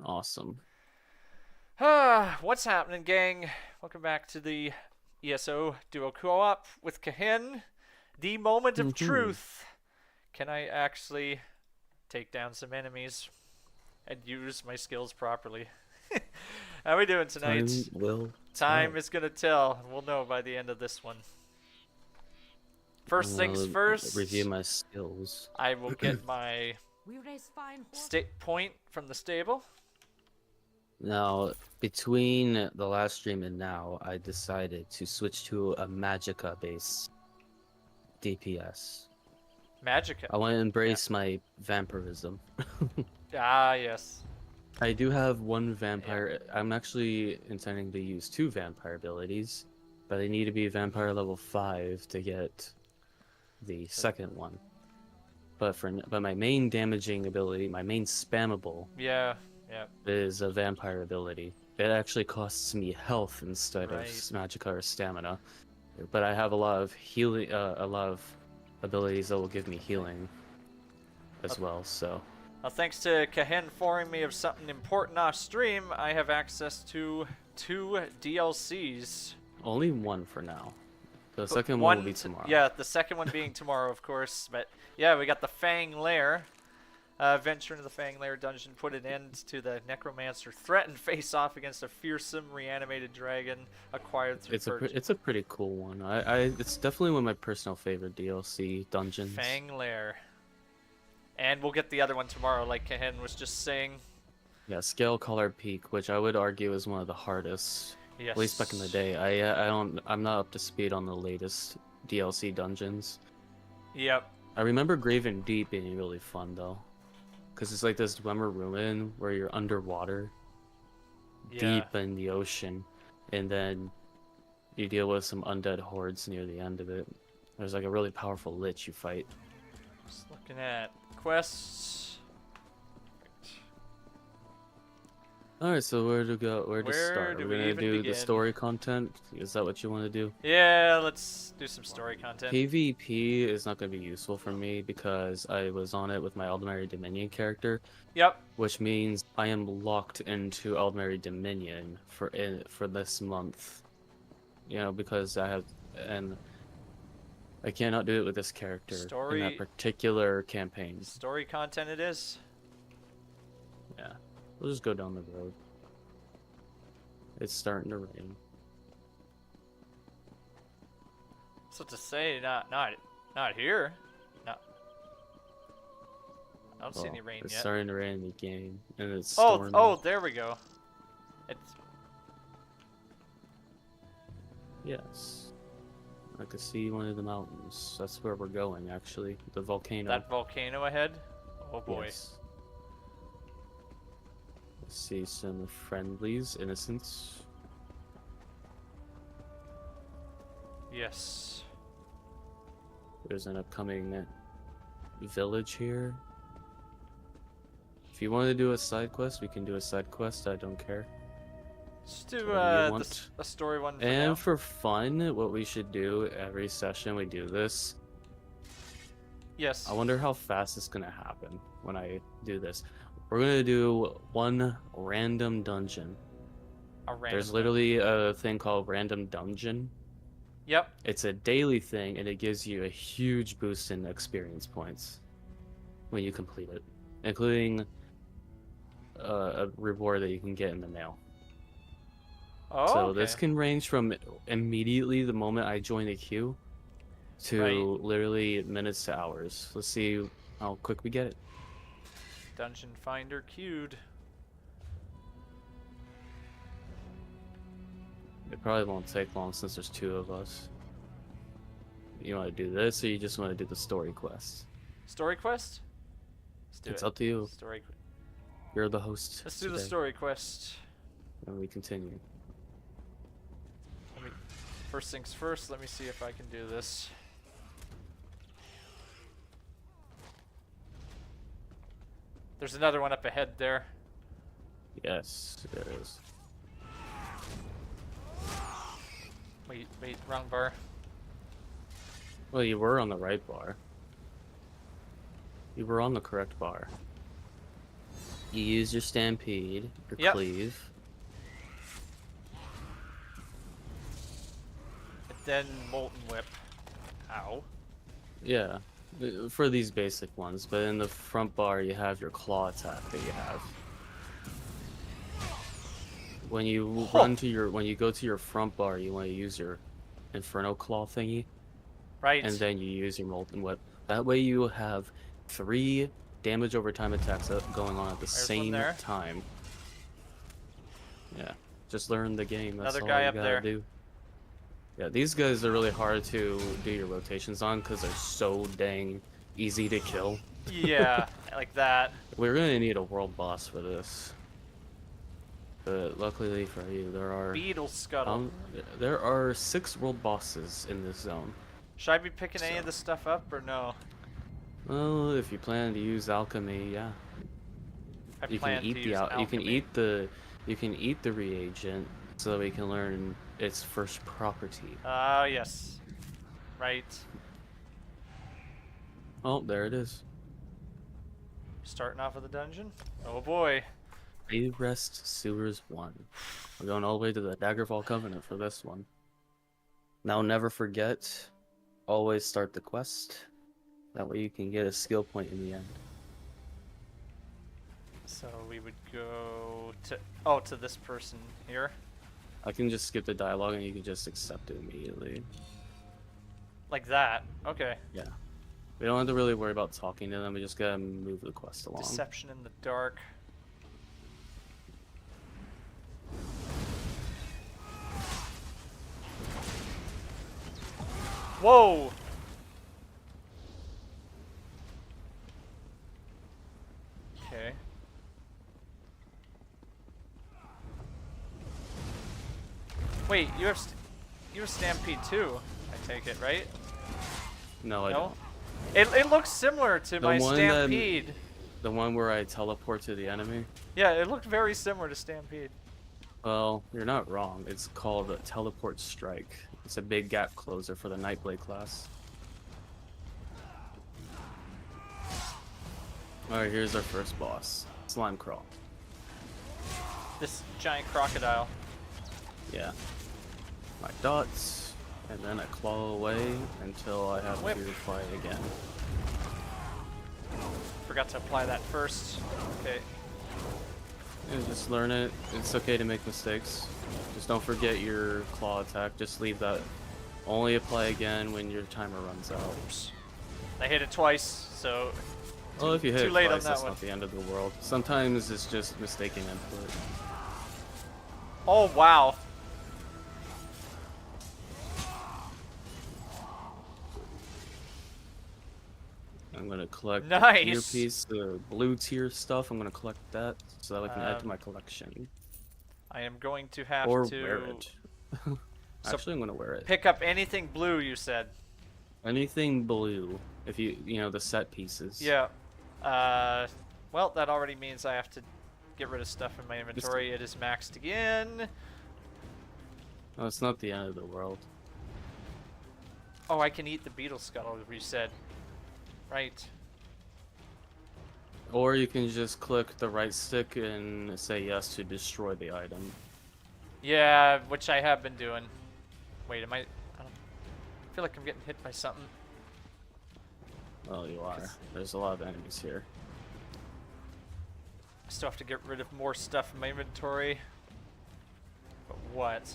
Awesome. What's happening, gang? Welcome back to the ESO duo co-op with Kahin. The moment of Hmm. truth. Can I actually take down some enemies and use my skills properly? How are we doing Time tonight? will Time tell. is gonna tell. We'll know by the end of this one. I'm First things gonna review first, my skills. I will get my We raise fine horse. state point from the stable. Now, between the last stream and now, I decided to switch to a Magicka base DPS. Magicka. I want to Yeah. embrace my vampirism. Ah, yes. I do have one Yeah. vampire. I'm actually intending to use two vampire abilities, but I need to be vampire level 5 to get the So, second one. But my main damaging ability, my main spammable, yeah. Yeah. is a vampire ability. It actually costs me health instead of Right. magicka or stamina. But I have a lot of healing, a lot of abilities that will give me healing as well. So Well, thanks to Kahin informing me of something important off stream, I have access to 2 DLCs. only one for now. The But second one will be tomorrow. yeah, the second one being tomorrow, of course. But yeah, we got the Fang Lair. Venture into the Fang Lair dungeon, put an end to the Necromancer threat, and face off against a fearsome reanimated dragon acquired through purchase. It's a pretty cool one. It's definitely one of my personal favorite DLC dungeons. Fang Lair. And we'll get the other one tomorrow, like Kahin was just saying. Yeah, Scale Collar Peak, which I would argue is one of the hardest. Yes. At least back in the day. I'm not up to speed on the latest DLC dungeons. Yep. I remember Graven Deep being really fun though, because it's like this Dwemer ruin where you're underwater, Yeah. deep in the ocean, and then you deal with some undead hordes near the end of it. There's like a really powerful lich you fight. Just looking at quests. All right, so where to go? Where to Where start? do We're we gonna even do begin? the story content. Is that what you want to do? Yeah, let's do some story content. PvP is not going to be useful for me because I was on it with my Aldmeri Dominion character, Yep. which means I am locked into Aldmeri Dominion for this month. You know, because and I cannot do it with this character in that Story particular campaign. story content it is. Yeah, we'll just go down the road. It's starting to rain. So to say, not here. Not. I don't see any rain It's yet. starting to rain in the game, and it's Oh, storming. oh, there we go. It's Yes. I could see one of the mountains. That's where we're going, actually. The volcano. that volcano ahead. Oh boy. Yes. Let's see some friendlies, innocents. Yes. There's an upcoming village here. If you want to do a side quest, we can do a side quest. I don't care. Just do Whatever you want. a story one for And now. for fun, what we should do every session we do this. Yes. I wonder how fast it's gonna happen when I do this. We're gonna do one random dungeon. A random. There's literally a thing called random dungeon. Yep. It's a daily thing, and it gives you a huge boost in experience points when you complete it, including a reward that you can get in the mail. Oh. So okay. this can range from immediately the moment I join the queue to Right. literally minutes to hours. Let's see how quick we get it. Dungeon finder queued. It probably won't take long since there's two of us. You want to do this, or you just want to do the story quest? Story quest. Let's do It's it. up to you. Story. You're the host. Let's do the today, story quest. and we continue. Let me. First things first. Let me see if I can do this. There's another one up ahead there. Yes, there is. Wait, wrong bar. Well, you were on the right bar. You were on the correct bar. You use your stampede, your Yep. cleave. And then molten whip. Ow. Yeah, for these basic ones. But in the front bar, you have your claw attack that you have. When you when you go to your front bar, you want to use your Inferno Claw thingy. Right. And then you use your Molten Whip. That way you have 3 damage over time attacks going on at the same time. Yeah, just learn the game. That's Another all guy you up gotta there. do. Yeah, these guys are really hard to do your rotations on because they're so dang easy to kill. Yeah, like that. We're gonna need a world boss for this. But luckily for you, Beetle Scuttle. there are 6 world bosses in this zone. Should I be picking any of this stuff up or no? Well, if you plan to use alchemy, yeah. You can eat the reagent so that we can learn its first property. Ah, yes. Right. Oh, there it is. Starting off with the dungeon. Oh boy. Rest Sewers 1. We're going all the way to the Daggerfall Covenant for this one. Now, never forget, always start the quest. That way you can get a skill point in the end. So we would go to to this person here. I can just skip the dialogue and you can just accept it immediately. Like that. Okay. Yeah. We don't have to really worry about talking to them, we just gotta move the quest along. Deception in the dark. Whoa! Okay. Wait, you have Stampede too, I take it, right? No, I No? don't. It looks similar to my Stampede. The one where I teleport to the enemy? Yeah, it looked very similar to Stampede. Well, you're not wrong. It's called a Teleport Strike. It's a big gap closer for the Nightblade class. Alright, here's our first boss. Slime Crawl. This giant crocodile. Yeah. My dots, and then I claw away until I have Whip. to apply it again. Forgot to apply that first. Okay. Yeah, just learn it. It's okay to make mistakes. Just don't forget your claw attack. Just leave that. Only apply again when your timer runs out. Oops. I hit it twice, so Well, if you hit too it late twice, on that that's one. not the end of the world. Sometimes it's just mistaken input. Oh wow. I'm gonna collect Nice. the tier piece, the blue tier stuff. I'm gonna collect that so that I can add to my collection. I am going to have Or to wear it. Actually, I'm gonna wear it. pick up anything blue, you said. Anything blue, if you know the set pieces. Yeah. Well, that already means I have to get rid of stuff in my inventory. It is maxed again. No, it's not the end of the world. Oh, I can eat the beetle scuttle, you said. Right. Or you can just click the right stick and say yes to destroy the item. Yeah, which I have been doing. Wait, I feel like I'm getting hit by something. Well, you are. There's a lot of enemies here. I still have to get rid of more stuff in my inventory. But what?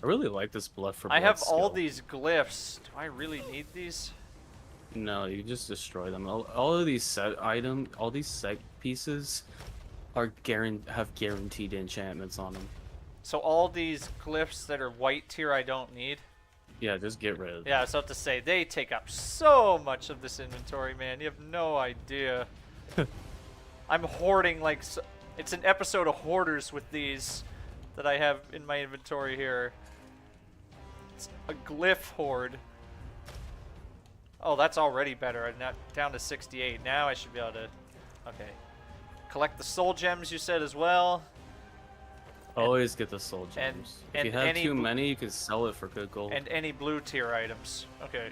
I really like this blood for blood I have all skill. these glyphs. Do I really need these? No, you just destroy them. All of these all these set pieces are have guaranteed enchantments on them. So all these glyphs that are white tier I don't need? Yeah, just get rid of them. Yeah, I was about to say, they take up so much of this inventory, man. You have no idea. I'm hoarding like... it's an episode of Hoarders with these that I have in my inventory here. It's a glyph hoard. Oh, that's already better. I'm not down to 68. Now I should be able to... Okay. Collect the soul gems you said as well. Always get the soul gems. If and you have any too many, you can sell it for good gold. And any blue tier items. Okay.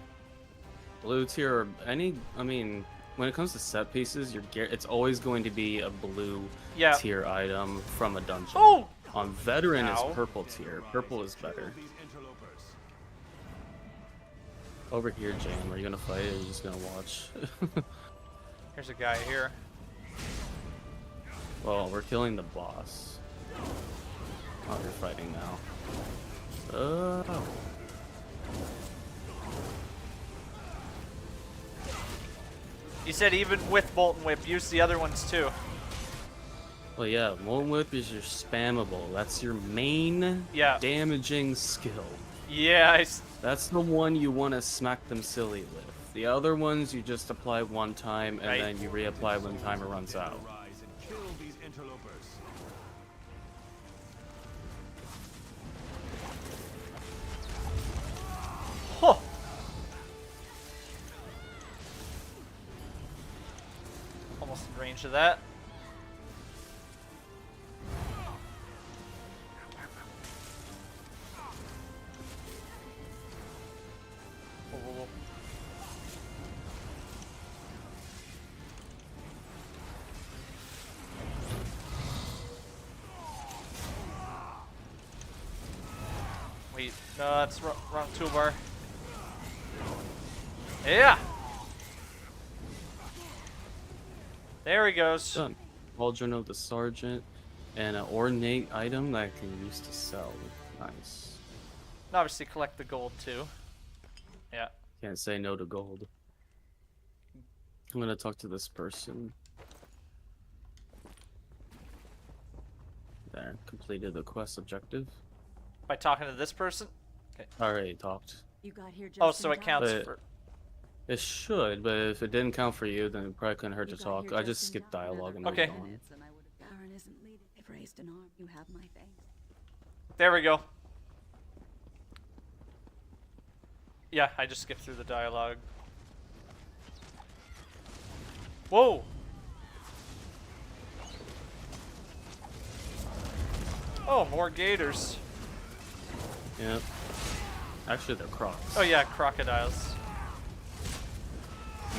Blue tier, or any, I mean, when it comes to set pieces, it's always going to be a blue tier item from a dungeon. Oh! On veteran, it's purple tier. Purple is better. Over here, Jam, are you gonna fight or are you just gonna watch? Here's a guy here. Well, we're killing the boss. Oh, you're fighting now. Oh. You said even with Molten Whip, use the other ones too. Well, yeah, Molten Whip is your spammable. That's your main damaging skill. Yeah, that's the one you want to smack them silly with. The other ones you just apply one time and then you reapply when timer runs out. Huh. Almost in range of that. Whoa. Wait, no, that's wrong toolbar. Yeah! There he goes. Done. Cauldron of the Sergeant and an ornate item that I can use to sell. Nice. And obviously collect the gold too. Yeah. Can't say no to gold. I'm gonna talk to this person. There, completed the quest objective. By talking to this person? Okay. Already talked. You got here just oh, so it counts for... It should, but if it didn't count for you, then it probably couldn't hurt to talk. I just skipped dialogue and okay. Baron isn't leading. If raised an arm, you have my thanks. There we go. Yeah, I just skipped through the dialogue. Whoa! Oh, more gators. Yep. Actually, they're crocs. Oh yeah, crocodiles.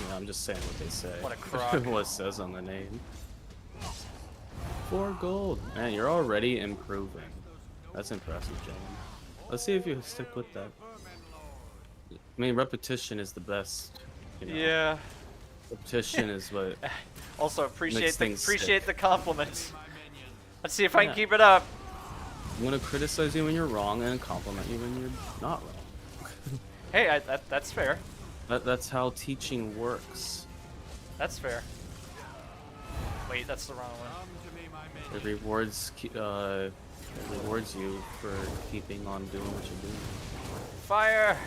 Yeah, I'm just saying what they say. What a croc. What it says on the name. 4 gold. Man, you're already improving. That's impressive, gentlemen. Let's see if you stick with that. I mean, repetition is the best. You know? Yeah. Repetition is what. Also, appreciate stick. the compliments. Let's see if I can keep it up. I'm gonna criticize you when you're wrong and compliment you when you're not wrong. Hey, that's fair. That's how teaching works. That's fair. Wait, that's the wrong one. It rewards you for keeping on doing what you're doing. Fire!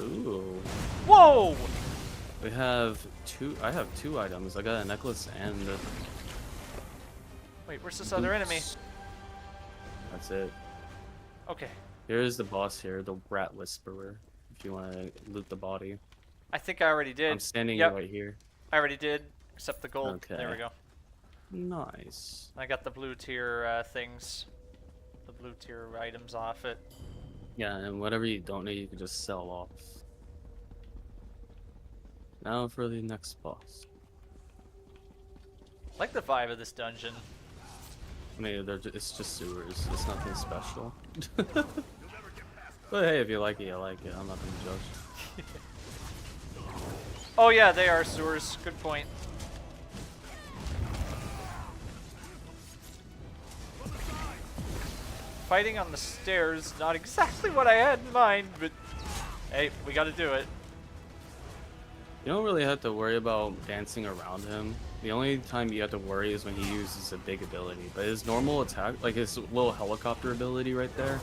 Ooh. Whoa! We have two. I have 2 items. I got a necklace and. Wait, where's this other enemy? That's it. Okay. Here's the boss here, the Rat Whisperer. If you want to loot the body. I think I already did. I'm standing right here. I already did, except the gold. Okay. There we go. Nice. I got the blue tier things, the blue tier items off it. Yeah, and whatever you don't need, you can just sell off. Now for the next boss. I like the vibe of this dungeon. I mean, it's just sewers. It's nothing special. But hey, if you like it, you like it. I'm not gonna judge. Oh yeah, they are sewers. Good point. Fighting on the stairs, not exactly what I had in mind, but hey, we gotta do it. You don't really have to worry about dancing around him. The only time you have to worry is when he uses a big ability. But his normal attack, like his little helicopter ability right there,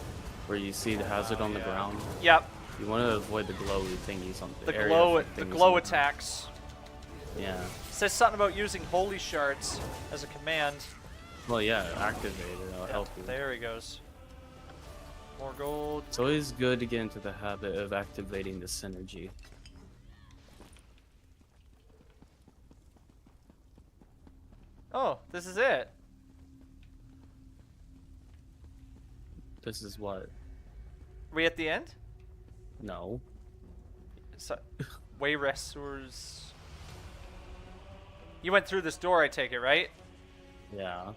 where you see the hazard on the ground. Yep. You want to avoid the glow thingies on the glow attacks. Yeah. It says something about using holy shards as a command. Well, yeah, activate it. It'll help you. There he goes. More gold. It's always good to get into the habit of activating the synergy. Oh, this is it. This is what? We at the end? No. So, Wayressors. You went through this door, I take it, right? Yeah.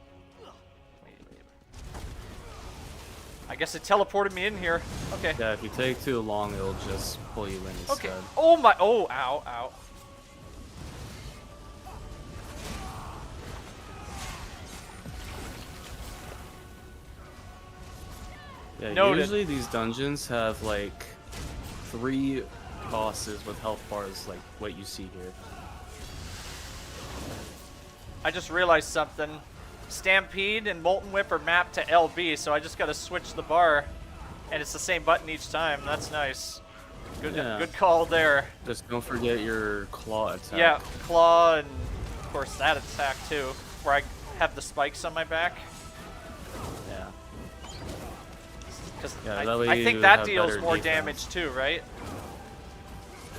I guess it teleported me in here. Okay. Yeah, if you take too long, it'll just pull you in instead. Okay. Oh my. Oh, ow, ow. Yeah, Noted. usually these dungeons have like 3 bosses with health bars like what you see here. I just realized something. Stampede and Molten Whip are mapped to LB, so I just gotta switch the bar, and it's the same button each time. That's nice. Good, Yeah. good call there. Just don't forget your claw attack. Yeah, claw and of course that attack too, where I have the spikes on my back. Yeah. Because Yeah, that way I think you that have deals better more defense. damage too, right?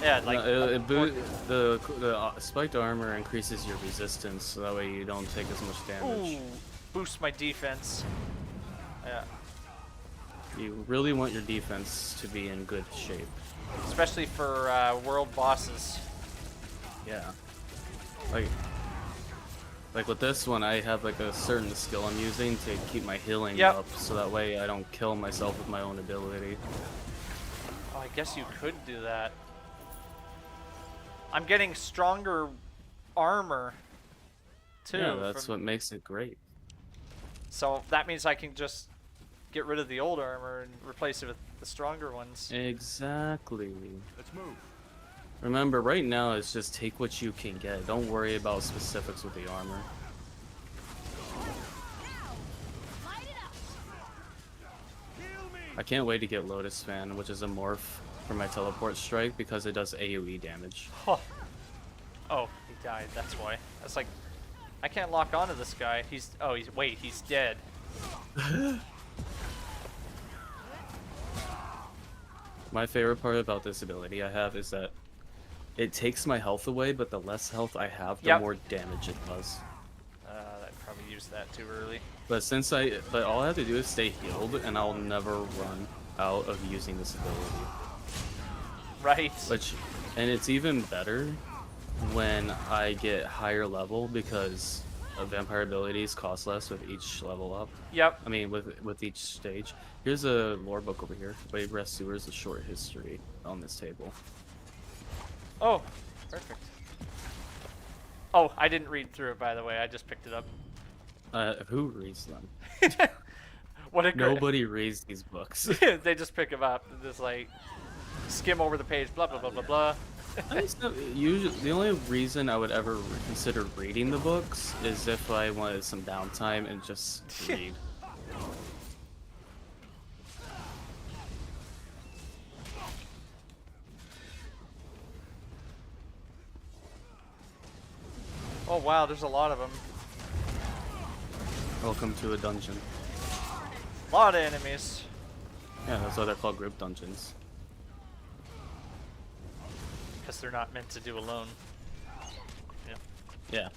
Yeah, like No, the spiked armor increases your resistance, so that way you don't take as much damage. ooh, boost my defense. Yeah, You really want your defense to be in good shape. especially for world bosses. Yeah. Like with this one, I have like a certain skill I'm using to keep my healing Yep. up, so that way I don't kill myself with my own ability. Oh, I guess you could do that. I'm getting stronger armor too. Yeah, that's what makes it great. So that means I can just get rid of the old armor and replace it with the stronger ones. Exactly. Let's move. Remember, right now it's just take what you can get. Don't worry about specifics with the armor. I can't wait to get Lotus Fan, which is a morph for my teleport strike because it does AoE damage. Huh. Oh, he died. That's why. That's like, I can't lock onto this guy. He's. Oh, he's. Wait, he's dead. My favorite part about this ability I have is that it takes my health away, but the less health I have, the Yep. more damage it does. I probably used that too early. But but all I have to do is stay healed, and I'll never run out of using this ability. Right. And it's even better when I get higher level because vampire abilities cost less with each level up. Yep. I mean, with each stage. Here's a lore book over here. Wayressors, a short history on this table. Oh, perfect. Oh, I didn't read through it, by the way. I just picked it up. Who reads them? What a great. Nobody reads these books. They just pick them up and just like skim over the page. Blah blah blah blah blah. Usually, the only reason I would ever consider reading the books is if I wanted some downtime and just read. Oh wow, there's a lot of them. Welcome to a dungeon. A lot of enemies. Yeah, that's why they're called group dungeons. Because they're not meant to do alone. Yeah. Yeah.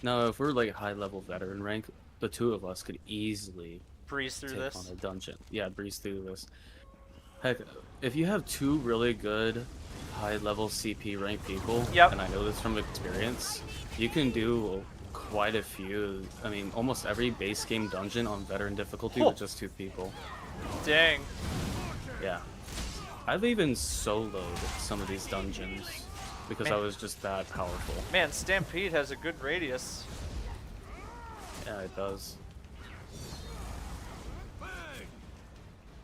Now, if we're like high level veteran rank, the two of us could easily Breeze through take this. on a dungeon. Yeah, breeze through this. Heck, if you have 2 really good high level CP rank people, Yep. and I know this from experience, you can do quite a few. I mean, almost every base game dungeon on veteran difficulty with just 2 people. Dang. Yeah. I've even soloed some of these dungeons because Man. I was just that powerful. Man, Stampede has a good radius. Yeah, it does.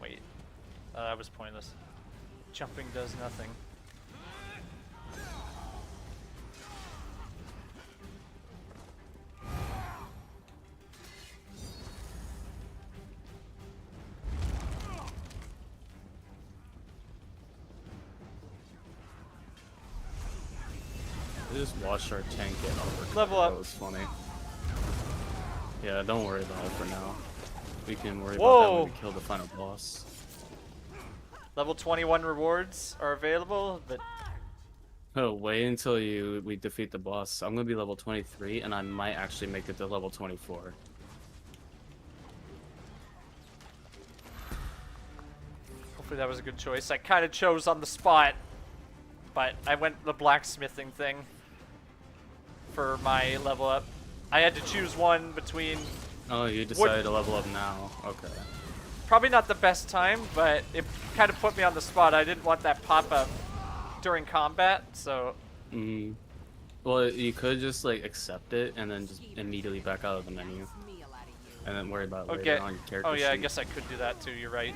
Wait. That was pointless. Jumping does nothing. I just watched our tank get uppercut. Level up. That was funny. Yeah, don't worry about it for now. We can worry about that Whoa. when we kill the final boss. Level 21 rewards are available, but Oh, wait until we defeat the boss. I'm gonna be level 23, and I might actually make it to level 24. Hopefully that was a good choice. I kind of chose on the spot, but I went the blacksmithing thing for my level up. I had to choose one between... Oh, you decided to level up now. Okay. Probably not the best time, but it kind of put me on the spot. I didn't want that pop-up during combat, so... Well, you could just, like, accept it and then just immediately back out of the menu. And then worry about it later on your character Oh yeah, I sheet. guess I could do that too, you're right.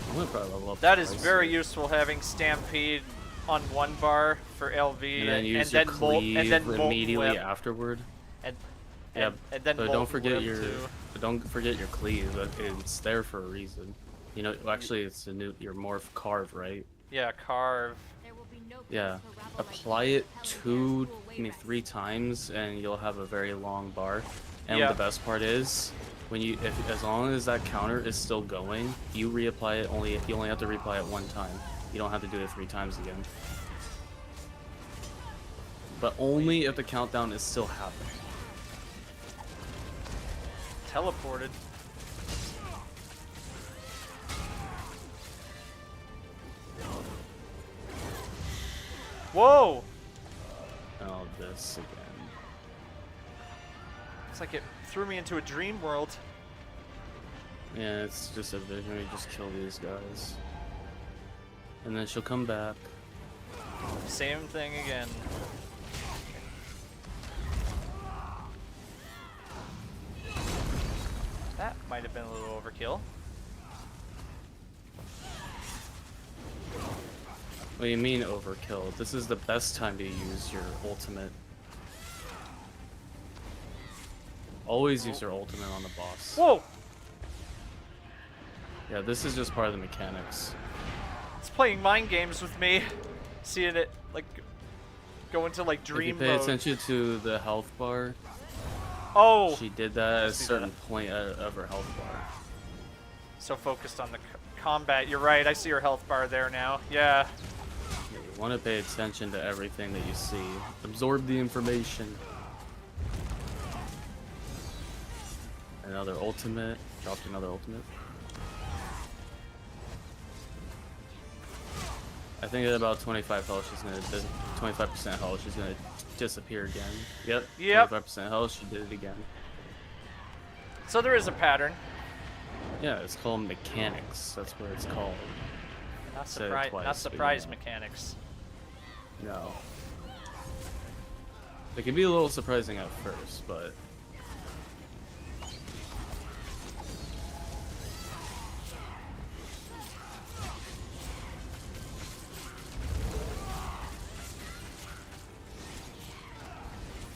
I'm gonna probably level up That is twice. very useful, having Stampede on one bar for LV, And then use your cleave immediately afterward. And Yeah, and then but Molten don't forget Whip your too. don't forget your cleave. It's there for a reason. You know, actually, it's a new your morph carve, right? Yeah, carve. Yeah, apply it 3 times, and you'll have a very long bar. And Yeah. the best part is, as long as that counter is still going, you reapply it you only have to reapply it 1 time. You don't have to do it 3 times again. But only if the countdown is still happening. Teleported. Whoa! Oh, this again. It's like it threw me into a dream world. Yeah, it's just a vision. We just kill these guys. And then she'll come back. Same thing again. That might have been a little overkill. What do you mean overkill? This is the best time to use your ultimate. Always use your ultimate on the boss. Whoa! Yeah, this is just part of the mechanics. It's playing mind games with me. Seeing it, like, go into, like, dream If you pay mode. attention to the health bar, Oh! she did that at a see certain that. point of her health bar. So focused on the combat. You're right, I see her health bar there now. Yeah. Yeah, you want to pay attention to everything that you see. Absorb the information. Another ultimate. Dropped another ultimate. I think at about 25 health, she's gonna 25% health. She's gonna disappear again. Yep. Yep. 25% health. She did it again. So there is a pattern. Yeah, it's called mechanics. That's what it's called. Not, Said it twice, not but surprise yeah. mechanics. No. It can be a little surprising at first, but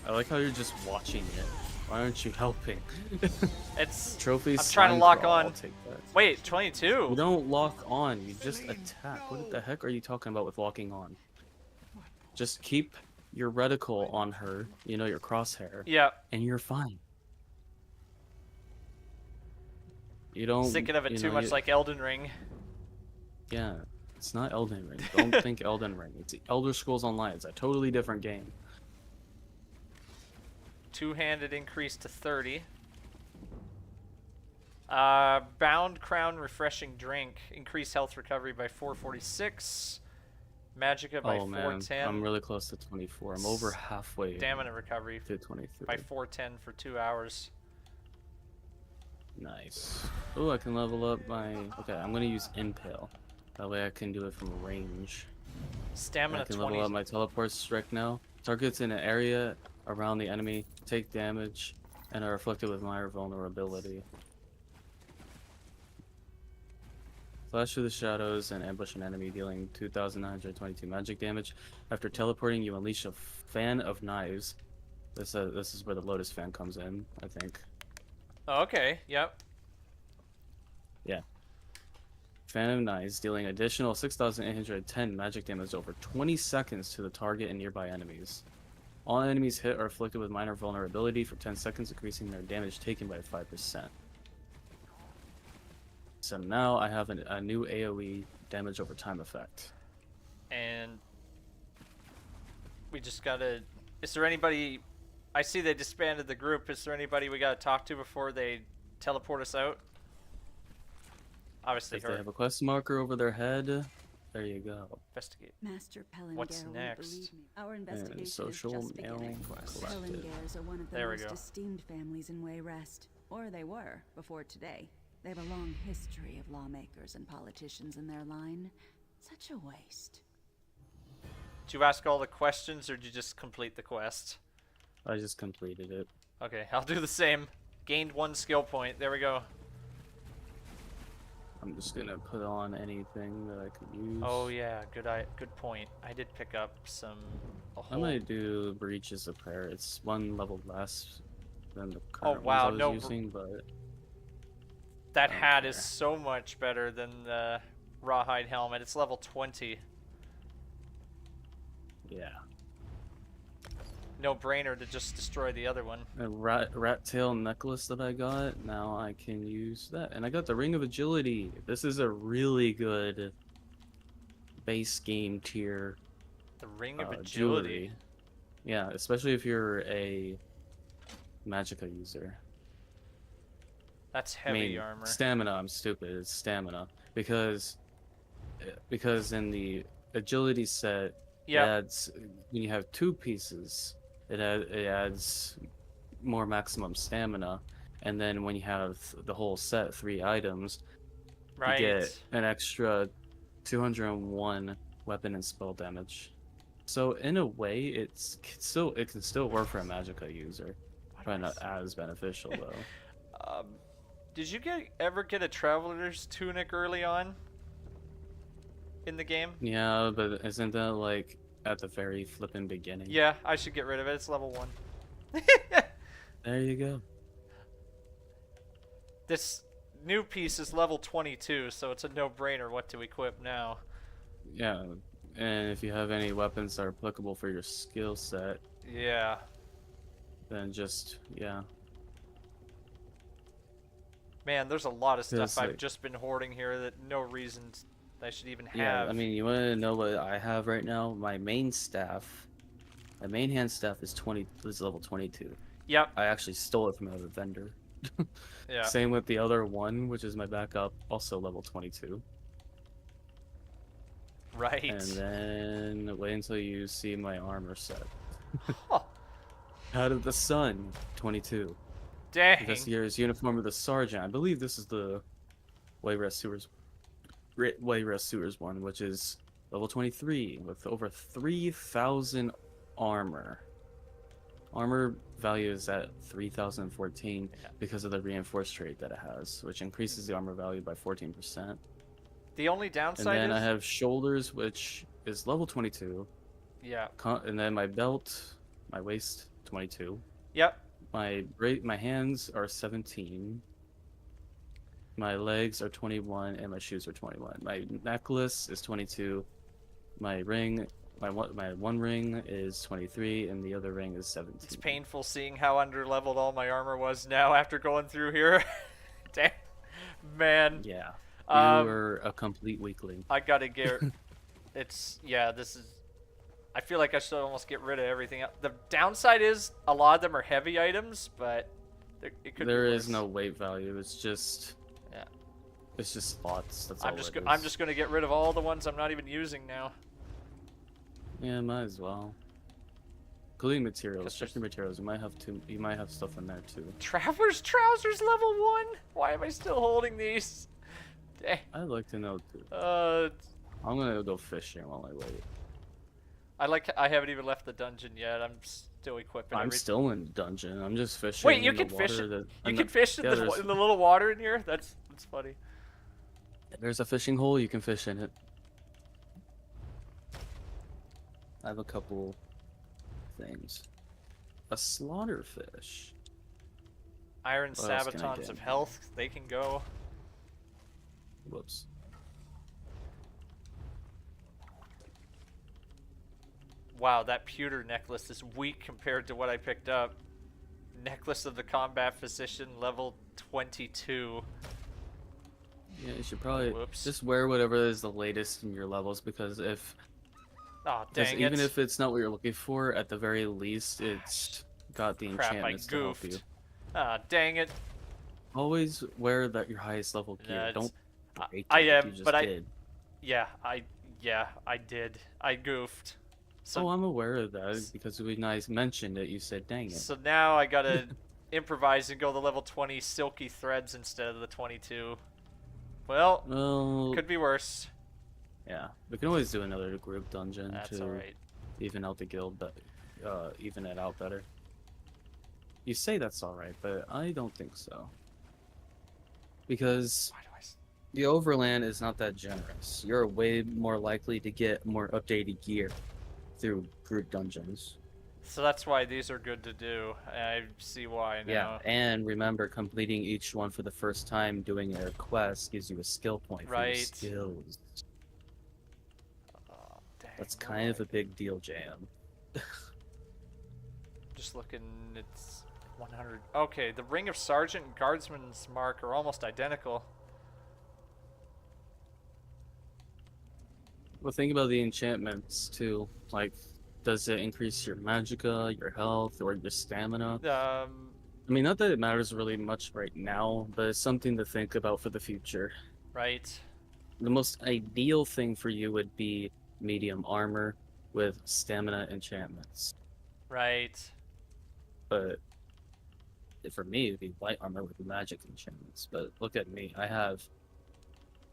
I like how you're just watching it. Why aren't you helping? It's... Trophies. I'm trying to slime lock crawl, on. I'll take that. Wait, 22? You don't lock on, you just attack. What the heck are you talking about with locking on? Just keep your reticle on her, you know, your crosshair, Yeah. and you're fine. You don't... Thinking of it you too know, much like Elden Ring. Yeah, it's not Elden Ring. Don't think Elden Ring. It's Elder Scrolls Online. It's a totally different game. Two-handed increase to 30. Bound Crown Refreshing Drink. Increase health recovery by 446. Magicka by Oh man, 410. I'm really close to 24. I'm over halfway Stamina recovery to 23. by 410 for 2 hours. Nice. Oh, I can level up my... Okay, I'm gonna use Impale. That way I can do it from range. Stamina I can 20. level up my teleport strike now. Targets in an area around the enemy take damage and are afflicted with minor vulnerability. Flash through the shadows and ambush an enemy, dealing 2,922 magic damage. After teleporting, you unleash a fan of knives. This is where the Lotus fan comes in, I think. Oh, okay, yep. Yeah. Fan of knives, dealing additional 6,810 magic damage over 20 seconds to the target and nearby enemies. All enemies hit are afflicted with minor vulnerability for 10 seconds, increasing their damage taken by 5%. So now I have a new AoE damage over time effect. And we just gotta... Is there anybody... I see they disbanded the group. Is there anybody we gotta talk to before they teleport us out? Obviously If her. they have a quest marker over their head, there you go. Investigate. Master Pellinger What's won't next? believe me. Our investigation is social just mail beginning. collected. Pellingers are one of the There we most go. esteemed families in Wayrest. Or they were, before today. They have a long history of lawmakers and politicians in their line. Such a waste. Did you ask all the questions, or did you just complete the quest? I just completed it. Okay, I'll do the same. Gained 1 skill point. There we go. I'm just gonna put on anything that I can use. Oh yeah, good point. I did pick up some... I might do Breaches of Prayer. It's 1 level less than the current wow, ones I was using, but... That I don't hat care. is so much better than the Rawhide helmet. It's level 20. Yeah. No brainer to just destroy the other one. A rat tail necklace that I got, now I can use that. And I got the Ring of Agility. This is a really good base game tier The Ring of Agility. jewelry. Yeah, especially if you're a Magicka user. That's heavy I mean, armor. Stamina, I'm stupid. It's stamina. Because in the agility set, Yeah. it adds, when you have 2 pieces, it adds more maximum stamina. And then when you have the whole set, 3 items, Right. you get an extra 201 weapon and spell damage. So in a way, it can still work for a Magicka user. Probably not as beneficial though. Did you ever get a Traveler's Tunic early on in the game? Yeah, but isn't that like at the very flippin' beginning? Yeah, I should get rid of it. It's level 1. There you go. This new piece is level 22, so it's a no-brainer what to equip now. Yeah, and if you have any weapons that are applicable for your skill set, Yeah. then just, yeah. Man, there's a lot of stuff It's I've like- just been hoarding here that no reason I should even have. Yeah, I mean, you want to know what I have right now? My main staff, my main hand staff is level 22. Yep. I actually stole it from another vendor. Yeah. Same with the other one, which is my backup, also level 22. Right. And then wait until you see my armor set. Huh. Out of the Sun, 22. Dang. This year's uniform of the sergeant. I believe this is the Wayrest Sewers one, which is level 23 with over 3,000 armor. Armor value is at 3,014 because of the reinforced trait that it has, which increases the armor value by 14%. The only And downside then is... I have shoulders, which is level 22. Yeah. And then my belt, my waist, 22. Yep. My hands are 17. My legs are 21, and my shoes are 21. My necklace is 22. My ring, my one ring is 23, and the other ring is 17. It's painful seeing how underleveled all my armor was now after going through here. Damn. Man. Yeah. Um, You are a complete weakling. I gotta get... Yeah, this is... I feel like I should almost get rid of everything. The downside is a lot of them are heavy items, but it could There be is worse. no weight value. It's just... Yeah. It's just spots. That's all I'm it is. just gonna get rid of all the ones I'm not even using now. Yeah, might as well. Including materials. 'Cause Check your materials. You might have stuff in there too. Traveler's Trousers level 1? Why am I still holding these? Dang. I'd like to know too. Uh, I'm gonna go fishing while I wait. I haven't even left the dungeon yet. I'm still equipping. I'm still in dungeon. I'm just fishing. Wait, you in can the fish water it. that- You in can the- fish in yeah, the little water in here. That's funny. There's a fishing hole. You can fish in it. I have a couple things. A slaughterfish. Iron What else can I sabatons get? of health. They can go. Whoops. Wow, that pewter necklace is weak compared to what I picked up. Necklace of the Combat Physician, level 22. Yeah, you should probably Whoops. just wear whatever is the latest in your levels, because Oh, because dang even it. if it's not what you're looking for, at the very least, it's got the Crap, I enchantments to help you. goofed. Ah, dang it. Always wear that your highest level gear. It's, Don't break I it like am, you just but did. yeah, I did. I goofed. Oh, So, I'm aware of that because when I mentioned it, you said, "Dang it." so now I gotta improvise and go the level 20 silky threads instead of the 22. Well, Well, could be worse. yeah, we can always do another group dungeon That's to alright. even out the guild, but even it out better. You say that's alright, but I don't think so. Because Why do I... the overland is not that generous. You're way more likely to get more updated gear through group dungeons. So that's why these are good to do. I see why now. Yeah, and remember, completing each one for the first time doing a quest gives you a skill point for your Right. skills. Oh, dang, That's no, kind of a big deal, Jam. Just looking, it's 100. Okay, the Ring of Sergeant and Guardsman's Mark are almost identical. Well, think about the enchantments too. Like, does it increase your magicka, your health, or your stamina? I mean, not that it matters really much right now, but it's something to think about for the future. Right. The most ideal thing for you would be medium armor with stamina enchantments. Right. But for me, it'd be light armor with magic enchantments. But look at me. I have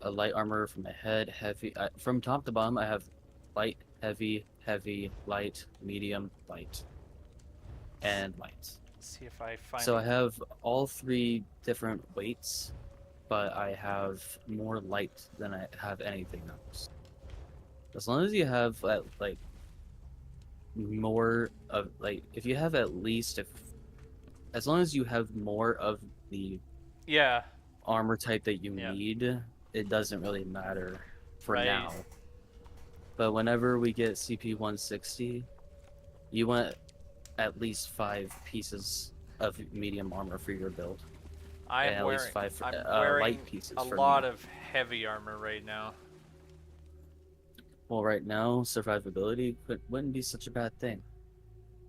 a light armor from my head, heavy. From top to bottom, I have light, heavy, heavy, light, medium, light, and light. Let's see if I find. So I have all three different weights, but I have more light than I have anything else. As long as you have like more of like, if you have at least as long as you have more of the Yeah. armor type that you Yeah. need, it doesn't really matter for Right. now. But whenever we get CP 160, you want at least 5 pieces of medium armor for your build. I and am at wearing. least 5 for, I'm wearing light pieces a for lot me. of heavy armor right now. Well, right now, survivability wouldn't be such a bad thing.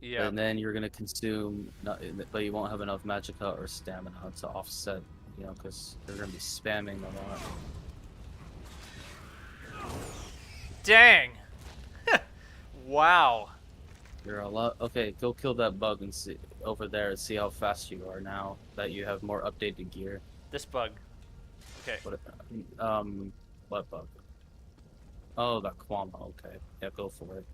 Yeah. And then you're gonna consume, but you won't have enough magicka or stamina to offset, you know, because you're gonna be spamming a lot. Dang. Wow. You're a lot. Okay, go kill that bug and see over there and see how fast you are now that you have more updated gear. This bug. Okay. What bug? Oh, that Kwama. Okay, yeah, go for it.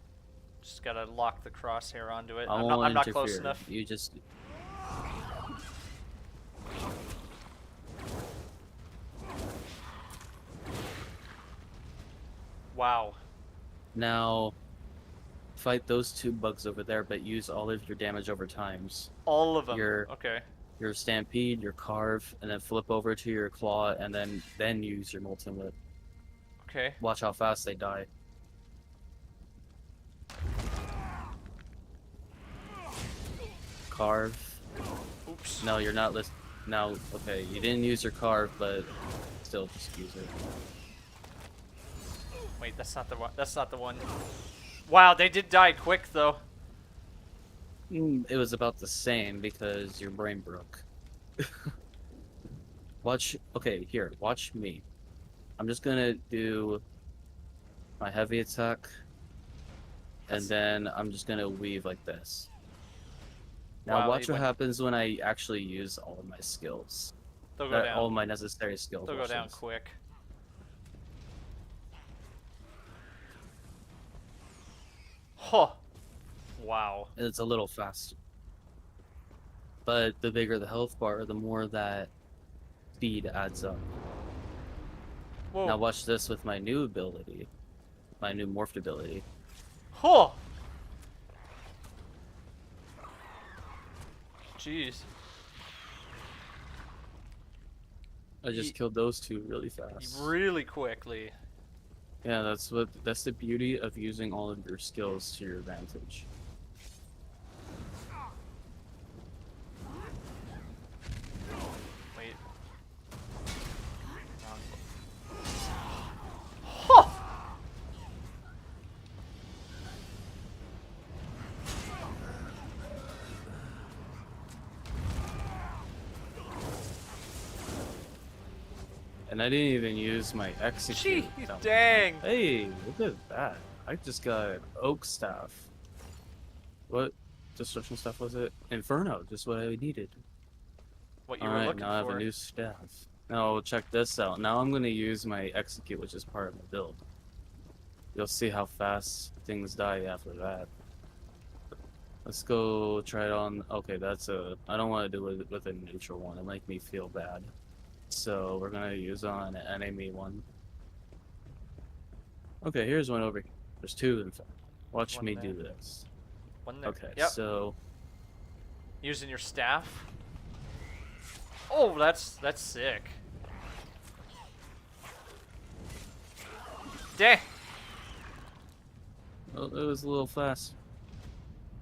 Just gotta lock the crosshair onto it. I I'm won't not close interfere. enough. You just. Wow. Now, fight those 2 bugs over there, but use all of your damage over times. All of them. Your Okay. your stampede, your carve, and then flip over to your claw, and then use your molten whip. Okay. Watch how fast they die. Carve. Oops. No, you're not list. Now, okay, you didn't use your carve, but still, just use it. Wait, that's not the one. That's not the one. Wow, they did die quick though. It was about the same because your brain broke. Watch. Okay, here. Watch me. I'm just gonna do my heavy attack, and then I'm just gonna weave like this. Now Wow, watch they what went- happens when I actually use all of my skills. They'll go down. All of my necessary skills. They'll go Watch down this. quick. Huh. Wow. It's a little faster. But the bigger the health bar, the more that speed adds up. Whoa. Now watch this with my new ability. My new morphed ability. Huh. Jeez. I just killed those 2 really fast. Really quickly. Yeah, that's the beauty of using all of your skills to your advantage. Wait. And I didn't even use my execute. Gee, that dang. one. Hey, look at that. I just got an oak staff. What destruction stuff was it? Inferno, just what I needed. What you were Alright, looking now I have for. a new staff. Now check this out. Now I'm gonna use my execute, which is part of my build. You'll see how fast things die after that. Let's go try it on. Okay, that's a. I don't want to do it with a neutral one. It make me feel bad. So we're gonna use on an enemy one. Okay, here's one over here. There's two in fact. Watch One me there. do this. One there. Okay, Yep. so Using your staff. Oh, that's sick. Dang. well, it was a little fast.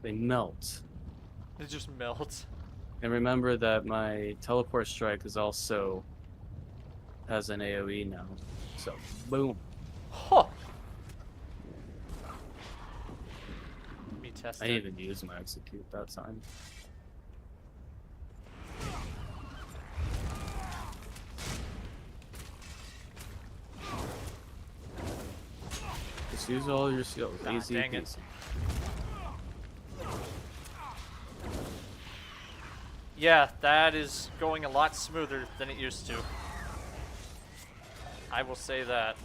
They melt. It just melts. And remember that my teleport strike is also has an AoE now. So boom. Huh. Let me test I it. didn't even use my execute that time. Just use all your skills. Ah, Easy dang it. peasy. Yeah, that is going a lot smoother than it used to. I will say that.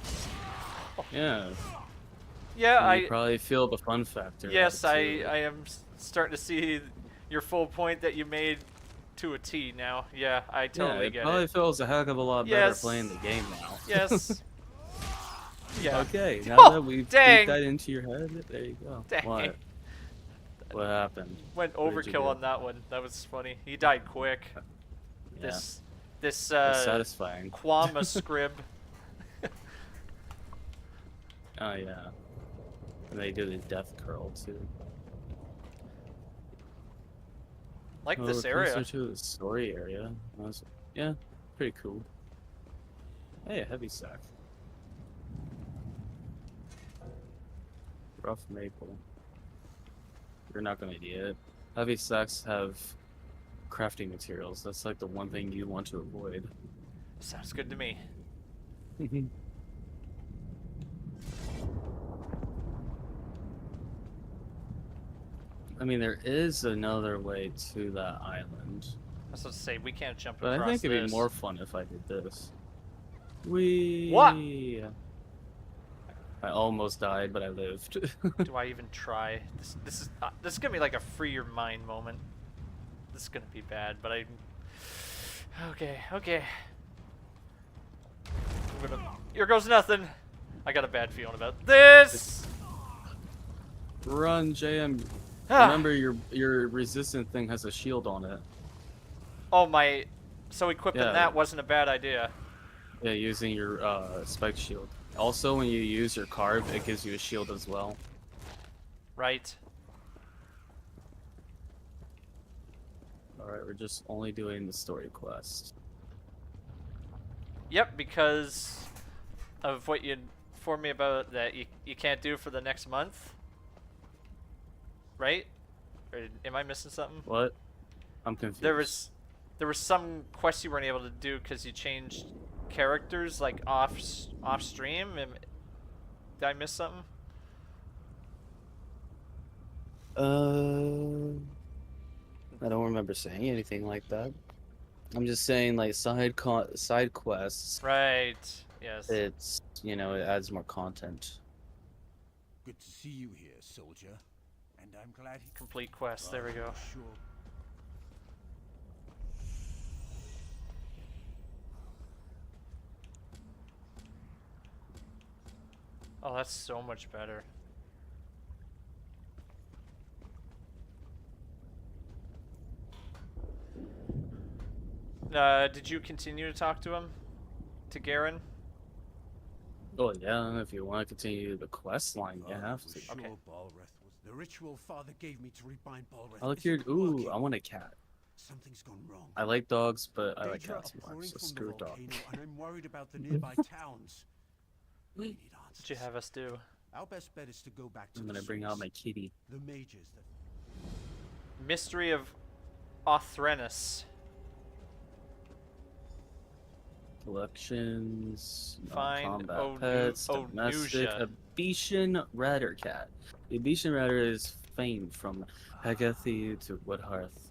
Yeah. Yeah, You probably feel the fun factor. Yes, of I it, too. am starting to see your full point that you made to a T now. Yeah, I totally yeah, it get probably it. feels a heck of a lot better playing the game now. Yes. Yeah. Okay, now Oh, that we've dang. beat that into your head, there you go. Dang. What? What happened? Went What did you overkill do? on that one. That was funny. He died quick. Yeah, This it's satisfying. Quama scrib. Oh yeah. And they do the death curl too. Like Oh, this we're area. closer to the story area. Yeah, pretty cool. Hey, a heavy sack. Rough maple. You're not gonna need it. Heavy sacks have crafting materials. That's like the one thing you want to avoid. Sounds good to me. I mean, there is another way to that island, I was supposed to say we can't jump but across I think it'd this. be more fun if I did this. Whee! What? I almost died, but I lived. Do I even try? This is gonna be like a free your mind moment. This is gonna be bad, but I. Okay. Here goes nothing. I got a bad feeling about this. Run, JM. Ah. Remember, your resistant thing has a shield on it. Oh my! So equipping Yeah. that wasn't a bad idea. Yeah, using your spike shield. Also, when you use your carve, it gives you a shield as well. Right. Alright, we're just only doing the story quest. Yep, because of what you informed me about that you can't do for the next month. Right? Or am I missing something? What? I'm confused. There was some quests you weren't able to do because you changed characters like off stream. Did I miss something? I don't remember saying anything like that. I'm just saying, like, side quests. Right. Yes. It's, you know, it adds more content. Good to see you here, soldier. And I'm glad he Complete quest. There we go. Sure. Oh, that's so much better. Did you continue to talk to him? To Garen? Oh yeah, if you want to continue the quest line, you have to. Sure, Okay. Balreth was the ritual father gave me to rebind Balreth. I like isn't your. Ooh, working. I want a cat. Something's gone wrong. I like dogs, but I like Danger cats more. pouring So from the screw dog. volcano, and I'm worried about the nearby towns. We need answers. What'd you have us do? Our best bet is to go back to I'm the gonna bring out source. my kitty. The mages that Mystery of Othrenus. Collections, Find combat pets, domestic, Onusia. Abetian Ratter Cat. The Abetian Ratter is famed from Hegathi to Woodhearth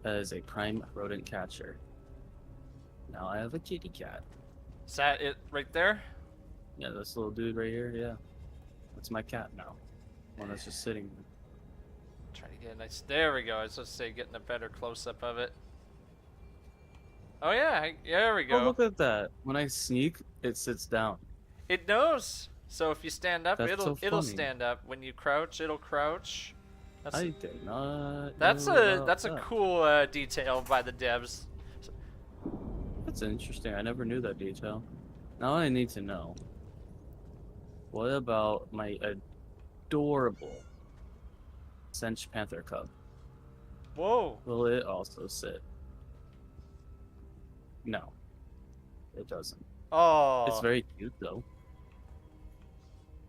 as a prime rodent catcher. Now I have a kitty cat. Is that it right there? Yeah, this little dude right here, yeah. That's my cat now. One that's just sitting there. Try to get a nice. There we go. I was supposed to say getting a better close up of it. Oh yeah, there we Oh, go. look at that. When I sneak, it sits down. It knows. So if you stand up, That's it'll so funny. stand up. When you crouch, it'll crouch. I did not. That's know a about that's a that. cool detail by the devs. That's interesting. I never knew that detail. Now I need to know. What about my adorable Sench Panther cub? Whoa. Will it also sit? No, it doesn't. Oh. It's very cute though.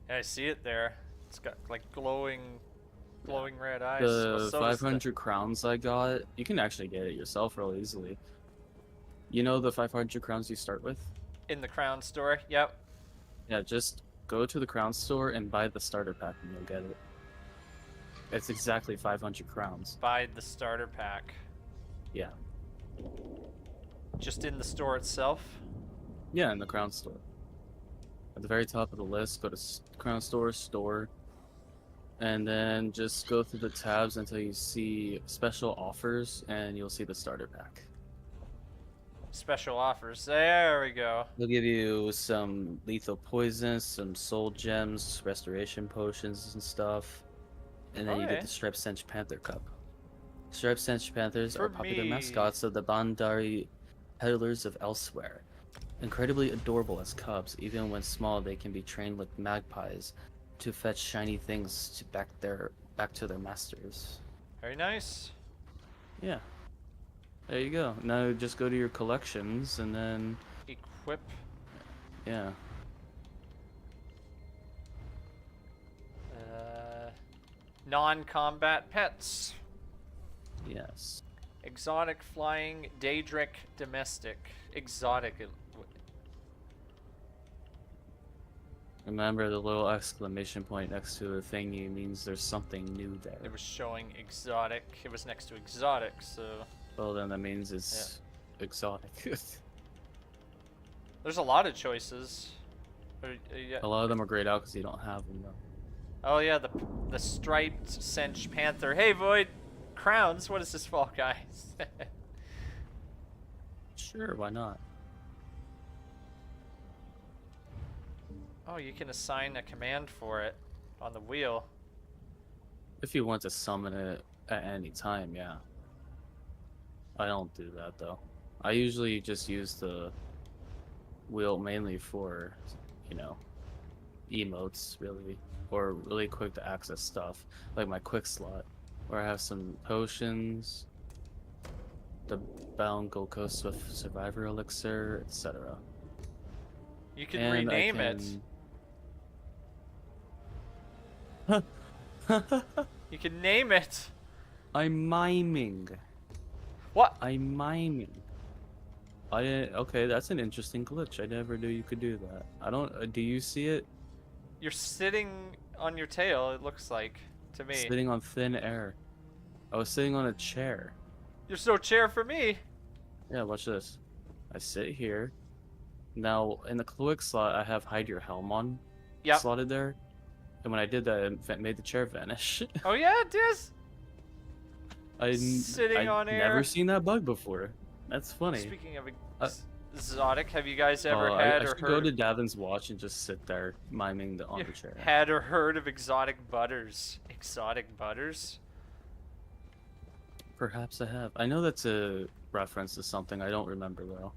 Yeah, I see it there. It's got like glowing red eyes. The Well, so does 500 crowns I got, you can actually get it yourself real easily. You know the 500 crowns you start with? in the crown store. Yep. Yeah, just go to the crown store and buy the starter pack and you'll get it. It's exactly 500 crowns. Buy the starter pack. Yeah. Just in the store itself. Yeah, in the crown store. At the very top of the list, go to crown store, and then just go through the tabs until you see special offers, and you'll see the starter pack. Special offers. There we go. They'll give you some lethal poisons, some soul gems, restoration potions and stuff. And then you Okay. get the Striped Sench Panther Cup. Striped Sench Panthers For are popular me. mascots of the Bandari peddlers of elsewhere. Incredibly adorable as cubs, even when small they can be trained like magpies to fetch shiny things to back to their masters. Very nice. Yeah. There you go. Now just go to your collections and then Equip. yeah. Non-combat pets. Yes. Exotic flying, Daedric domestic. Exotic. Remember the little exclamation point next to the thingy means there's something new there. It was showing exotic. It was next to exotic, so Well then that means it's exotic. there's a lot of choices. Yeah. A lot of them are grayed out because you don't have them though. Oh yeah, the striped Sench Panther. Hey Void, crowns. What is this fall, guys? Sure, why not? Oh, you can assign a command for it on the wheel. If you want to summon it at any time, yeah. I don't do that though. I usually just use the wheel mainly for, you know, emotes really, or really quick to access stuff, like my quick slot, where I have some potions, the Bound Gold Coast Swift Survivor Elixir, etc. You can rename it. You can name it. I'm miming. What? I'm miming. I didn't. Okay, that's an interesting glitch. I never knew you could do that. I don't. Do you see it? You're sitting on your tail, it looks like, to me. Sitting on thin air. I was sitting on a chair. There's no chair for me. Yeah, watch this. I sit here. Now in the quick slot, I have hide your helm on Yep. slotted there. And when I did that, it made the chair vanish. Oh yeah, it is. I'd Sitting on air. never seen that bug before. That's funny. Speaking of exotic, have you guys ever Oh, had I or should heard? go to Davin's watch and just sit there miming on you the chair. had or heard of exotic butters? Exotic butters? Perhaps I have. I know that's a reference to something I don't remember though.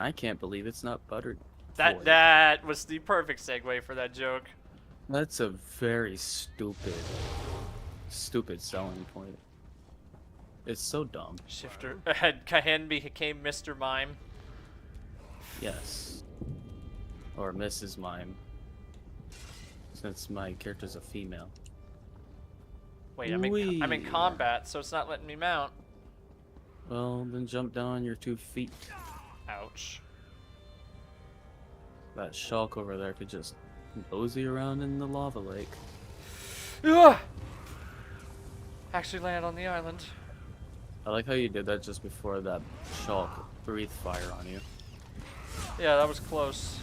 I can't believe it's not buttered. Boy. That was the perfect segue for that joke. That's a very stupid selling point. It's so dumb. Shifter had Kahen became Mr. Mime. Yes. Or Mrs. Mime. Since my character's a female. Wait, I'm in Whee! combat, so it's not letting me mount. Well, then jump down on your 2 feet. Ouch. That Shulk over there could just mosey around in the lava lake. Ugh! Actually land on the island. I like how you did that just before that Shulk breathed fire on you. Yeah, that was close.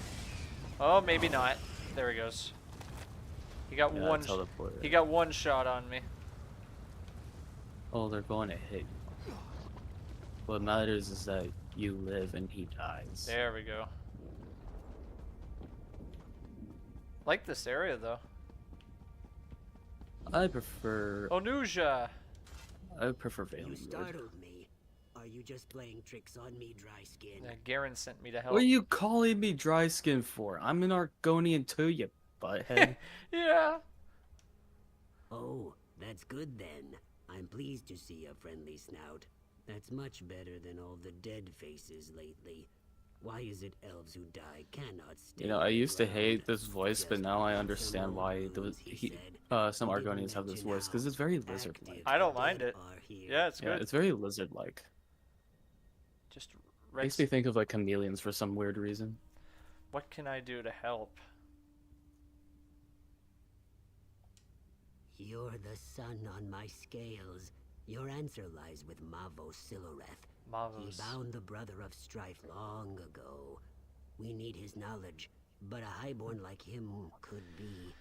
Oh, maybe not. There he goes. He got Yeah, one. teleported. He got one shot on me. Oh, they're going to hit you. What matters is that you live and he dies. There we go. Like this area though. I prefer. Onuja. I prefer You Valen Wood. startled me. Are you just playing tricks on me, dry skin? Yeah, Garen sent me to help. What are you calling me dry skin for? I'm an Argonian too, you butthead. Yeah. Oh, that's good then. I'm pleased to see a friendly snout. That's much better than all the dead faces lately. Why is it elves who die cannot stay You know, I on the used to ground? hate this voice, but Just now I like understand some why old bones, he said. some He didn't Argonians have this mention voice, because how it's very active lizard-like. I don't the mind dead it. are here. Yeah, it's Yeah, good. it's very lizard-like. Just Makes Rex. me think of like chameleons for some weird reason. What can I do to help? You're the sun on my scales. Your answer lies with Mavo Siloreth. He Mavos. bound the brother of strife long ago. We need his knowledge, but a highborn like him could be,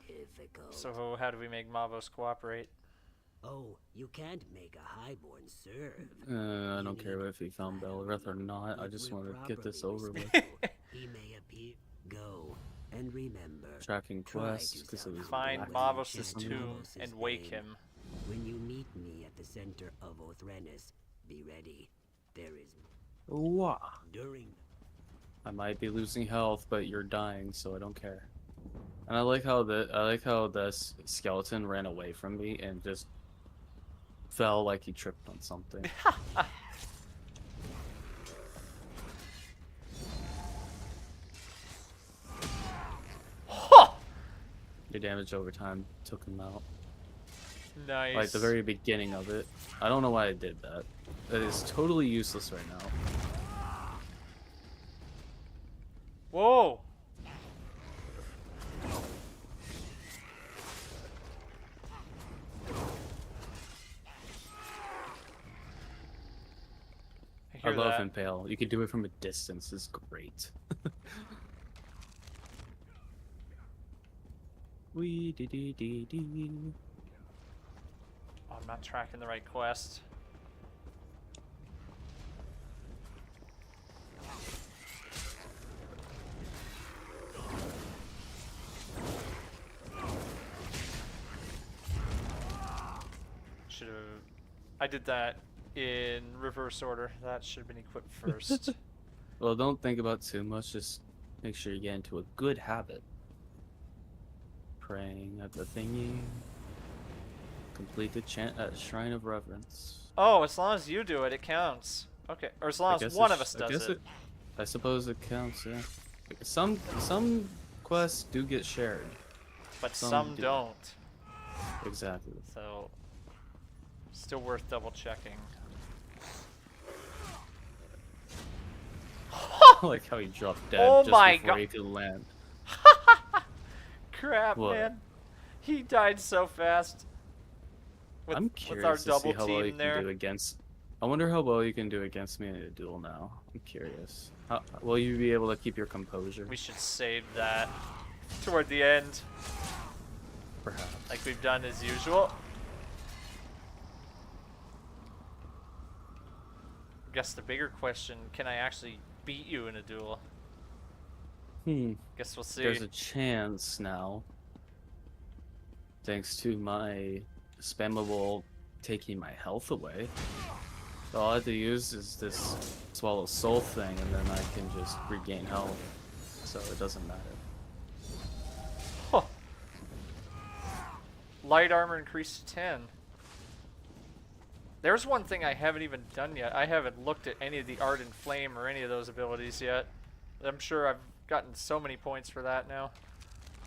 difficult. So how do we make Mavos cooperate? Oh, you can't make a highborn serve. I You don't care need if he found Belrith or not. I If just we're want to get this properly over with. respectful, he may appear. Go, and remember, Tracking try quests, to because it sound was Find When you Mavos' chant tomb Mavos' and wake name, him. when you meet me at the center of Othrenis, be ready. There is Wah. during I might be losing health, but you're dying, so I don't care. And I like how this skeleton ran away from me and just fell like he tripped on something. Huh! Your damage over time took him out. Nice. Like the very beginning of it. I don't know why I did that. That is totally useless right now. Whoa! I hear love that. Impale. You can do it from a distance. It's great. Wee dee dee dee dee. Oh, I'm not tracking the right quest. Should have. I did that in reverse order. That should have been equipped first. Well, don't think about too much. Just make sure you get into a good habit. Praying at the thingy. Complete the chant at Shrine of Reverence. Oh, as long as you do it, it counts. Okay, or as long I as guess one it of us sh- I does guess it. I suppose it counts, yeah. Some quests do get shared. But some some do. don't. Exactly. So, still worth double checking. I like how he dropped dead Oh just my before God. he could land. Crap, What? man. He died so fast. With, I'm with curious our to double see how well you team there. can do against. I wonder how well you can do against me in a duel now. I'm curious. How, will you be able to keep your composure? We should save that toward the end, Perhaps. like we've done as usual. Guess the bigger question, can I actually beat you in a duel? Guess we'll see. There's a chance now. Thanks to my spammable taking my health away. So all I have to use is this swallow soul thing, and then I can just regain health. So it doesn't matter. Huh. Light armor increased to 10. There's one thing I haven't even done yet. I haven't looked at any of the Ardent Flame or any of those abilities yet. I'm sure I've gotten so many points for that now.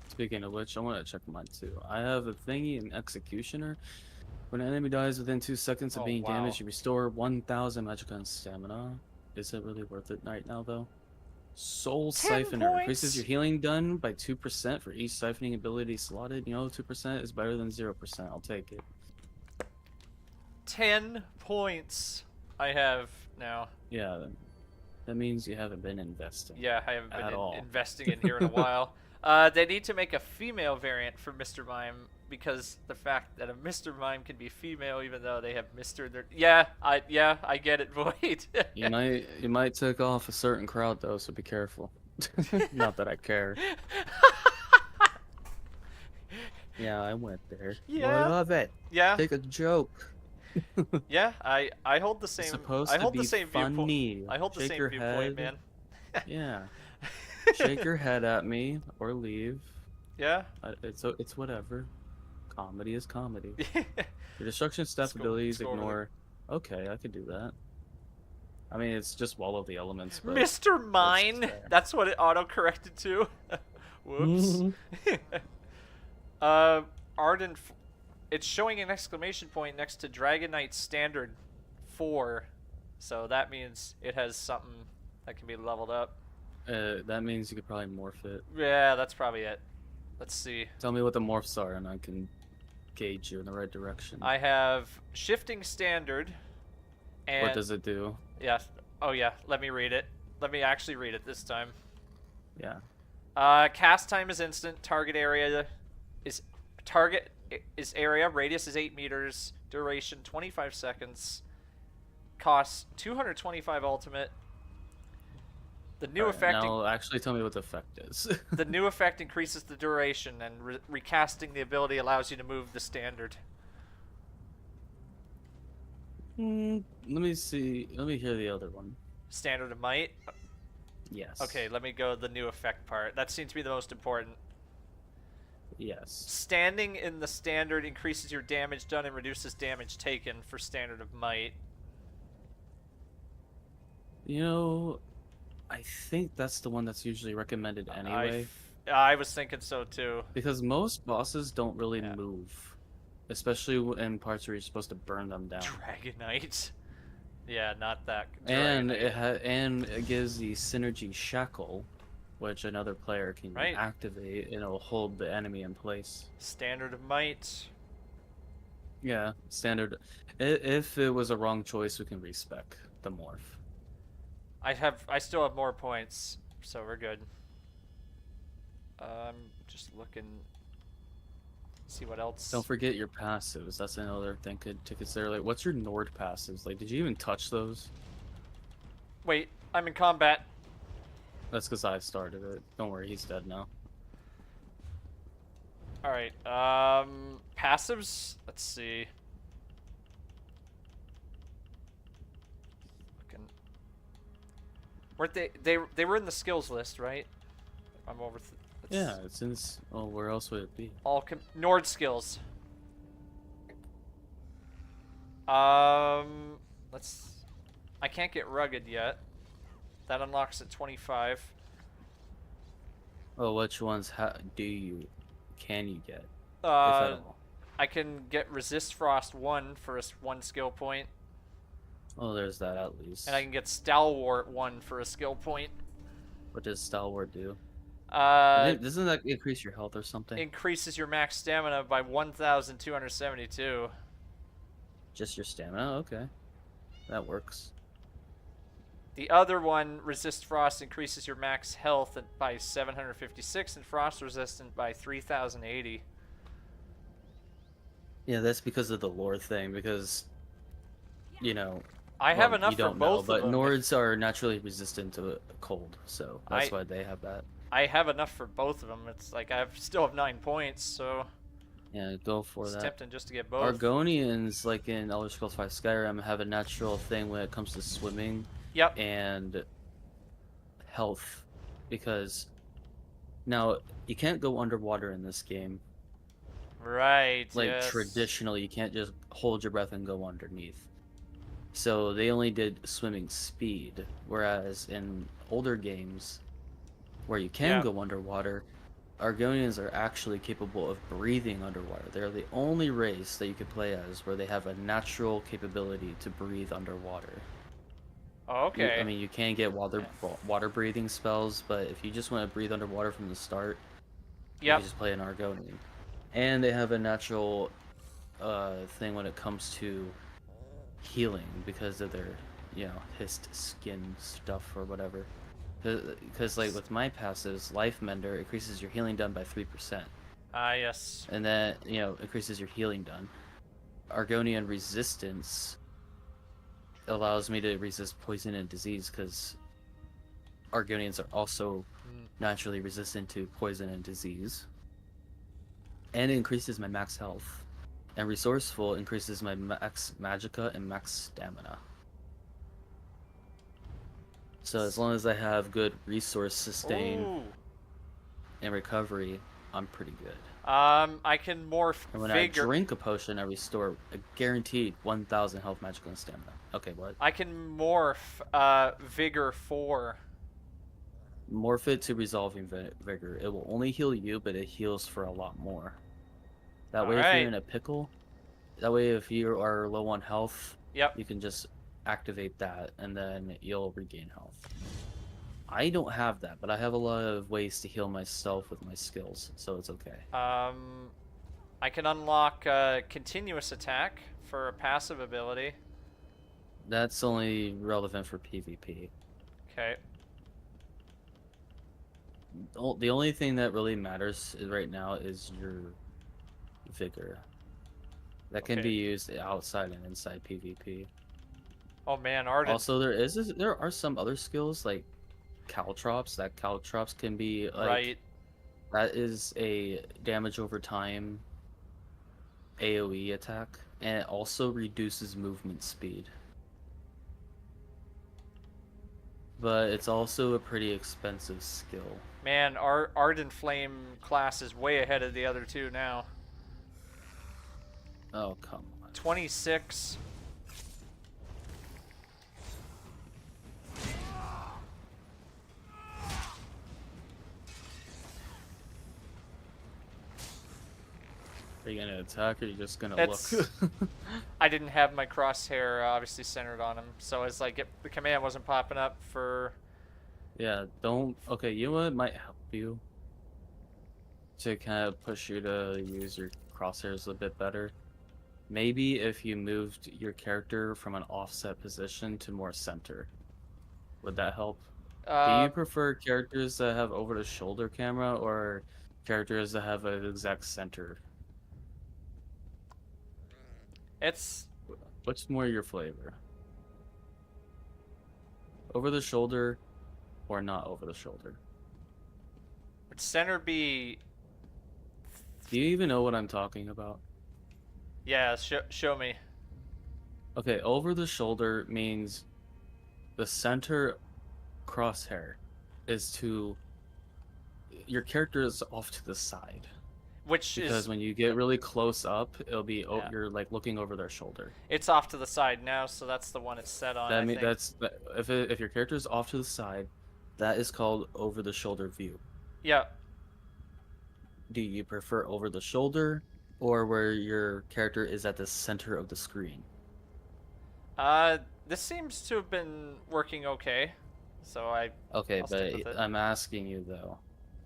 Speaking of which, I want to check mine too. I have a thingy, an Executioner. When an enemy dies within 2 seconds of Oh, being wow. damaged, you restore 1,000 magicka and stamina. is it really worth it right now though? Soul 10 Siphoner points? increases your healing done by 2% for each siphoning ability slotted. You know, 2% is better than 0%. I'll take it. 10 points I have now. Yeah, that means you haven't been investing. Yeah, I haven't at been all. investing in here in a while. They need to make a female variant for Mr. Mime because the fact that a Mr. Mime can be female even though they have Mr. in their... Yeah, I get it, Void. You might take off a certain crowd though, so be careful. Not that I care. Yeah, I went there. Yeah. I love it. Yeah. Take a joke. Yeah, I hold the same. It's supposed I hold to the be same funny. viewpoint. I hold the Shake same your viewpoint, head. man. Yeah. Shake your head at me or leave. Yeah. It's whatever. Comedy is comedy. Your destruction staff Let's abilities go over ignore. Okay, I could do that. I mean, it's just Wall of the Elements, but Mr. Mine. fair. That's what it auto-corrected to. Whoops. Arden. It's showing an exclamation point next to Dragon Knight Standard 4, so that means it has something that can be leveled up. That means you could probably morph it. Yeah, that's probably it. Let's see. Tell me what the morphs are, and I can gauge you in the right direction. I have Shifting Standard. And What does it do? yeah. Oh yeah. Let me read it. Let me actually read it this time. Yeah. Cast time is instant. Target area is area. Radius is 8 meters. Duration 25 seconds. Costs 225 ultimate. The new Alright, effect. now actually tell me what the effect is. The new effect increases the duration, and recasting the ability allows you to move the standard. Let me see. Let me hear the other one. Standard of might. Yes. Okay, let me go the new effect part. That seems to be the most important. Yes. Standing in the standard increases your damage done and reduces damage taken for standard of might. You know, I think that's the one that's usually recommended anyway. I was thinking so too. Because most bosses don't really Yeah. move. Especially in parts where you're supposed to burn them down. Dragon Knight. Yeah, not that. And Dragon Knight. it gives the synergy shackle, which another player can Right. activate, and it'll hold the enemy in place. Standard of might. Yeah, standard. If it was a wrong choice, we can respec the morph. I still have more points, so we're good. Just looking. See what else. Don't forget your passives. That's another thing to consider. Like, what's your Nord passives? Like, did you even touch those? Wait, I'm in combat. That's because I started it. Don't worry, he's dead now. All right. Passives. Let's see. Looking. Weren't they were in the skills list, right? I'm over. Yeah, it's in. Oh, where else would it be? Nord skills. Let's. I can't get rugged yet. That unlocks at 25. Oh, which ones can you get? If at all? I can get resist frost 1 for a 1 skill point, Oh, there's that at least. and I can get stalwart 1 for a skill point. What does Stalwart do? Uh, Doesn't that increase your health or something? increases your max stamina by 1,272. Just your stamina? Okay. That works. The other one, resist frost, increases your max health by 756, and frost resistant by 3,080. Yeah, that's because of the lore thing, because, you know... I have well, enough you for don't both know, of them. but Nords are naturally resistant to cold, so that's why they have that. I have enough for both of them. It's like I still have 9 points, so Yeah, go for it's that. tempting just to get both. Argonians, like in Elder Scrolls V Skyrim, have a natural thing when it comes to swimming Yep. and health, because now you can't go underwater in this game. Right. Like yes. traditionally, you can't just hold your breath and go underneath. So they only did swimming speed, whereas in older games where you can Yeah. go underwater, Argonians are actually capable of breathing underwater. They're the only race that you could play as where they have a natural capability to breathe underwater. Okay. I mean, you can get water breathing spells, but if you just want to breathe underwater from the start, you Yep. can just play an Argonian. And they have a natural thing when it comes to healing because of their, hist skin stuff or whatever. Because like with my passives, Life Mender increases your healing done by 3%, Ah, yes. and then increases your healing done. Argonian Resistance allows me to resist poison and disease because Argonians are also naturally resistant to poison and disease. And it increases my max health. And Resourceful increases my max magicka and max stamina. So as long as I have good resource sustain Ooh. and recovery, I'm pretty good. I can morph And when vigor. I drink a potion, I restore a guaranteed 1,000 health, magical, and stamina. Okay, what? I can morph vigor 4. Morph it to resolving vigor. It will only heal you, but it heals for a lot more. That way, if Alright. you're in a pickle, that way if you are low on health, Yep. you can just activate that, and then you'll regain health. I don't have that, but I have a lot of ways to heal myself with my skills, so it's okay. I can unlock continuous attack for a passive ability. That's only relevant for PvP. Okay. The only thing that really matters right now is your vigor. That can Okay. be used outside and inside PvP. Oh man, Arden. Also, there are some other skills like caltrops. That caltrops can be like Right. that is a damage over time AoE attack, and it also reduces movement speed. But it's also a pretty expensive skill. Man, Arden Flame class is way ahead of the other two now. Oh, come on. 26. Are you gonna attack or are you just gonna It's- look? I didn't have my crosshair obviously centered on him, so it's like the command wasn't popping up for. Yeah, don't. Okay, you know what might help you to kind of push you to use your crosshairs a bit better? Maybe if you moved your character from an offset position to more center. Would that help? Do you prefer characters that have over-the-shoulder camera or characters that have an exact center? It's What's more your flavor? Over the shoulder or not over the shoulder? would center be. Do you even know what I'm talking about? Yeah, show me. Okay, over the shoulder means the center crosshair is to your character is off to the side. Which Because is when you get really close up, it'll be Yeah. you're like looking over their shoulder. it's off to the side now, so that's the one it's set on. That I mean think. if your character is off to the side, that is called over the shoulder view. Yeah. Do you prefer over the shoulder or where your character is at the center of the screen? This seems to have been working okay, so Okay, I'll stick but with it. I'm asking you though.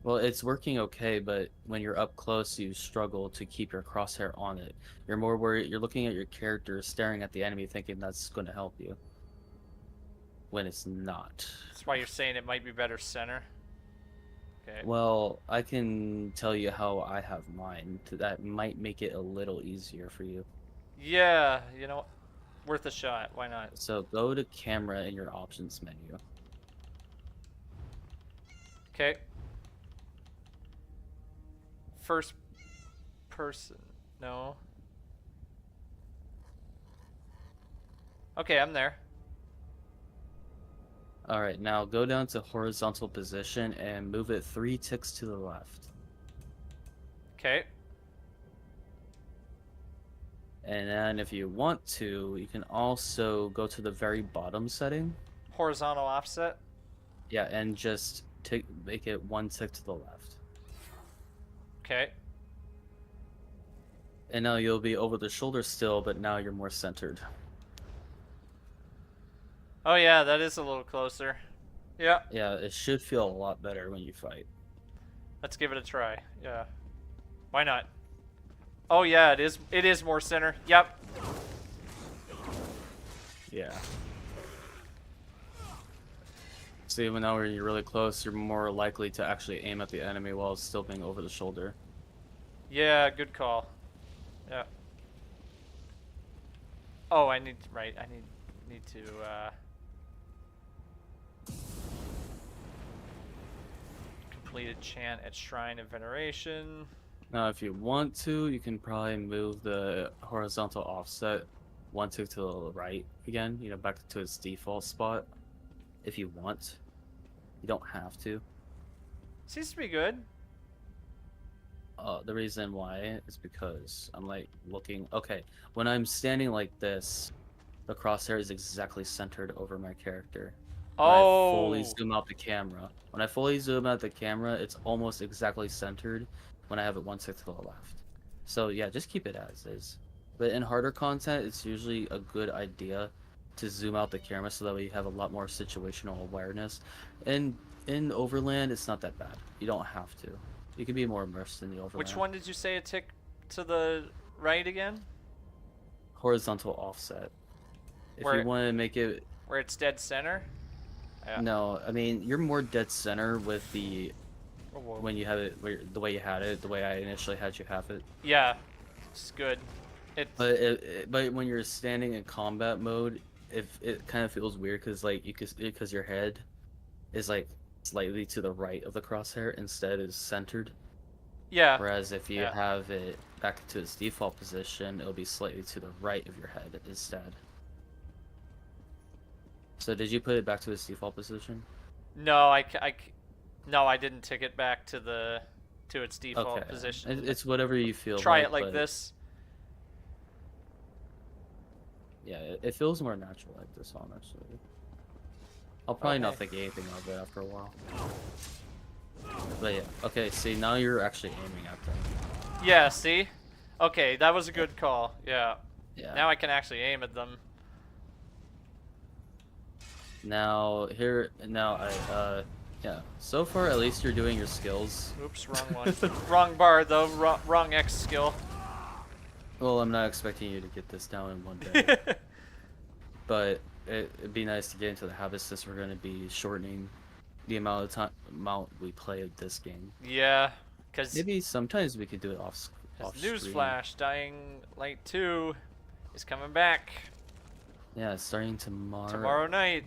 Well, it's working okay, but when you're up close, you struggle to keep your crosshair on it. You're more worried. You're looking at your character, staring at the enemy, thinking that's going to help you. When it's not. That's why you're saying it might be better center. Okay. Well, I can tell you how I have mine. That might make it a little easier for you. Yeah, you know, worth a shot. Why not? So go to camera in your options menu. Okay. First person. No. Okay, I'm there. Alright, now go down to horizontal position and move it 3 ticks to the left. Okay. And then if you want to, you can also go to the very bottom setting. Horizontal offset. Yeah, and just make it 1 tick to the left. Okay. And now you'll be over the shoulder still, but now you're more centered. Oh yeah, that is a little closer. Yeah, Yeah, it should feel a lot better when you fight. let's give it a try. Yeah. Why not? Oh yeah, it is. It is more center. Yep. Yeah. See, when now when you're really close, you're more likely to actually aim at the enemy while still being over the shoulder. Yeah, good call. Yeah. Oh, I need right. I need to. Completed chant at Shrine of Veneration. Now, if you want to, you can probably move the horizontal offset one tick to the right again, you know, back to its default spot. If you want. You don't have to. Seems to be good. The reason why is because I'm like looking. Okay, when I'm standing like this, the crosshair is exactly centered over my character. When I fully zoom out the camera. When I fully zoom out the camera, it's almost exactly centered when I have it one tick to the left. So yeah, just keep it as is. But in harder content, it's usually a good idea to zoom out the camera so that way you have a lot more situational awareness. And in Overland, it's not that bad. You don't have to. You can be more immersed in the Overland. Which one did you say a tick to the right again? Horizontal offset. If Where you want to make it... Where it's dead center? Yeah. No, I mean, you're more dead center with the... Oh, whoa. When you have it, the way you had it, the way I initially had you have it. Yeah, it's good. But when you're standing in combat mode, if it kind of feels weird because because your head is like slightly to the right of the crosshair instead is centered. Yeah. Whereas if you have it back to its default position, it'll be slightly to the right of your head instead. So did you put it back to its default position? No, no, I didn't tick it back to its default position. It's whatever you feel. Try it like this. Yeah, it feels more natural like this, honestly. I'll probably not think anything of it after a while. But yeah, okay, see, now you're actually aiming at them. Yeah, see? Okay, that was a good call. Yeah. Yeah. Now I can actually aim at them. Now, yeah. So far, at least you're doing your skills. Oops, wrong one. Wrong bar, though. Wrong X skill. Well, I'm not expecting you to get this down in one day. But it'd be nice to get into the habit since we're going to be shortening the amount we play of this game. Yeah, because maybe sometimes we could do it off Newsflash, Dying Light 2 is coming back. Yeah, it's starting tomorrow. Tomorrow night.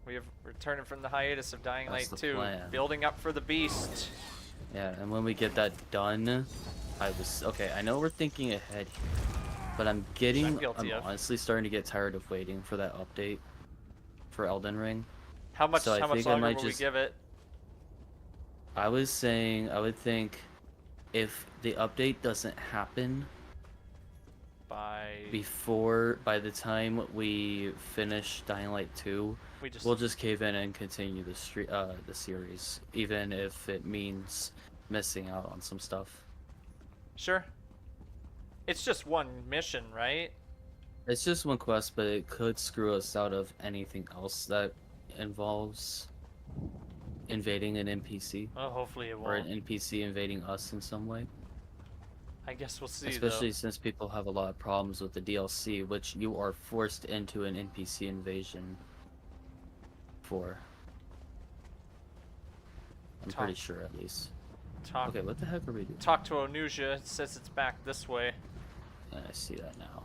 We have returning from the hiatus of Dying Light 2, building up for the beast. Yeah, and when we get that done, I know we're thinking ahead here, but I'm honestly starting to get tired of waiting for that update for Elden Ring. How much longer will we give it? I was saying I would think if the update doesn't happen by the time we finish Dying Light 2, we'll just cave in and continue the series, even if it means missing out on some stuff. Sure. It's just one mission, right? It's just one quest, but it could screw us out of anything else that involves invading an NPC. Oh, hopefully it won't. Or an NPC invading us in some way. I guess we'll see. Especially since people have a lot of problems with the DLC, which you are forced into an NPC invasion for. I'm pretty sure, at least. Okay, what the heck are we doing? Talk to Onusia. It says it's back this way. Yeah, I see that now.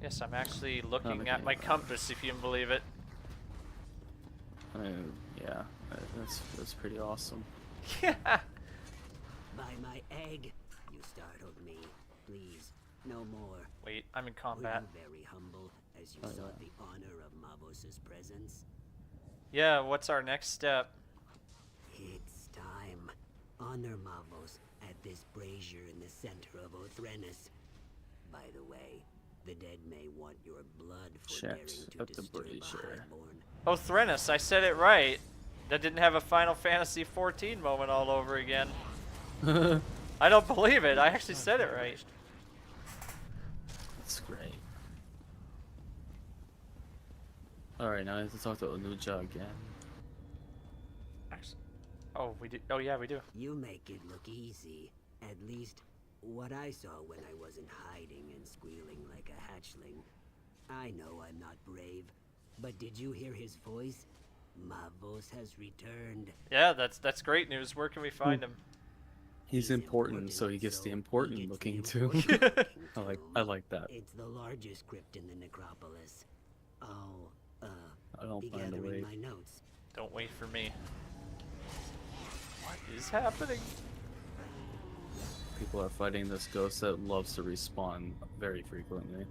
Yes, I'm actually looking at my compass, if you can believe it. I mean, yeah, that's pretty awesome. Yeah. By my egg, you startled me. Please, no more. Wait, I'm in combat. Were you very humble as you sought the honor of Mavos' presence? Yeah, what's our next step? It's time. Honor Mavos at this brazier in the center of Othrenis. By the way, the dead may want your blood for daring to disturb a highborn. Othrenis, I said it right. That didn't have a Final Fantasy XIV moment all over again. I don't believe it. I actually said it right. That's great. Alright, now I have to talk to Onuja again. Actually, oh, we do. Oh, yeah, we do. You make it look easy. At least, what I saw when I wasn't hiding and squealing like a hatchling. I know I'm not brave, but did you hear his voice? Mavos has returned. Yeah, that's great news. Where can we find him? He's important, so he gets the important gets looking the too. important I like that. It's the largest crypt in the necropolis. I'll, I don't be find a way. gathering my notes. Don't wait for me. What is happening? People are fighting this ghost that loves to respawn very frequently.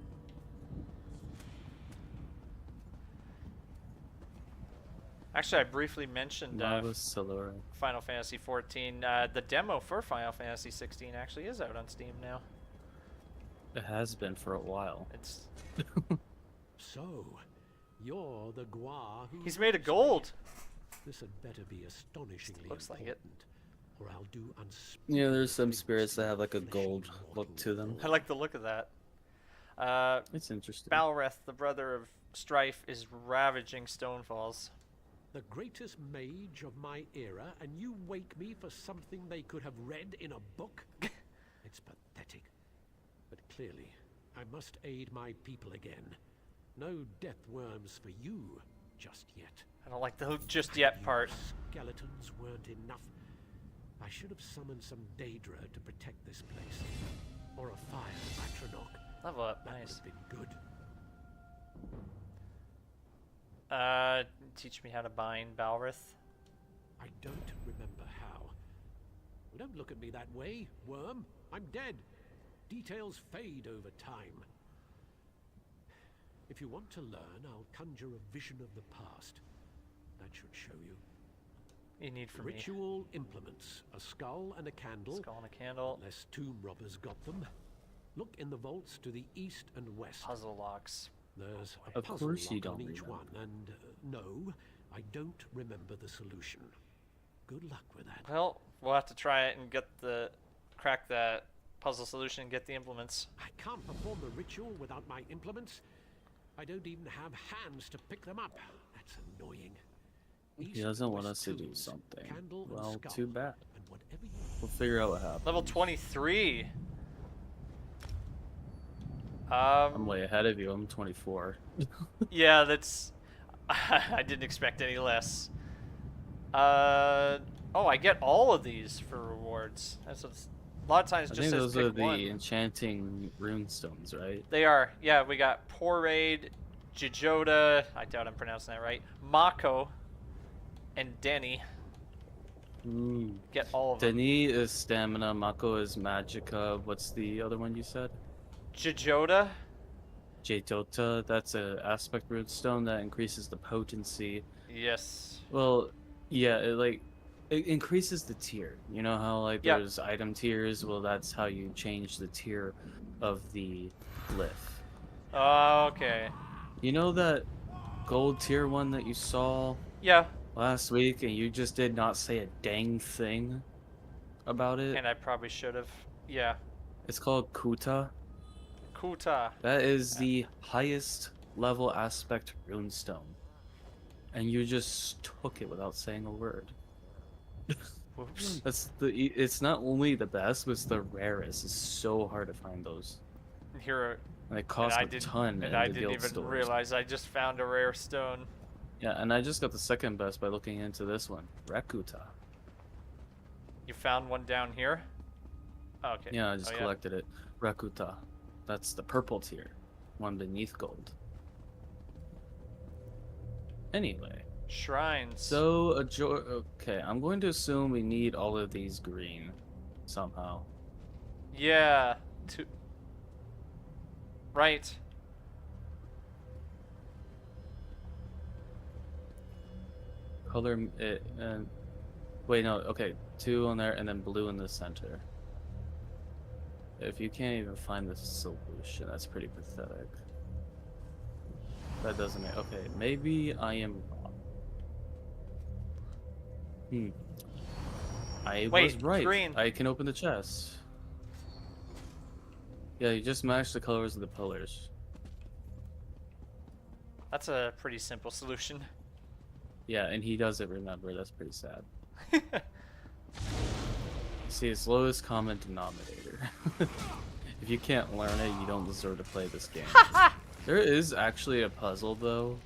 Actually, I briefly mentioned Lava Silura. Final Fantasy 14. The demo for Final Fantasy 16 actually is out on Steam now. It has been for a while. It's So, you're the Gua who he's made of raised gold. me. This had better be astonishingly Looks like it. important, or I'll do Yeah, there's some unspeakable spirits that have like a things gold fleshly look to them. mortals. I like the look of that. It's interesting. Balreth, the brother of Strife, is ravaging Stonefalls. The greatest mage of my era, and you wake me for something they could have read in a book? It's pathetic. But clearly, I must aid my people again. No death worms for you just yet. I don't like the just yet part. Skeletons weren't enough. I should have summoned some Daedra to protect this place. Or a fire Atronach. Level up, That nice. would have been good. Teach me how to bind Balrith. I don't remember how. Don't look at me that way, worm. I'm dead. Details fade over time. If you want to learn, I'll conjure a vision of the past. That should show you. You need for me. Ritual implements. A skull and a candle. Skull and a candle. Unless tomb robbers got them. Look in the vaults to the east and west. Puzzle locks. There's a Of puzzle course you lock don't on each remember. one, and no, I don't remember the solution. Good luck with that. Well, we'll have to try it and crack that puzzle solution and get the implements. I can't perform the ritual without my implements. I don't even have hands to pick them up. That's annoying. He East doesn't and want west us to do tombs, something. candle and Well, skull, too bad. and whatever you We'll figure out what happens. Level 23. I'm way ahead of you. I'm 24. Yeah, that's. I didn't expect any less. Oh, I get all of these for rewards. That's what's, a lot of times I it just think says those are pick the one. enchanting runestones, right? They are. Yeah, we got Porade, Jijoda. I doubt I'm pronouncing that right. Mako, and Denny. Get all of them. Denis is stamina, Mako is magicka. What's the other one you said? Jijoda. Jatota, that's a aspect runestone that increases the potency. Yes. Well, yeah, it increases the tier. You know how like Yep. there's item tiers? Well, that's how you change the tier of the glyph. Okay. You know that gold tier one that you saw Yeah. last week and you just did not say a dang thing about it? And I probably should have. Yeah. It's called Kuta. Kuta. That is the highest level aspect runestone. And you just took it without saying a word. Whoops. It's not only the best, but it's the rarest. It's so hard to find those. Here. And it costs I a didn't, ton in and I the didn't guild even stores. realize I just found a rare stone. Yeah, and I just got the second best by looking into this one. Rakuta. You found one down here? Oh, okay. Yeah, I just Oh, collected it. Rakuta. That's the purple tier. One beneath gold. Anyway. Shrines. So, okay, I'm going to assume we need all of these green somehow. Yeah. Right. Color it, and wait, no, okay, 2 on there and then blue in the center. If you can't even find the solution, that's pretty pathetic. That doesn't make, okay, maybe I am wrong. I Wait, was right. green. I can open the chest. Yeah, you just match the colors of the pillars. That's a pretty simple solution. Yeah, and he doesn't remember. That's pretty sad. See, it's lowest common denominator. If you can't learn it, you don't deserve to play this game. There is actually a puzzle, though,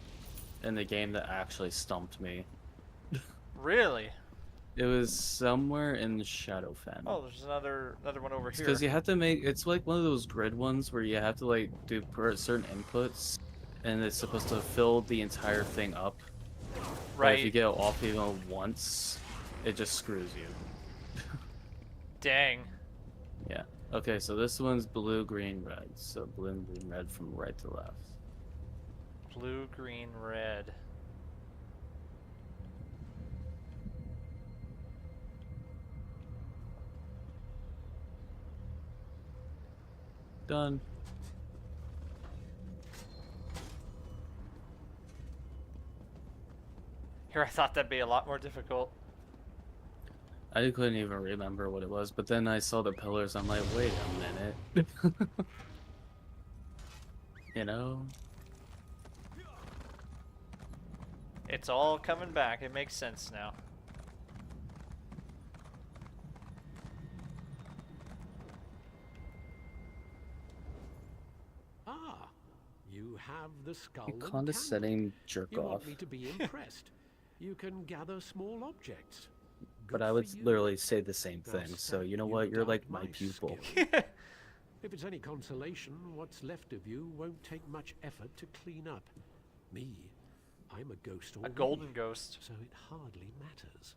in the game that actually stumped me. Really? It was somewhere in Shadowfen. Oh, there's another one over here. Because you have to make, it's like one of those grid ones where you have to like do certain inputs, and it's supposed to fill the entire thing up. But if you get it off even once, it just screws you. Dang. Yeah. Okay, so this one's blue, green, red. So blue, green, red from right to left. Blue, green, red. Done. Here, I thought that'd be a lot more difficult. I couldn't even remember what it was, but then I saw the pillars. I'm like, wait a minute. You know? It's all coming back. It makes sense now. Ah, you have the skull You and condescending jerk candle. You off. want me to be impressed. You can gather small objects. But Good I for would you. literally say the same thing, Thus, so you know you what? You're doubt like my pupil. skill. If it's any consolation, what's left of you won't take much effort to clean up. Me, I'm a ghost A already, golden ghost. so it hardly matters.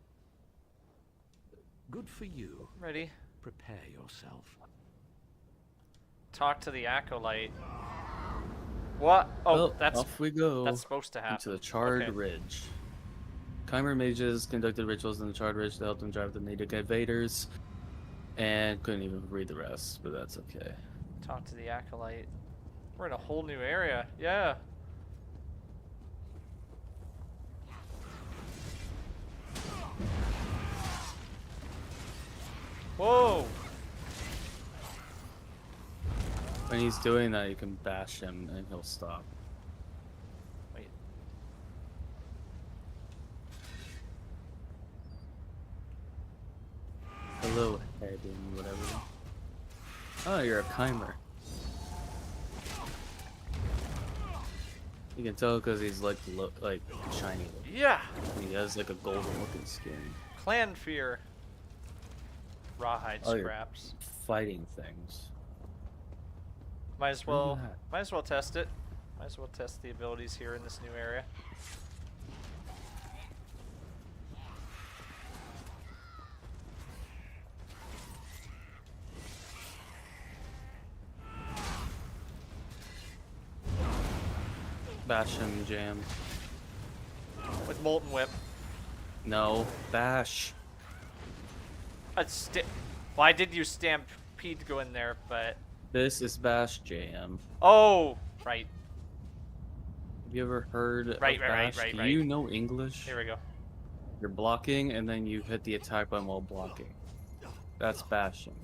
Good for you. Ready? Prepare yourself. Talk to the acolyte. What? Oh, Well, that's off we go. that's supposed to happen. Into the Charred Okay. Ridge. Chimer mages conducted rituals in the Charred Ridge to help them drive the native invaders, and couldn't even read the rest, but that's okay. Talk to the acolyte. We're in a whole new area. Yeah. Whoa! When he's doing that, you can bash him and he'll stop. Wait. Hello, head and whatever. Oh, you're a Chimer. You can tell because he's like like shiny. Yeah. He has like a golden looking skin. Clan fear. Rawhide Oh, you're scraps. fighting things. Might as Where's well. that? Might as well test it. Might as well test the abilities here in this new area. Bash him, jam. With Molten Whip. No, bash. Well, I did use Stampede to go in there, but... This is bash jam. Oh! Right. Have you ever heard of Right, bash? right. Do you know English? Here we go. You're blocking and then you hit the attack button while blocking. That's bashing.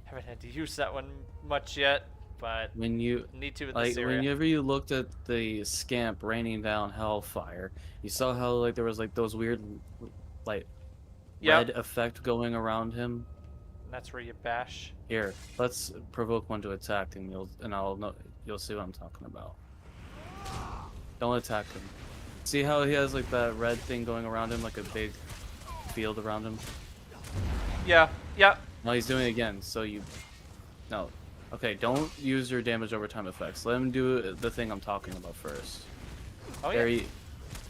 Haven't had to use that one much yet, but When you need to in like this area. whenever you looked at the scamp raining down hellfire, you saw how like there was like those weird like Yep. red effect going around him. That's where you bash. Here, let's provoke one to attack and you'll see what I'm talking about. Don't attack him. See how he has like that red thing going around him, like a big field around him? Yeah, yeah. No, he's doing it again, so you... No. Okay, don't use your damage over time effects. Let him do the thing I'm talking about first. Oh, There yeah. you...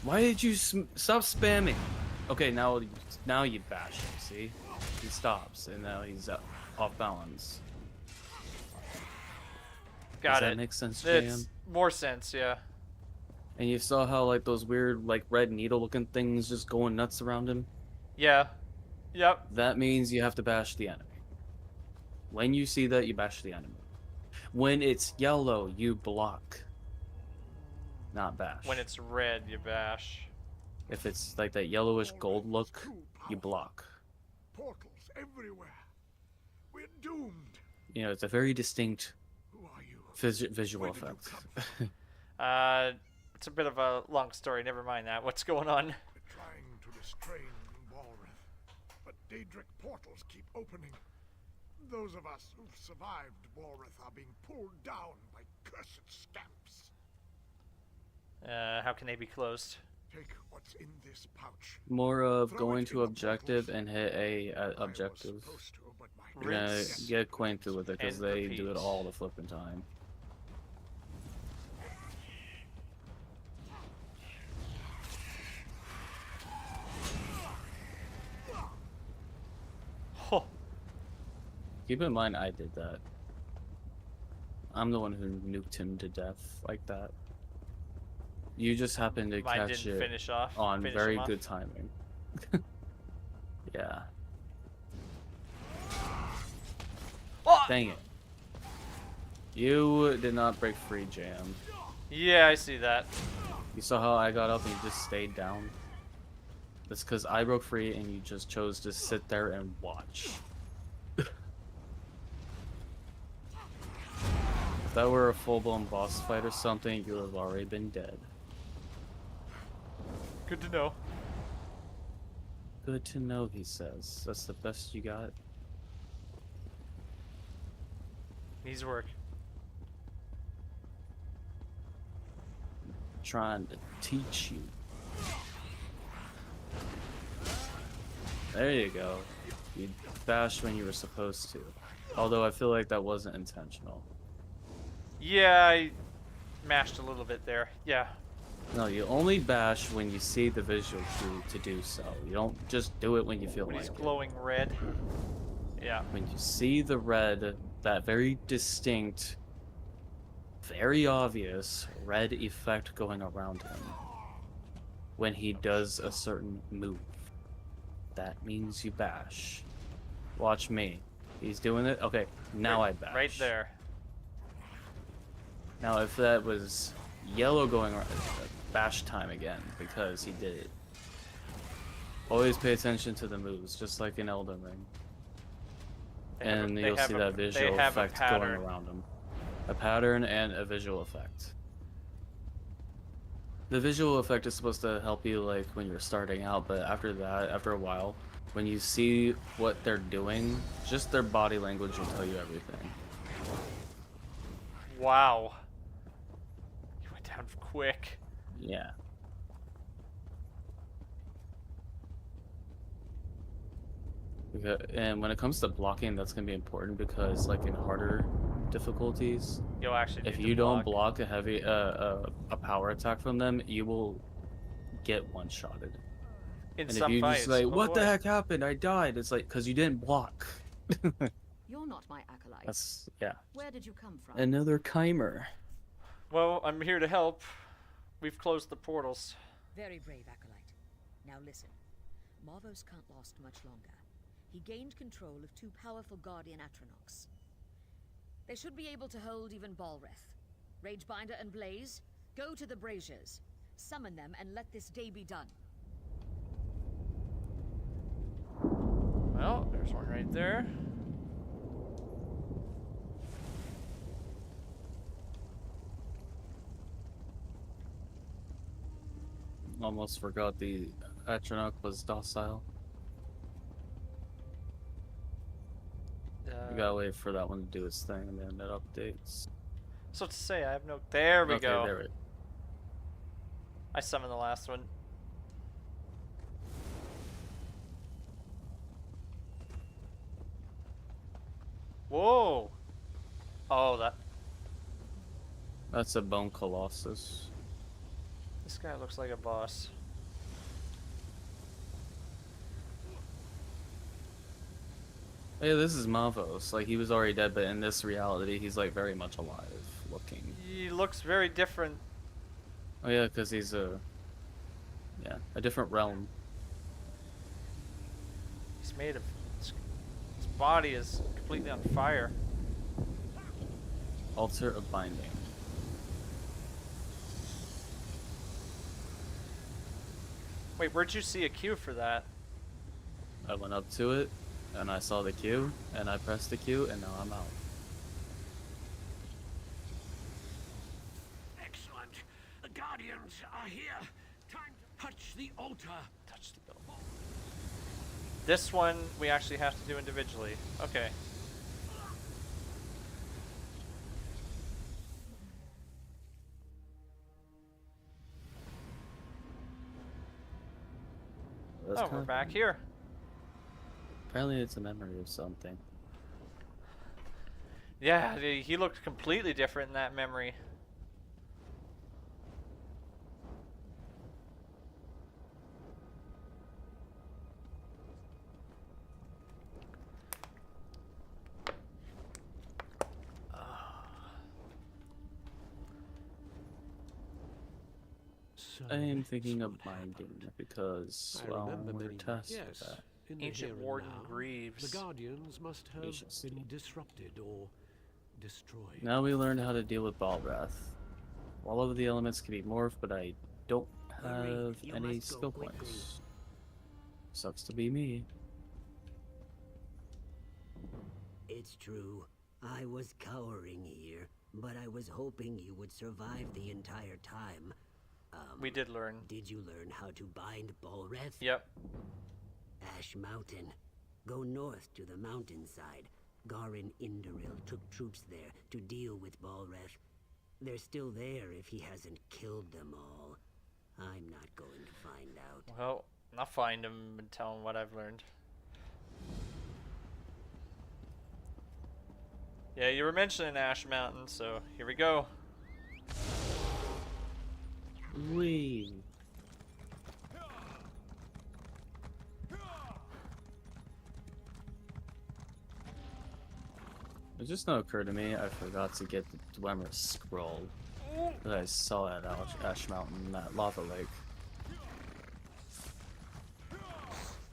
Why did you stop spamming? Okay, now you bash him, see? He stops, and now he's off balance. Got Does it. that make sense, Jam? It's more sense, yeah. And you saw how like those weird like red needle looking things just going nuts around him? Yeah. Yep. That means you have to bash the enemy. When you see that, you bash the enemy. When it's yellow, you block. Not bash. When it's red, you bash. If it's like that yellowish gold look, you block. Portals everywhere. We're doomed. You know, it's a very distinct Who are you? visual Where did you effect. come from? It's a bit of a long story. Never mind that. What's going on? We're trying to restrain Balrith, but Daedric portals keep opening. Those of us who've survived Balrith are being pulled down by cursed scamps. How can they be closed? Take what's in this pouch. More of Throw going it to in the objective portals. and hit a I was objective. supposed to, but my You're gonna Rinse get acquainted with it because and they do repeat. it all the flipping time. Oh, Keep in mind, I did that. I'm the one who nuked him to death like that. You just happened to mine catch didn't it finish off. on finish very him off. good timing. Yeah. Oh! Dang it. You did not break free, Jam. Yeah, I see that. You saw how I got up and you just stayed down? That's because I broke free and you just chose to sit there and watch. If that were a full-blown boss fight or something, you would have already been dead. Good to know. Good to know, he says. That's the best you got? Needs work. Trying to teach you. There you go. You bashed when you were supposed to. Although I feel like that wasn't intentional. Yeah, I mashed a little bit there. Yeah. No, you only bash when you see the visual cue to do so. You don't just do it when you feel When like he's it. glowing red. Yeah. When you see the red, that very distinct, very obvious red effect going around him when he does a certain move, that means you bash. Watch me. He's doing it. Okay, now I bash. Right there. Now, if that was yellow going around, bash time again because he did it. Always pay attention to the moves, just like in Elden Ring. And you'll see that visual effect going around him. A pattern and a visual effect. The visual effect is supposed to help you like when you're starting out, but after that, after a while, when you see what they're doing, just their body language will tell you everything. Wow. You went down quick. Yeah. And when it comes to blocking, that's going to be important because, like in harder difficulties, You'll actually if need to you don't block a heavy, a power attack from them, you will get one-shotted. in And some if you fights. just like, oh what the boy. heck happened? I died. It's like, because you didn't block. You're not my acolyte. That's, yeah. Where did you come from? Another Chimer. Well, I'm here to help. We've closed the portals. Very brave, Acolyte. Now listen. Marvos can't last much longer. He gained control of two powerful Guardian Atronachs. They should be able to hold even Balrith. Ragebinder and Blaze, go to the braziers. Summon them and let this day be done. Well, there's one right there. Almost forgot the Atronach was docile. You gotta wait for that one to do its thing and then it updates. So to say, I have no. There we Okay, go. there it. I summoned the last one. Whoa! Oh, that. That's a Bone Colossus. This guy looks like a boss. Hey, this is Mavos. Like, he was already dead, but in this reality, he's, like, very much alive looking. He looks very different. Oh, yeah, because he's a... Yeah, a different realm. He's made of. His body is completely on fire. Altar of Binding. Wait, where'd you see a queue for that? I went up to it, and I saw the queue, and I pressed the queue, and now I'm out. Excellent. The Guardians are here. Time to touch the altar. Touch the bell. This one we actually have to do individually. Okay. That's Oh, we're kinda back fun. here. Apparently it's a memory of something. Yeah, he looked completely different in that memory. So I am that's thinking of what minding happened. because, I well, remember we're many tested yes, that. in the Ancient here and Warden now, Greaves. The Guardians must have Agency. been disrupted or destroyed. Now we learned how to deal with Balrath. All of the elements can be morphed, but I don't Hurry, have you any must go skill quickly. points. Sucks to be me. It's true. I was cowering here, but I was hoping you would survive the entire time. We did learn. Did you learn how to bind Balreth? Yep. Ash Mountain. Go north to the mountainside. Garin Indoril took troops there to deal with Balreth. They're still there if he hasn't killed them all. I'm not going to find out. Well, I'll find him and tell him what I've learned. Yeah, you were mentioning Ash Mountain, so here we go. Wee. It just now occurred to me I forgot to get the Dwemer scroll that I saw at Ash Mountain, that lava lake.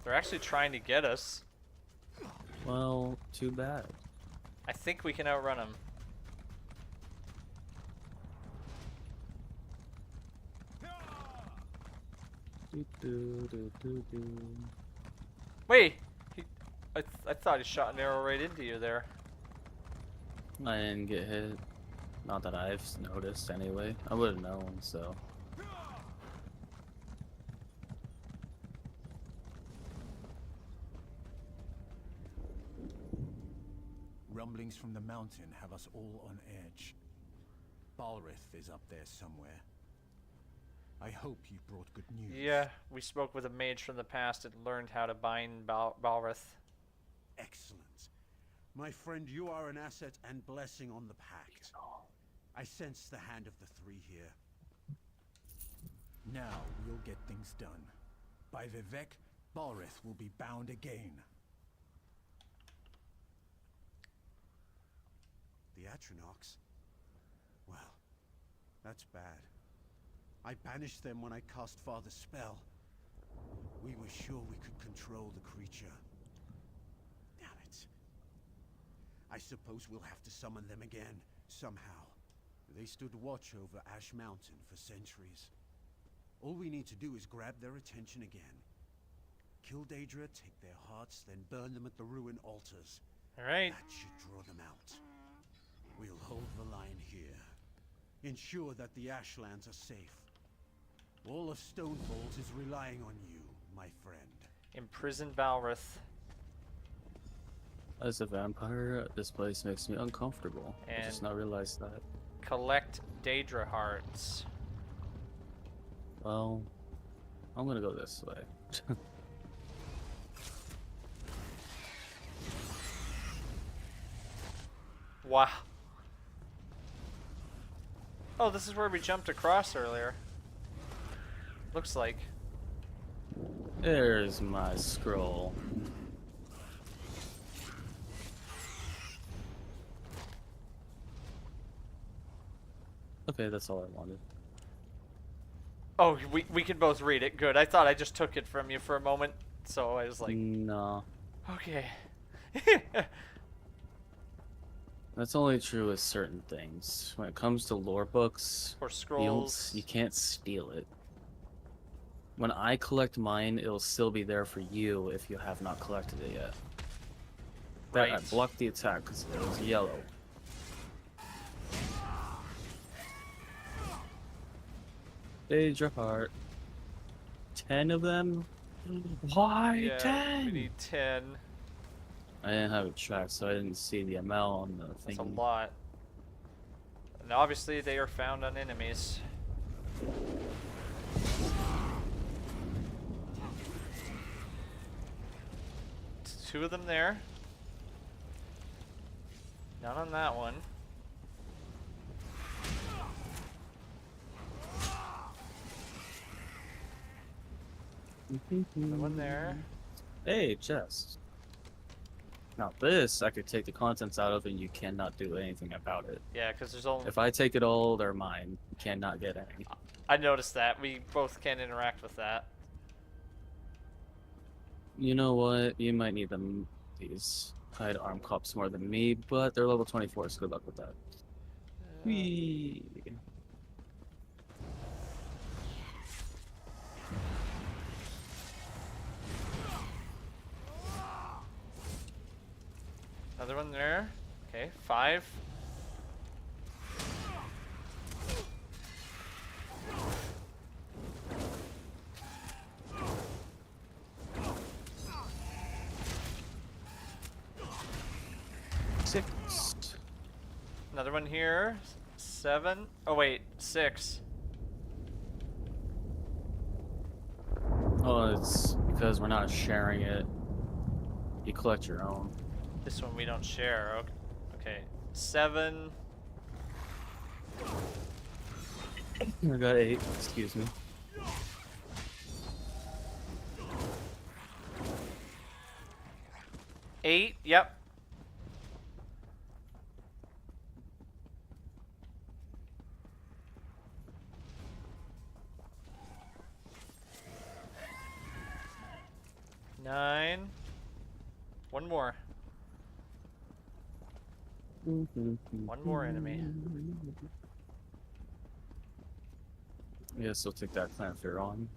They're actually trying to get us. Well, too bad. I think we can outrun them. Wait! I thought he shot an arrow right into you there. I didn't get hit. Not that I've noticed anyway. I would have known, so. Rumblings from the mountain have us all on edge. Balrith is up there somewhere. I hope you brought good news. Yeah, we spoke with a mage from the past and learned how to bind Balrith. Excellent. My friend, you are an asset and blessing on the pact. I sense the hand of the three here. Now we'll get things done. By Vivek, Balrith will be bound again. The Atrinox? Well, that's bad. I banished them when I cast Father's spell. We were sure we could control the creature. Damn it. I suppose we'll have to summon them again, somehow. They stood watch over Ash Mountain for centuries. All we need to do is grab their attention again. Kill Daedra, take their hearts, then burn them at the ruin altars. Alright. That should draw them out. We'll hold the line here. Ensure that the Ashlands are safe. All of Stonefalls is relying on you, my friend. Imprison Balrith. As a vampire, this place makes me uncomfortable. I And- just not realized that. Collect Daedra hearts. Well, I'm gonna go this way. Wow. Oh, this is where we jumped across earlier. Looks like. There's my scroll. Okay, that's all I wanted. Oh, we can both read it. Good. I thought I just took it from you for a moment, so I was like, No. okay. That's only true with certain things. When it comes to lore books, Or you, scrolls. you can't steal it. When I collect mine, it'll still be there for you if you have not collected it yet. That I Right. blocked the attack because it was yellow. Daedra heart. 10 of them? Why Yeah, 10? we need 10. I didn't have it tracked, so I didn't see the ML on the thing. That's a lot. And obviously they are found on enemies. Two of them there. None on that one. Another one there. Hey, chest. Now this, I could take the contents out of and you cannot do anything about it. Yeah, because there's only... If I take it all, they're mine. You cannot get any. I noticed that. We both can interact with that. You know what? You might need them, these hide arm cops more than me, but they're level 24, so good luck with that. Whee! Another one there. Okay, 5. Six. Another one here. 7. Oh wait, 6. Oh, it's because we're not sharing it. You collect your own. This one we don't share. Okay. 7. I got 8, excuse me. Eight. Yep. Nine. One more. One more enemy. Yes, we'll take that clan fear on.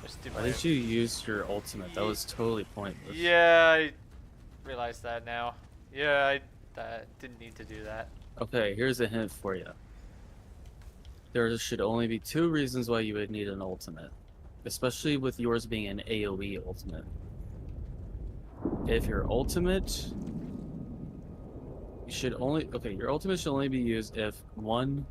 Just do Why my- did you use your ultimate? That was totally pointless. Yeah, I realized that now. Yeah, I didn't need to do that. Okay, here's a hint for you. There should only be 2 reasons why you would need an ultimate. Especially with yours being an AoE ultimate. If your ultimate... You should only... Okay, your ultimate should only be used if, 1,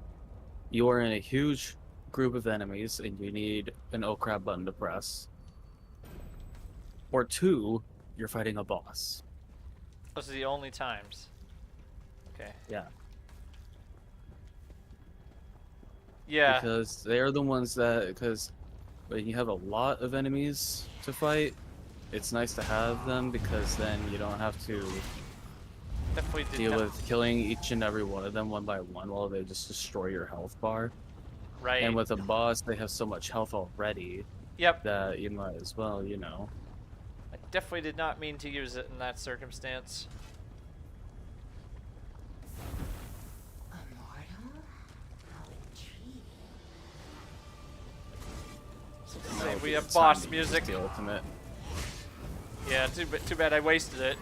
you are in a huge group of enemies and you need an oh crap button to press. Or 2, you're fighting a boss. Those are the only times. Okay. Yeah. Yeah. Because they're the ones that... Because when you have a lot of enemies to fight, it's nice to have them because then you don't have to Definitely did deal not. with killing each and every one of them one by one while they just destroy your health bar. Right. And with a boss, they have so much health already Yep. that you might as well, you know. I definitely did not mean to use it in that circumstance. Say we have It's boss time to use music. The ultimate. Yeah, too bad I wasted it.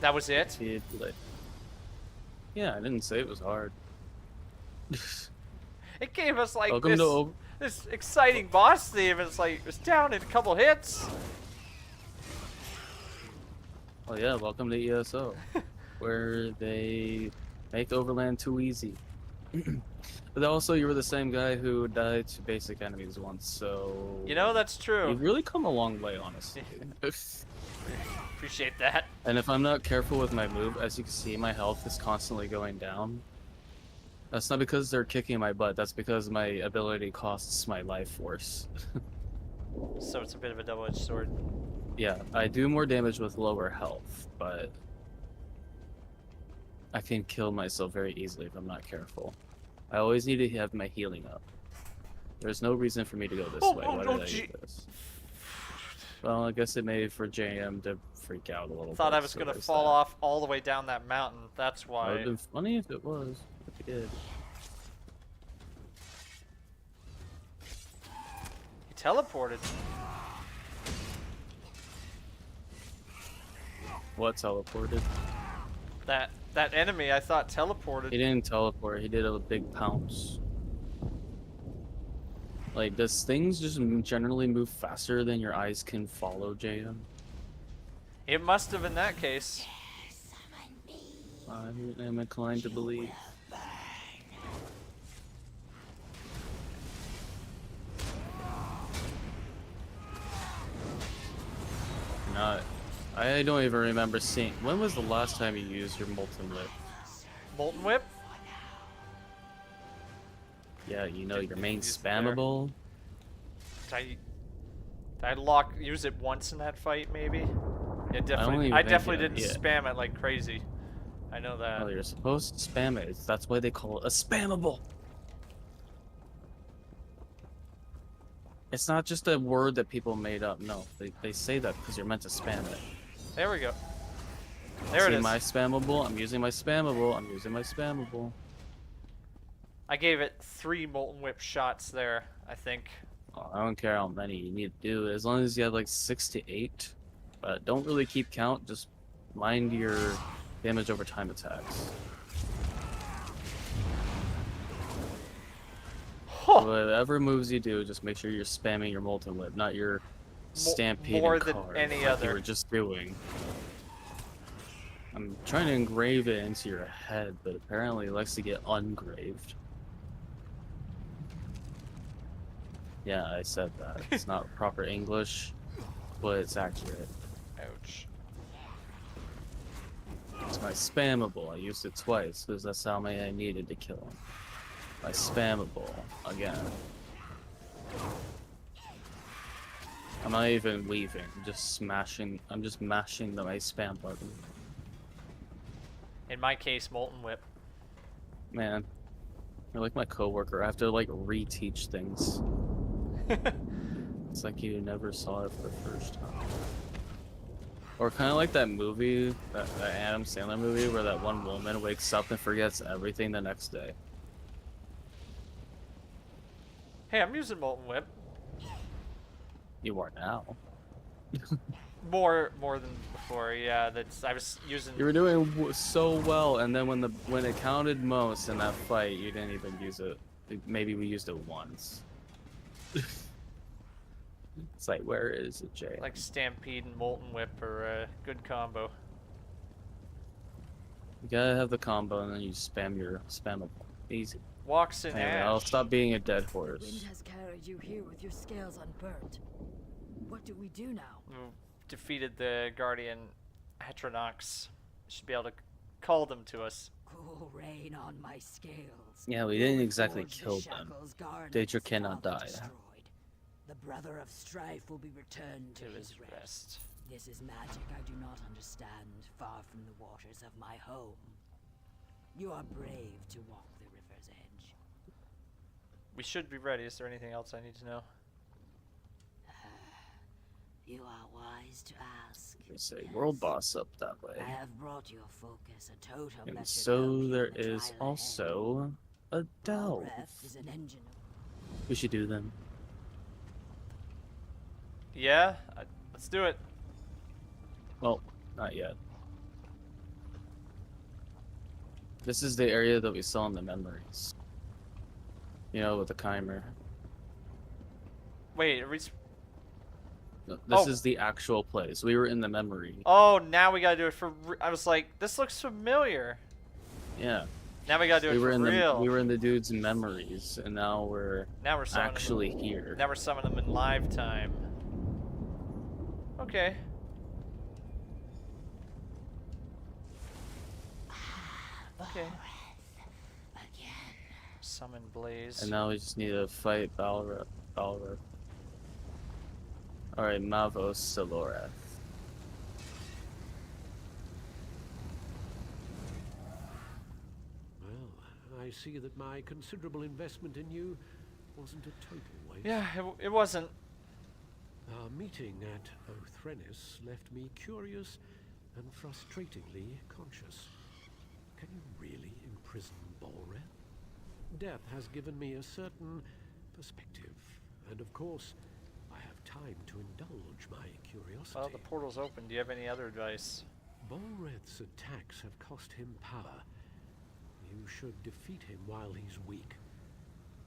That was it? Yeah, I didn't say it was hard. It gave us like Welcome to this exciting boss theme. It's like it was down in a couple hits. Oh yeah, welcome to ESO, where they make Overland too easy. But also, you were the same guy who died to basic enemies once, so... You know, that's true. You've really come a long way, honestly. Appreciate that. And if I'm not careful with my move, as you can see, my health is constantly going down. That's not because they're kicking my butt, that's because my ability costs my life force. So it's a bit of a double-edged sword. Yeah, I do more damage with lower health, but I can kill myself very easily if I'm not careful. I always need to have my healing up. There's no reason for me to go this way. Why did I do this? Well, I guess it made for JM to freak out a little Thought bit. I was so gonna there's fall that. off all the way down that mountain. That's That would why. have been funny if it was. If it did. He teleported. What teleported? That enemy I thought teleported. He didn't teleport. He did a big pounce. Like, does things just generally move faster than your eyes can follow, JM? It must have in that case. I am inclined to believe. Not. I don't even remember seeing. When was the last time you used your molten whip? Molten Whip? Yeah, you know your main use it there. spammable. Did I use it once in that fight, maybe? Yeah, don't definitely. even I think definitely that- didn't spam it like crazy. I know that. Oh, you're supposed to spam it. That's why they call it a spammable. It's not just a word that people made up. No, they say that because you're meant to spam it. There we go. There it See is. my spammable. I'm using my spammable. I'm using my spammable. I gave it 3 Molten Whip shots there, I think. Oh, I don't care how many you need to do, as long as you have like 6 to 8. But don't really keep count. Just mind your damage over time attacks. Huh. Whatever moves you do, just make sure you're spamming your molten whip, not your stampede more and than card any like other. you were just doing. I'm trying to engrave it into your head, but apparently it likes to get ungraved. Yeah, I said that. It's not proper English, but it's accurate. Ouch. It's my spammable. I used it twice because that's how many I needed to kill him. My spammable again. I'm not even weaving. I'm just smashing. I'm just mashing my spam button. In my case, Molten Whip. Man, you're like my coworker. I have to like reteach things. It's like you never saw it for the first time. Or kind of like that movie, that Adam Sandler movie, where that one woman wakes up and forgets everything the next day. Hey, I'm using Molten Whip. You are now. More than before, yeah. I was using. You were doing so well, and then when it counted most in that fight, you didn't even use it. Maybe we used it once. It's like, where is it, Jay? Like Stampede and Molten Whip are a good combo. You gotta have the combo, and then you spam your spammable. Easy. Walks in Anyway, ash. I'll stop being a dead Wind horse. has carried you here with your scales unburnt. What do we do now? We defeated the Guardian Heteronox. Should be able to call them to us. Cool rain on my scales. Yeah, we didn't exactly Forge the kill them. shackles Garnet's Daedra cannot father die. destroyed. The brother of strife will be returned to his rest. This is magic I do not understand, far from the waters of my home. You are brave to walk the river's edge. We should be ready. Is there anything else I need to know? You are wise to ask. There's a world boss up that way. I have brought your focus a totem And that should so help you there in the is trial also a ahead. delve. Balreth is an engine of We should do them. Yeah, let's do it. Well, not yet. This is the area that we saw in the memories. You know, with the Chimer. Wait, are we? This Oh. is the actual place. We were in the memory. Oh, now we gotta do it for. I was like, this looks familiar. Yeah. Now we gotta do it We were for in real. we were in the dude's memories, and now we're Now we're summoning actually them. here. Now we're summoning them in live time. Okay. Okay. Summon Blaze. And now we just need to fight Balrog. Alright, Mavos Siloreth. Well, I see that my considerable investment in you wasn't a total waste. Yeah, it wasn't. Our meeting at Othrenis left me curious and frustratingly conscious. Can you really imprison Balreth? Death has given me a certain perspective, and of course, I have time to indulge my curiosity. Well, the portal's open. Do you have any other advice? Balreth's attacks have cost him power. You should defeat him while he's weak.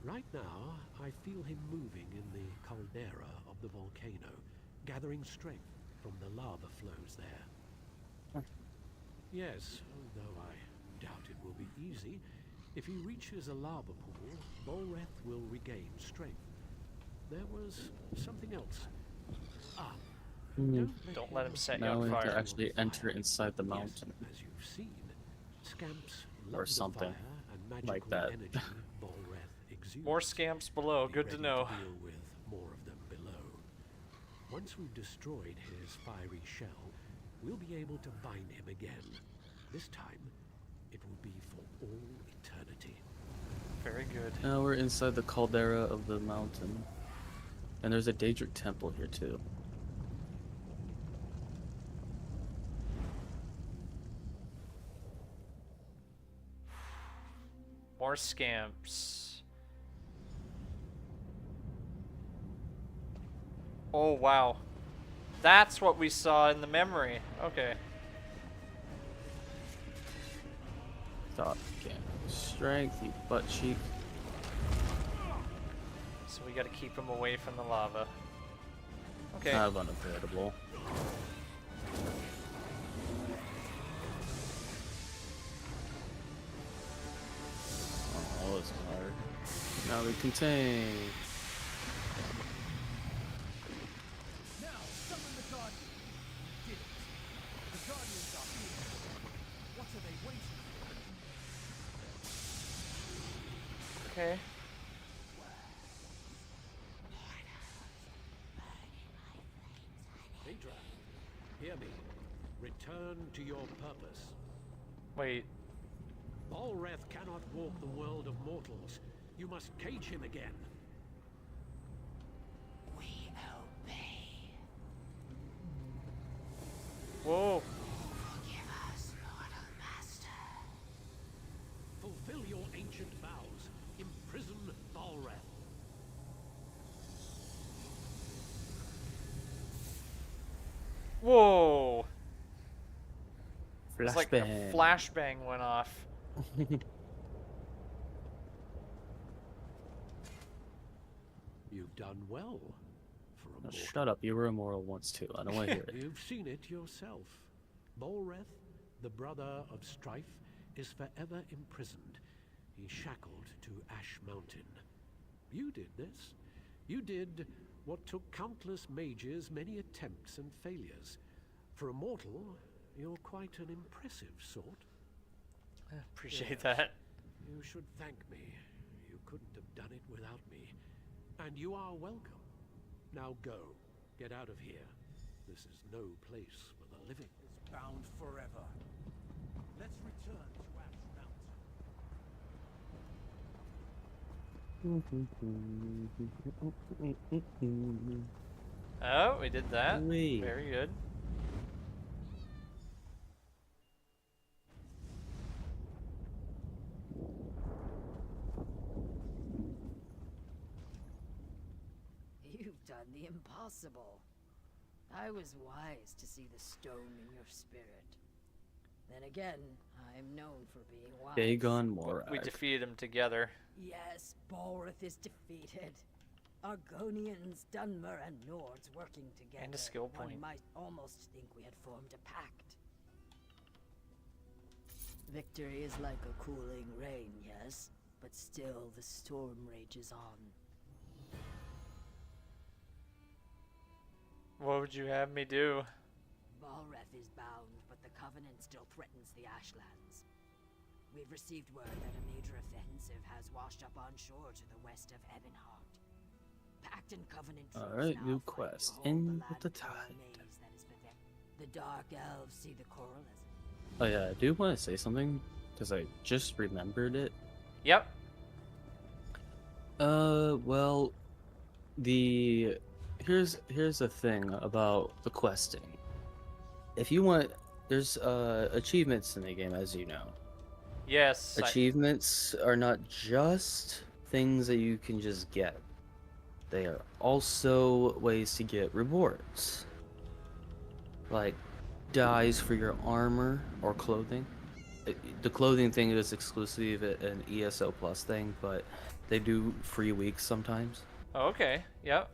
Right now, I feel him moving in the caldera of the volcano, gathering strength from the lava flows there. Yes, though I doubt it will be easy. If he reaches a lava pool, Balreth will regain strength. There was something else. Don't let him set you Now on we have fire. to actually enter inside the mountain. Yes, as you've seen, scamps Or love the something fire and magical like that. energy Balreth exudes. More scamps below. Be Good to ready know. deal with more of them below. Once we've destroyed his fiery shell, we'll be able to bind him again. This time, it will be for all eternity. Very good. Now we're inside the caldera of the mountain. And there's a Daedric temple here too. More scamps. Oh, wow. That's what we saw in the memory. Okay. Stop. Okay. Strength, you butt cheek. So we gotta keep him away from the lava. Okay. Kind of unavoidable. Oh, that was hard. Now we contain. Now, summon the Guardian. You did it. The Guardians are here. What are they waiting for? Okay. Phaedra, hear me. Return to your purpose. Wait. Balreth cannot walk the world of mortals. You must cage him again. We obey. Whoa. Forgive us, mortal master. Fulfill your ancient vows. Imprison Balreth. Whoa. It's like a Flashbang. flashbang went off. You've done well for a Oh, mortal. shut up, you were immoral once too. I don't want to hear it. You've seen it yourself. Balreth, the brother of Strife, is forever imprisoned. He's shackled to Ash Mountain. You did this. You did what took countless mages many attempts and failures. For a mortal, you're quite an impressive sort. Appreciate Yes. that. You should thank me. You couldn't have done it without me. And you are welcome. Now go. Get out of here. This is no place for the living. It's bound forever. Let's return to Ash Mountain. Oh, we did that. Wee. Very good. You've done the impossible. I was wise to see the stone in your spirit. Then again, I'm known for being wise. Dagon We Morag. defeated him together. Yes, Balreth is defeated. Argonians, Dunmer, and Nords working together. And a skill point. One might almost think we had formed a pact. Victory is like a cooling rain, yes, but still the storm rages on. What would you have me do? Balreth is bound, but the Covenant still threatens the Ashlands. We've received word that a major offensive has washed up on shore to the west of Ebonheart. Pact and Covenant troops Alright, now new fight to quest. hold In the with land the through a tide. maze that is the Dark Elves see the coral as Oh yeah, I do want to say something because I just remembered it. Yep. Well, the here's the thing about the questing. If you want, there's achievements in the game, as you know. Yes. Achievements are not just things that you can just get. They are also ways to get rewards. Like dyes for your armor or clothing. The clothing thing is exclusive an ESO plus thing, but they do free weeks sometimes. Oh, okay. Yep.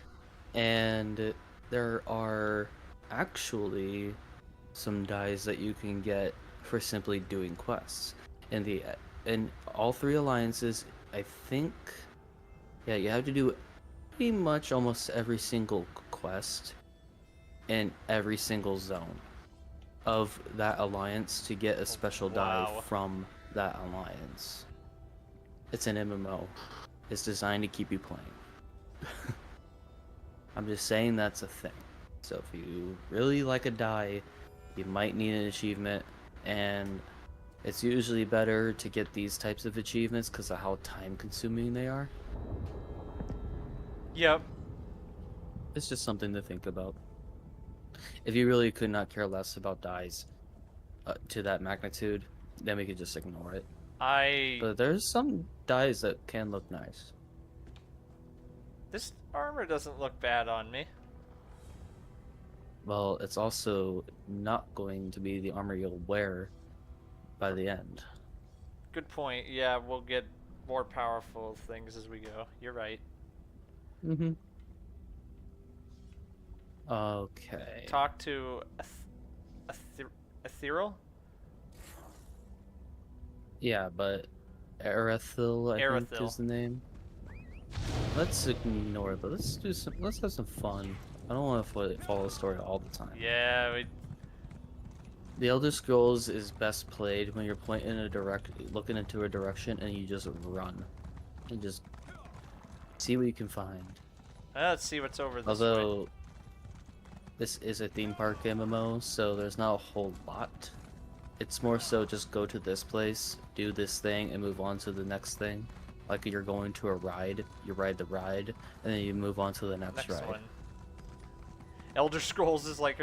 And there are actually some dyes that you can get for simply doing quests. In all three alliances, I think, yeah, you have to do pretty much almost every single quest in every single zone of that alliance to get a special dye from that alliance. It's an MMO. It's designed to keep you playing. I'm just saying that's a thing. So if you really like a dye, you might need an achievement, and it's usually better to get these types of achievements because of how time consuming they are. Yep. It's just something to think about. If you really could not care less about dyes to that magnitude, then we could just ignore it. But there's some dyes that can look nice. This armor doesn't look bad on me. Well, it's also not going to be the armor you'll wear by the end. Good point. Yeah, we'll get more powerful things as we go. You're right. Mm-hmm. Okay. Talk to Ethereal? Yeah, but Erethil, I think is the name. Let's ignore it, but let's have some fun. I don't want to follow the story all the time. Yeah, The Elder Scrolls is best played when you're looking into a direction and you just run. And just see what you can find. Let's see what's over this Although, way. this is a theme park MMO, so there's not a whole lot. It's more so just go to this place, do this thing, and move on to the next thing. Like you're going to a ride, you ride the ride, and then you move on to the next ride. One. Elder Scrolls is like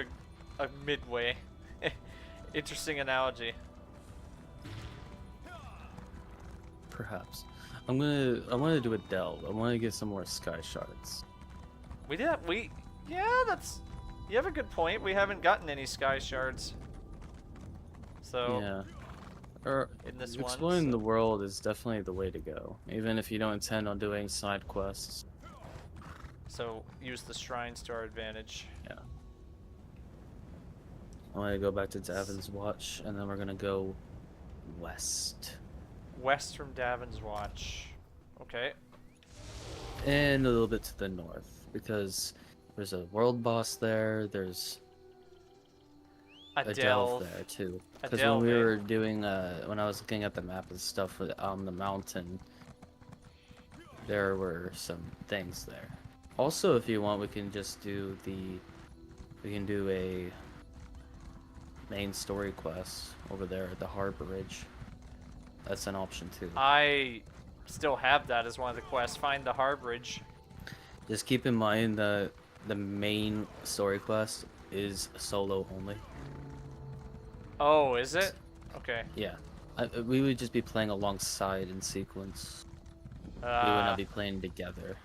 a midway. Interesting analogy. Perhaps. I want to do a delve. I want to get some more sky shards. You have a good point. We haven't gotten any sky shards. So yeah. Or in this exploring the world is definitely the way to go, even if you don't intend on doing side quests. So use the shrines to our advantage. Yeah. I want to go back to Davin's Watch, and then we're gonna go west. West from Davin's Watch. Okay. And a little bit to the north, because there's a world boss there. There's a delve there too. Because when we were doing, when I was looking at the map and stuff on the mountain, there were some things there. Also, if you want, we can just do a main story quest over there at the Harborage. That's an option too. I still have that as one of the quests. Find the Harborage. Just keep in mind that the main story quest is solo only. Oh, is it? Okay. Yeah. We would just be playing alongside in sequence. We would not be playing together.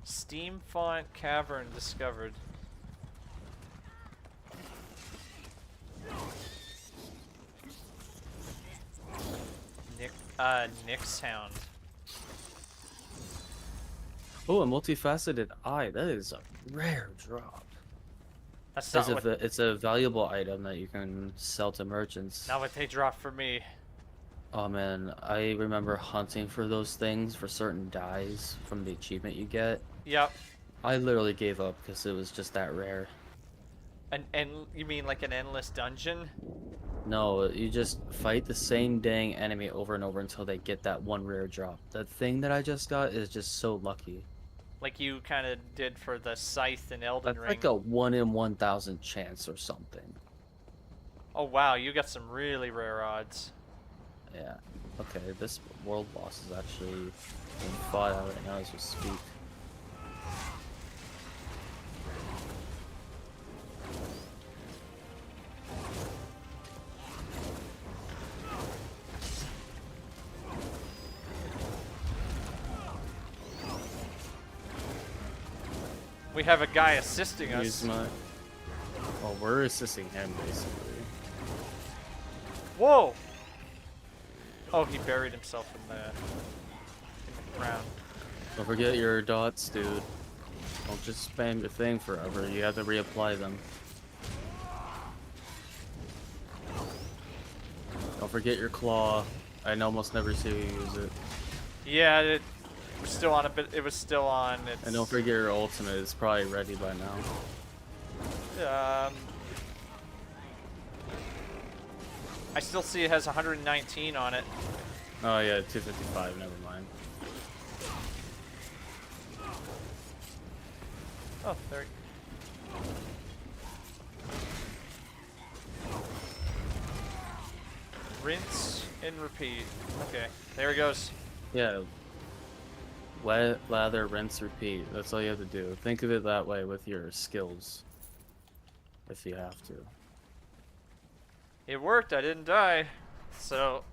Steam Font Cavern discovered. Nick's Hound. Oh, a multifaceted eye. That is a rare drop. That's not what... It's a valuable item that you can sell to merchants. Not what they drop for me. Oh man, I remember hunting for those things for certain dyes from the achievement you get. Yep. I literally gave up because it was just that rare. And you mean like an endless dungeon? No, you just fight the same dang enemy over and over until they get that one rare drop. That thing that I just got is just so lucky. Like you kind of did for the Scythe in Elden Ring. That's like a 1 in 1,000 chance or something. Oh wow, you got some really rare odds. Yeah. Okay, this world boss is actually being fought out right now as we speak. We have a guy assisting Use us. my. Well, we're assisting him basically. Whoa! Oh, he buried himself in the ground. Don't forget your dots, dude. Don't just spam your thing forever. You have to reapply them. Don't forget your claw. I almost never see you use it. Yeah, it was still on a bit. It was still on. It's, And don't forget your ultimate. It's probably ready by now. I still see it has 119 on it. Oh yeah, 255. Never mind. Oh, there. Rinse and repeat. Okay, there he goes. Yeah. Wet, lather, rinse, repeat. That's all you have to do. Think of it that way with your skills. If you have to. It worked. I didn't die. So.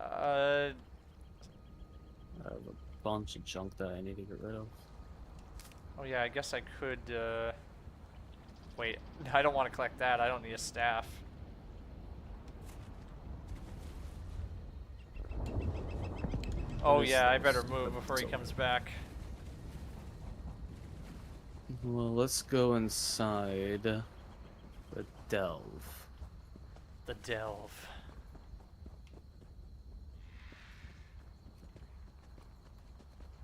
I have a bunch of junk that I need to get rid of. Oh yeah, I guess I could. Wait, I don't want to collect that. I don't need a staff. Oh yeah, I better move before he comes back. Well, let's go inside the delve. The delve.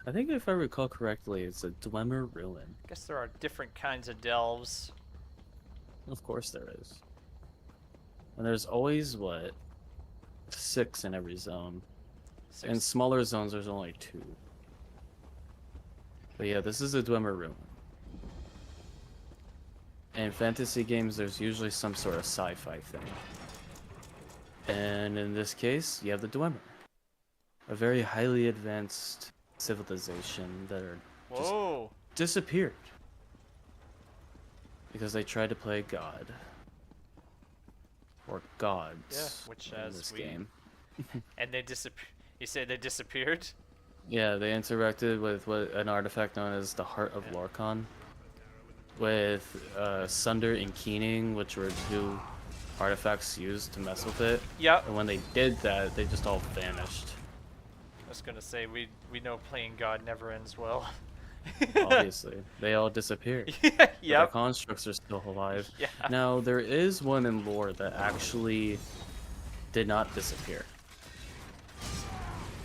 I think if I recall correctly, it's a Dwemer ruin. I guess there are different kinds of delves. Of course there is. And there's always, what, 6 in every zone. Six. In smaller zones, there's only 2. But yeah, this is a Dwemer ruin. In fantasy games, there's usually some sort of sci-fi thing. And in this case, you have the Dwemer. A very highly advanced civilization that are just Whoa! disappeared. Because they tried to play God. Or gods. Yeah, which in this game. And they disappeared. You say they disappeared? Yeah, they interacted with what an artifact known as the Heart of Lorkhan. With Sunder and Keening, which were 2 artifacts used to mess with it. Yep. And when they did that, they just all vanished. I was gonna say we know playing God never ends well. Obviously, they all disappeared. Yep. Their constructs are still alive. Yeah. Now there is one in lore that actually did not disappear.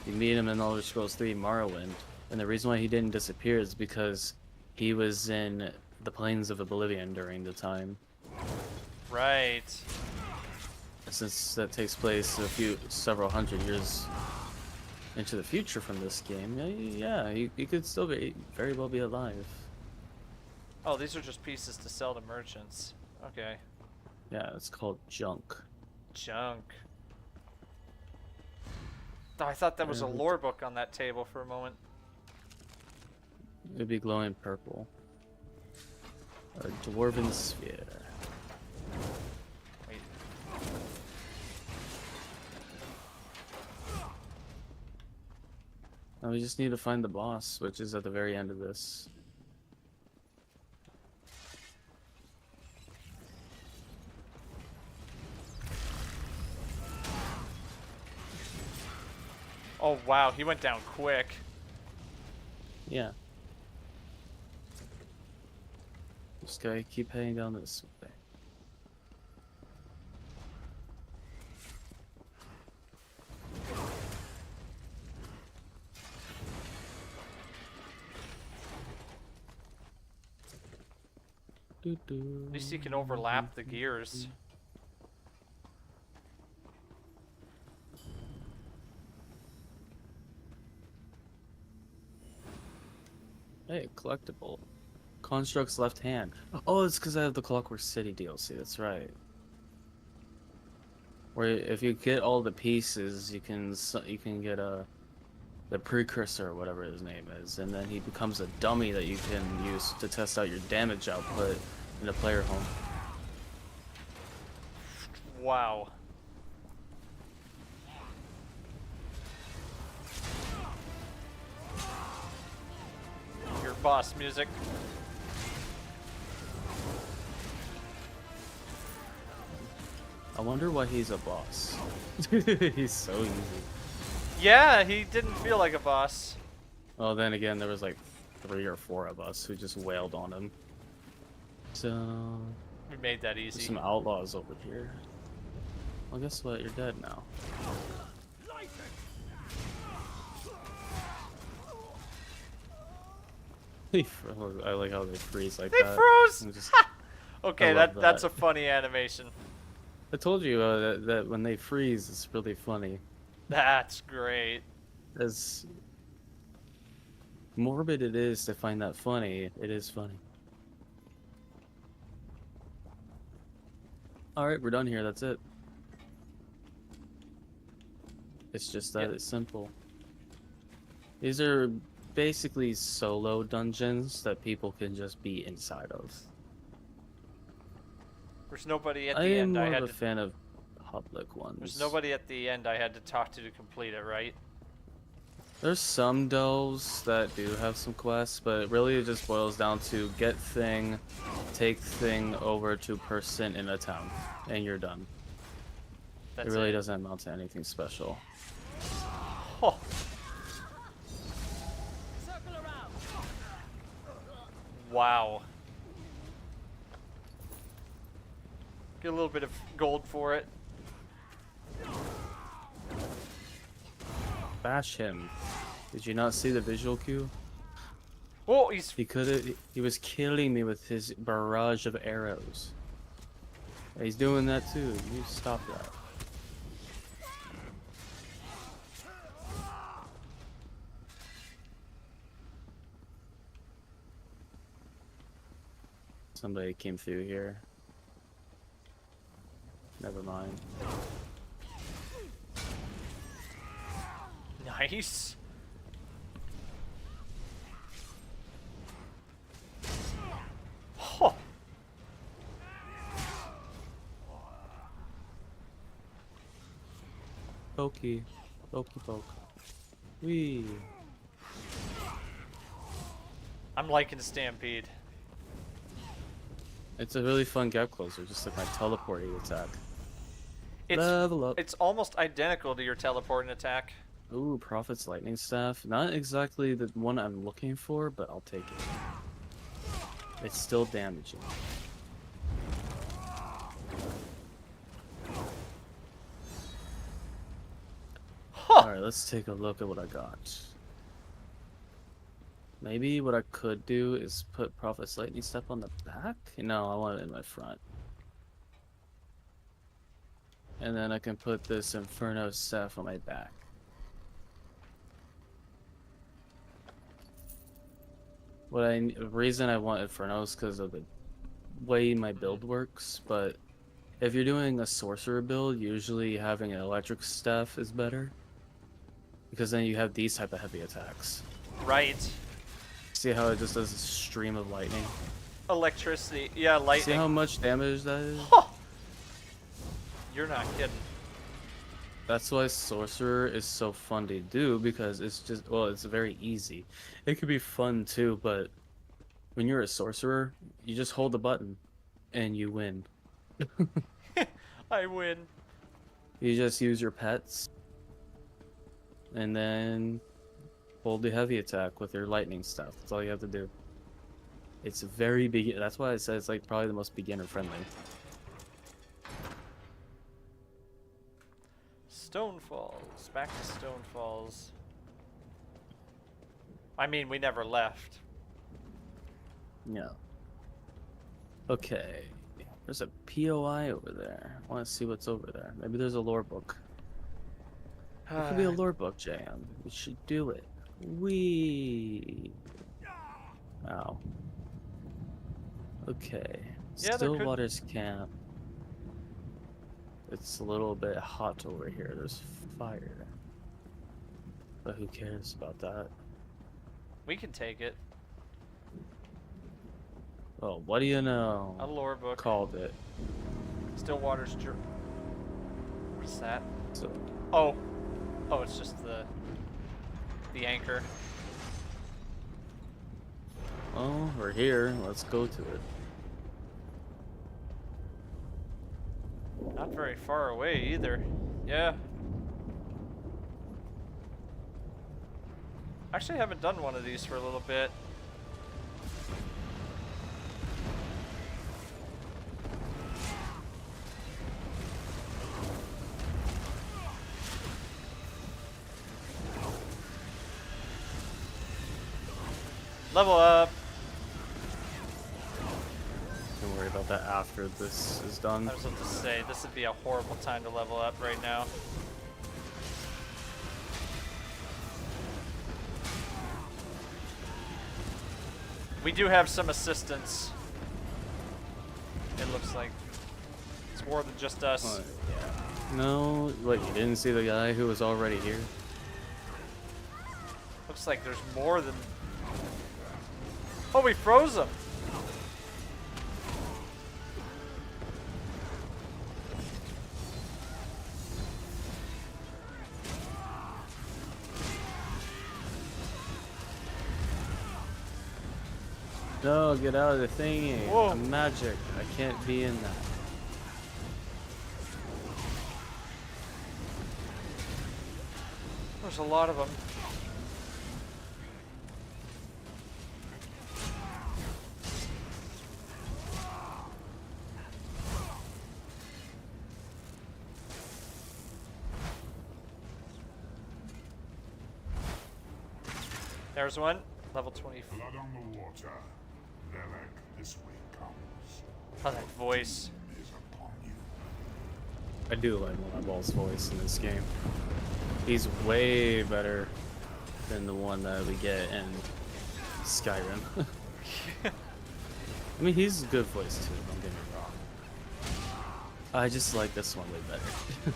You meet him in Elder Scrolls 3 Morrowind, and the reason why he didn't disappear is because he was in the Plains of Oblivion during the time. Right. Since that takes place several hundred years into the future from this game, yeah, he could still very well be alive. Oh, these are just pieces to sell to merchants. Okay. Yeah, it's called junk. Junk. Oh, I thought that was a lore book on that table for a moment. It'd be glowing purple. A dwarven sphere. Wait. Now we just need to find the boss, which is at the very end of this. Oh wow, he went down quick. Yeah. Just gotta keep heading down this way. At least you can overlap the gears. Hey, collectible. Construct's left hand. Oh, it's because I have the Clockwork City DLC, that's right. Where if you get all the pieces, you can get the precursor or whatever his name is, and then he becomes a dummy that you can use to test out your damage output in the player home. Wow. boss music. I wonder why he's a boss. He's so easy. Yeah, he didn't feel like a boss. Well, then again, there was like 3 or 4 of us who just wailed on him. So We made that there's easy. some outlaws over here. Well, guess what? You're dead now. I like how they freeze like They that. froze! I'm just- Okay, I love that's a that. funny animation. I told you that when they freeze, it's really funny. That's great. As morbid it is to find that funny, it is funny. Alright, we're done here, that's it. It's just that it's simple. These are basically solo dungeons that people can just be inside of. There's nobody at I the am end more I of had a to fan of public ones. There's nobody at the end I had to talk to complete it, right? There's some delves that do have some quests, but really it just boils down to get thing, take thing over to person in a town, and you're done. That's it really doesn't amount to anything special. Oh. Circle around. Wow. Get a little bit of gold for it. Bash him. Did you not see the visual cue? Oh, He was killing me with his barrage of arrows. Yeah, he's doing that too. You stop that. Somebody came through here. Never mind. Nice. Oh. Pokey. Pokey poke. Wee. I'm liking Stampede. It's a really fun gap closer, just like my teleporting attack. It's, Level up. It's almost identical to your teleporting attack. Ooh, Prophet's Lightning Staff. Not exactly the one I'm looking for, but I'll take it. It's still damaging. Alright, let's take a look at what I got. Maybe what I could do is put Prophet's Lightning Staff on the back? No, I want it in my front. And then I can put this Inferno Staff on my back. The reason I want Inferno is because of the way my build works, but if you're doing a sorcerer build, usually having an electric staff is better. Because then you have these type of heavy attacks. Right. See how it just does a stream of lightning? Electricity. Yeah, lightning. See how much damage that is? Huh. You're not kidding. That's why sorcerer is so fun to do, because it's just, well, it's very easy. It could be fun too, but when you're a sorcerer, you just hold the button and you win. I win. You just use your pets and then hold the heavy attack with your lightning stuff. That's all you have to do. It's very big. That's why I said it's like probably the most beginner friendly. Stone Falls. Back to Stone Falls. I mean, we never left. Yeah. Okay. There's a POI over there. I want to see what's over there. Maybe there's a lore book. There could be a lore book, Jam. We should do it. Wee. Ow. Okay. Yeah, there could- Stillwater's camp. It's a little bit hot over here. There's fire. But who cares about that? We can take it. Oh, what do you know? A lore book. Called it. Stillwater's What's that? So, Oh. Oh, it's just the anchor. Well, we're here. Let's go to it. Not very far away either. Yeah. Actually, I haven't done one of these for a little bit. Level up. Don't worry about that after this is done. I was about to say, this would be a horrible time to level up right now. We do have some assistance. It looks like it's more than just us. What? No, what, you didn't see the guy who was already here? Looks like there's more than... Oh, we froze him! No, get out of the thingy. Whoa. I'm magic. I can't be in that. There's a lot of them. There's one. Level 20. Blood on the water. Lelek, this way comes. Oh, that voice. Is upon you. I do like Ball's voice in this game. He's way better than the one that we get in Skyrim. I mean, he's a good voice too, don't get me wrong. I just like this one way better.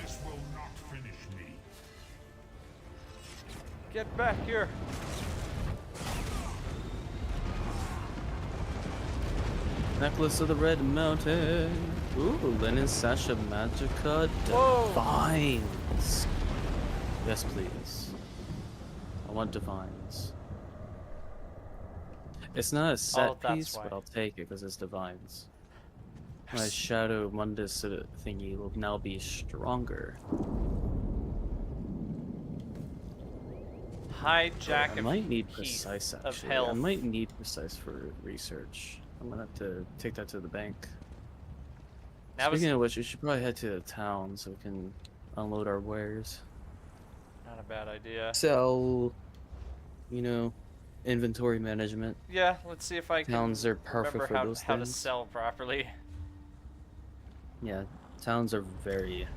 This will not finish me. Get back here. Necklace of the Red Mountain. Ooh, Linen Sash of Magica Whoa. Divines. Yes, please. I want Divines. It's not a set that's piece, why. but I'll take it because it's Divines. My Shadow Mundus thingy will now be stronger. Hijack I a might need piece precise of actually. health. I might need precise for research. I'm gonna have to take that to the bank. That was Speaking of which, we should probably head to the town so we can unload our wares. not a bad idea. Sell, you know, inventory management. Yeah, let's see if I can Towns are perfect remember for how, those how to things. sell properly. Yeah, towns are very,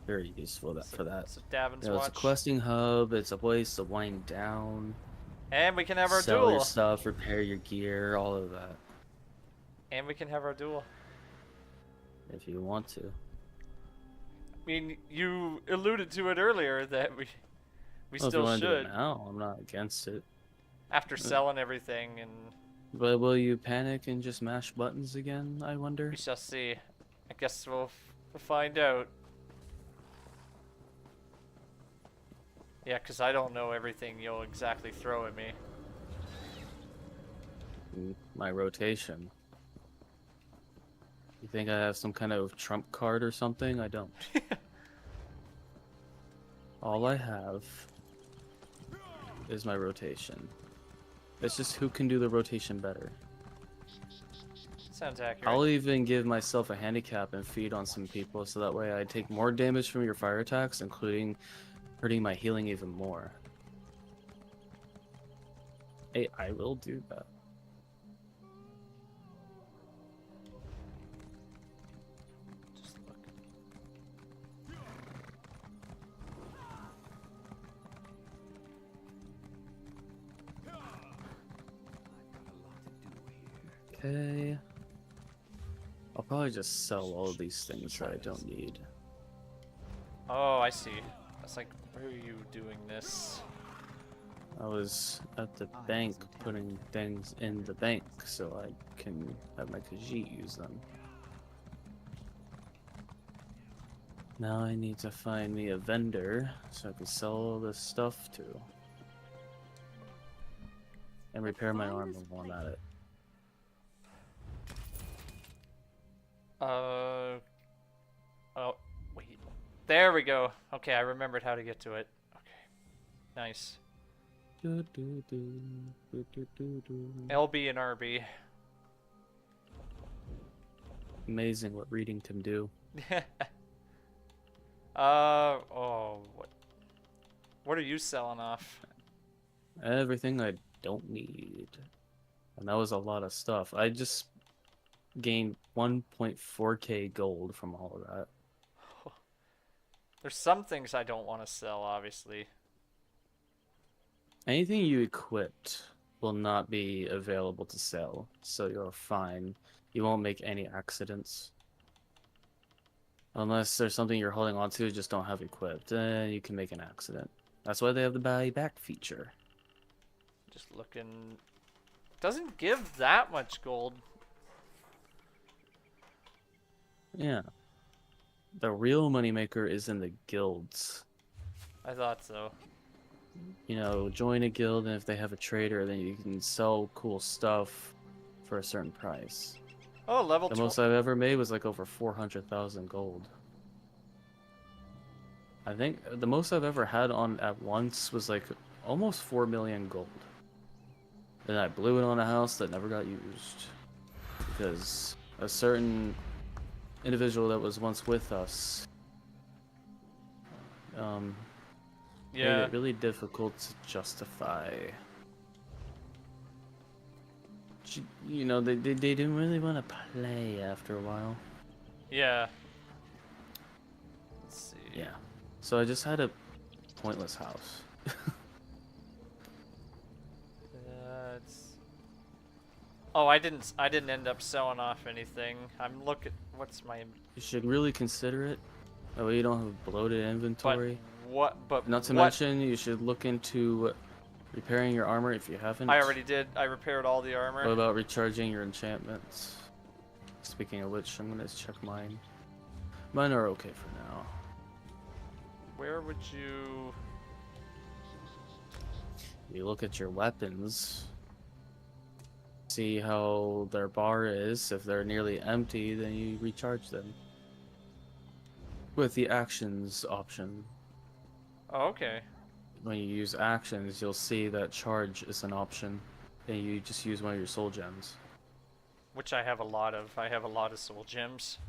very useful for that. So Davin's You know, it's a watch. questing hub. It's a place to wind down. And we can have our sell your duel. stuff, repair your gear, all of that. And we can have our duel. If you want to. I mean, you alluded to it earlier that we Well, if you still want to do it should now, I'm not against it. after selling everything, and But will you panic and just mash buttons again, I wonder? we shall see. I guess we'll find out. Yeah, because I don't know everything you'll exactly throw at me. My rotation. You think I have some kind of trump card or something? I don't. All I have is my rotation. It's just who can do the rotation better. Sounds accurate. I'll even give myself a handicap and feed on some people so that way I take more damage from your fire attacks, including hurting my healing even more. Hey, I will do that. Just look. Okay. I'll probably just sell all of these things that I don't need. Oh, I see. I was like, where are you doing this? I was at the bank putting things in the bank so I can have my Khajiit use them. Now I need to find me a vendor so I can sell all this stuff to. And repair my armor while I'm at it. Oh, wait. There we go. Okay, I remembered how to get to it. Okay. Nice. LB and RB. Amazing what reading can do. Oh, what are you selling off? Everything I don't need. And that was a lot of stuff. I just gained 1.4k gold from all of that. There's some things I don't want to sell, obviously. Anything you equipped will not be available to sell, so you're fine. You won't make any accidents. Unless there's something you're holding on to, just don't have equipped, then you can make an accident. That's why they have the buy back feature. Just looking... Doesn't give that much gold. Yeah. The real moneymaker is in the guilds. I thought so. You know, join a guild, and if they have a trader, then you can sell cool stuff for a certain price. Oh, level 2. The most I've ever made was like over 400,000 gold. I think the most I've ever had on at once was like almost 4 million gold. Then I blew it on a house that never got used. Because a certain individual that was once with us made it really difficult to justify. You know, they didn't really want to play after a while. Yeah. Let's see. Yeah. So I just had a pointless house. Oh, I didn't end up selling off anything. I'm looking. What's my? You should really consider it. That way you don't have a bloated inventory. But not to mention, you should look into repairing your armor if you haven't. I already did. I repaired all the armor. What about recharging your enchantments? Speaking of which, I'm gonna check mine. Mine are okay for now. Where would you? You look at your weapons. See how their bar is. If they're nearly empty, then you recharge them. With the actions option. Oh, okay. When you use actions, you'll see that charge is an option. And you just use one of your soul gems. Which I have a lot of. I have a lot of soul gems.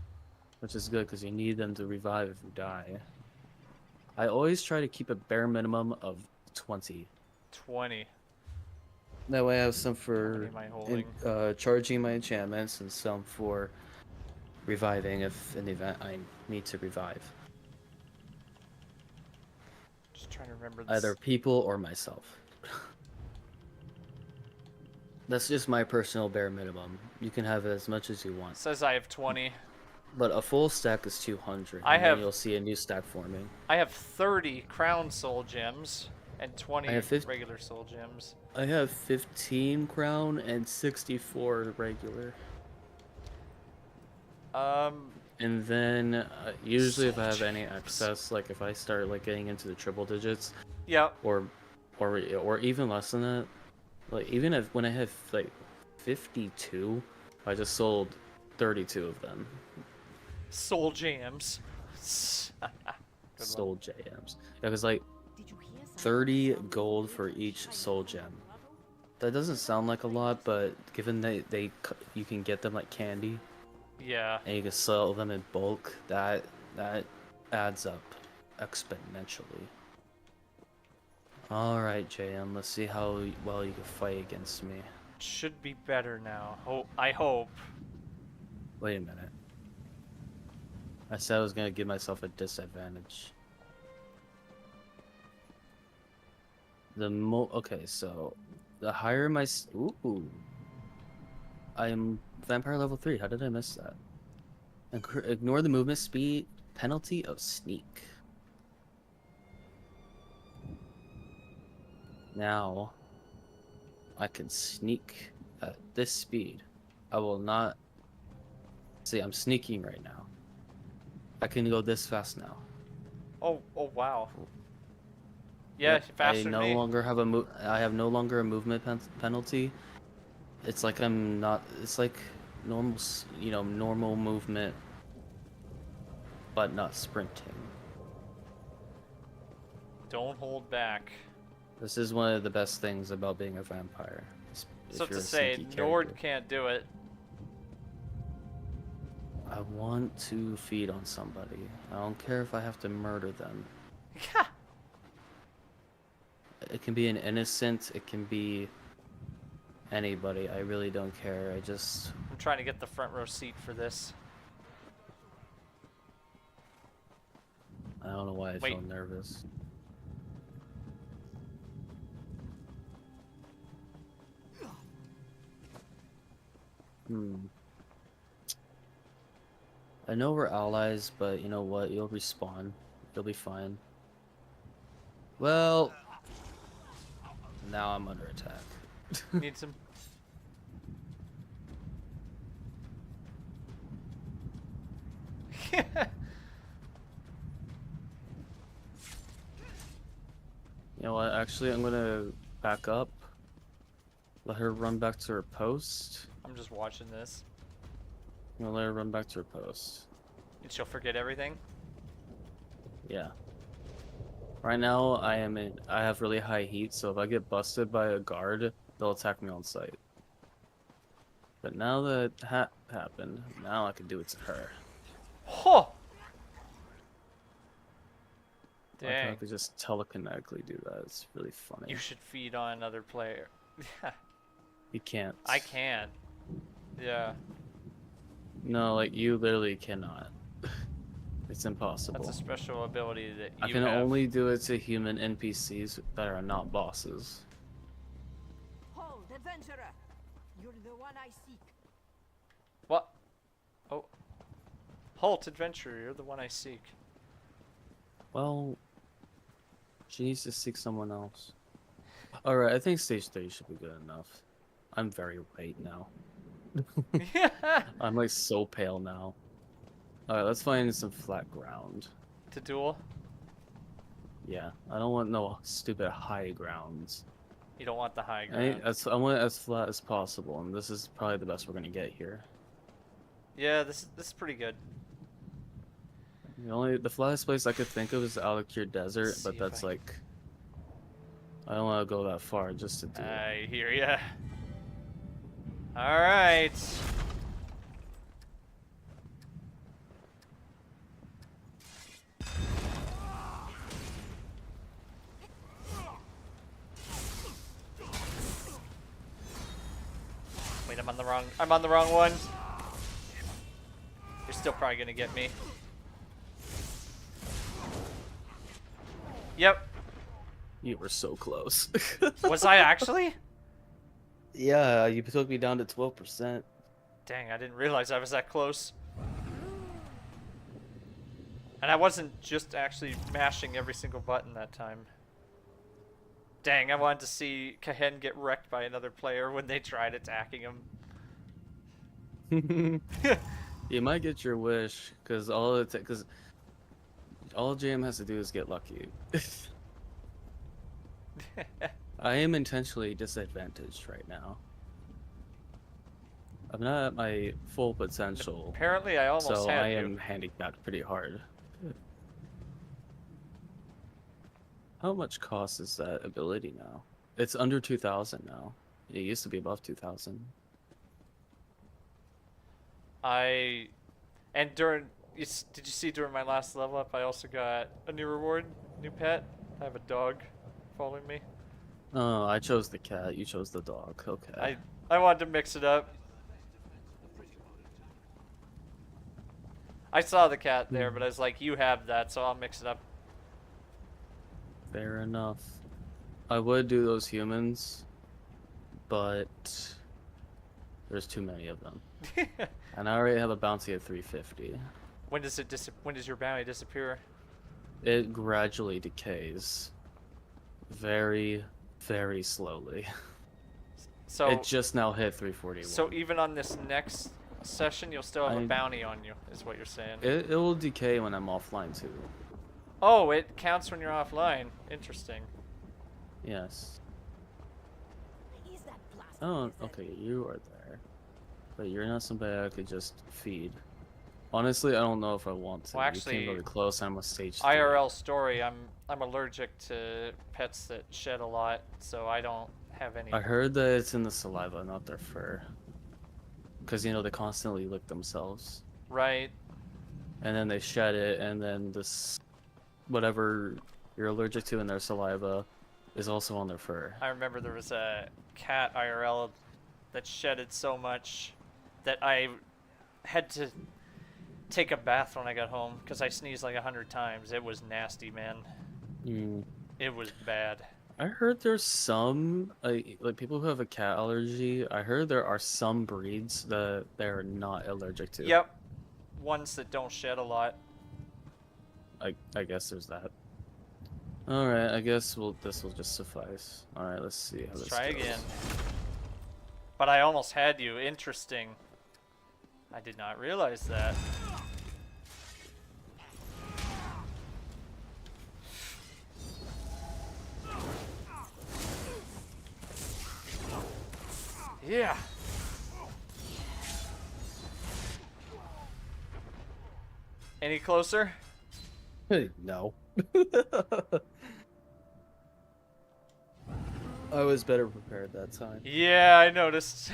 Which is good, because you need them to revive if you die. I always try to keep a bare minimum of 20. 20. That way I have some for charging my enchantments and some for reviving if in the event I need to revive. Just trying to remember this. Either people or myself. That's just my personal bare minimum. You can have as much as you want. It says I have 20. But a full stack is 200. Then you'll see a new stack forming. I have 30 crown soul gems and 20 regular soul gems. I have 15 crown and 64 regular. And then usually if I have any excess, like if I start like getting into the triple digits, yeah, or even less than that, like even if when I have like 52, I just sold 32 of them. Soul jams. Soul jams. Yeah, because like 30 gold for each soul gem. That doesn't sound like a lot, but given that you can get them like candy. Yeah. And you can sell them in bulk, that adds up exponentially. Alright, JM, let's see how well you can fight against me. Should be better now. I hope. Wait a minute. I said I was gonna give myself a disadvantage. Okay, so the higher my ooh, I am vampire level 3. How did I miss that? Ignore the movement speed penalty of sneak. Now I can sneak at this speed. I will not see. I'm sneaking right now. I can go this fast now. Oh wow. Yeah, Yep, faster I than no me. longer have I have no longer a movement penalty. It's like I'm not. It's like normal, normal movement, but not sprinting. Don't hold back. This is one of the best things about being a vampire. So If you're to a say, sneaky Nord character. can't do it. I want to feed on somebody. I don't care if I have to murder them. Yeah. It can be an innocent. It can be anybody. I really don't care. I'm trying to get the front row seat for this. I don't know why I Wait. feel nervous. I know we're allies, but you know what? You'll respawn. You'll be fine. Well, now I'm under attack. Need some. You know what? Actually, I'm gonna back up. Let her run back to her post. I'm just watching this. I'm gonna let her run back to her post. And she'll forget everything. Yeah. Right now, I have really high heat, so if I get busted by a guard, they'll attack me on sight. But now that happened, now I can do it to her. Huh. Like I Dang. could just telekinetically do that. It's really funny. You should feed on another player. You can't. I can. Yeah. No, like you literally cannot. It's impossible. That's a special ability that you I can have. only do it to human NPCs that are not bosses. Hold, adventurer! You're the one I seek. What? Oh. Halt, adventurer. You're the one I seek. Well, she needs to seek someone else. Alright, I think stage 3 should be good enough. I'm very white now. I'm like so pale now. Alright, let's find some flat ground. To duel? Yeah, I don't want no stupid high grounds. You don't want the high ground. I want it as flat as possible, and this is probably the best we're gonna get here. Yeah, this is pretty good. The flattest place I could think of is the Alakir Desert, Let's but see if that's I- like I don't want to go that far just to do it. I hear ya. Alright. Wait, I'm on the wrong one. You're still probably gonna get me. Yep. You were so close. Was I actually? Yeah, you took me down to 12%. Dang, I didn't realize I was that close. And I wasn't just actually mashing every single button that time. Dang, I wanted to see Kahen get wrecked by another player when they tried attacking him. You might get your wish, because all JM has to do is get lucky. I am intentionally disadvantaged right now. I'm not at my full potential. Apparently, I almost so had I you. am handicapped pretty hard. How much cost is that ability now? It's under 2,000 now. It used to be above 2,000. Did you see during my last level up, I also got a new reward, new pet. I have a dog following me. Oh, I chose the cat. You chose the dog. Okay. I wanted to mix it up. I saw the cat there, but I was like, you have that, so I'll mix it up. Fair enough. I would do those humans, but there's too many of them. And I already have a bounty at 350. When does your bounty disappear? It gradually decays. Very, very slowly. So it just now hit 341. So even on this next session, you'll still have a bounty on you, is what you're saying. It will decay when I'm offline too. Oh, it counts when you're offline. Interesting. Yes. Is that plastic? Oh, okay, you are there. But you're not somebody I could just feed. Honestly, I don't know if I want to. Well, You actually, came really close, I'm a stage 3. IRL story, I'm allergic to pets that shed a lot, so I don't have any. I heard that it's in the saliva, not their fur. Because, you know, they constantly lick themselves. Right. And then they shed it, and then this... whatever you're allergic to in their saliva is also on their fur. I remember there was a cat IRL that shedded so much that I had to take a bath when I got home because I sneezed like 100 times. It was nasty, man. It was bad. I heard there's some like people who have a cat allergy. I heard there are some breeds that they're not allergic to. Yep. Ones that don't shed a lot. I guess there's that. All right, I guess this will just suffice. All right, let's see how Let's this try goes. again. But I almost had you. Interesting. I did not realize that. Yeah. Any closer? No. I was better prepared that time. Yeah, I noticed.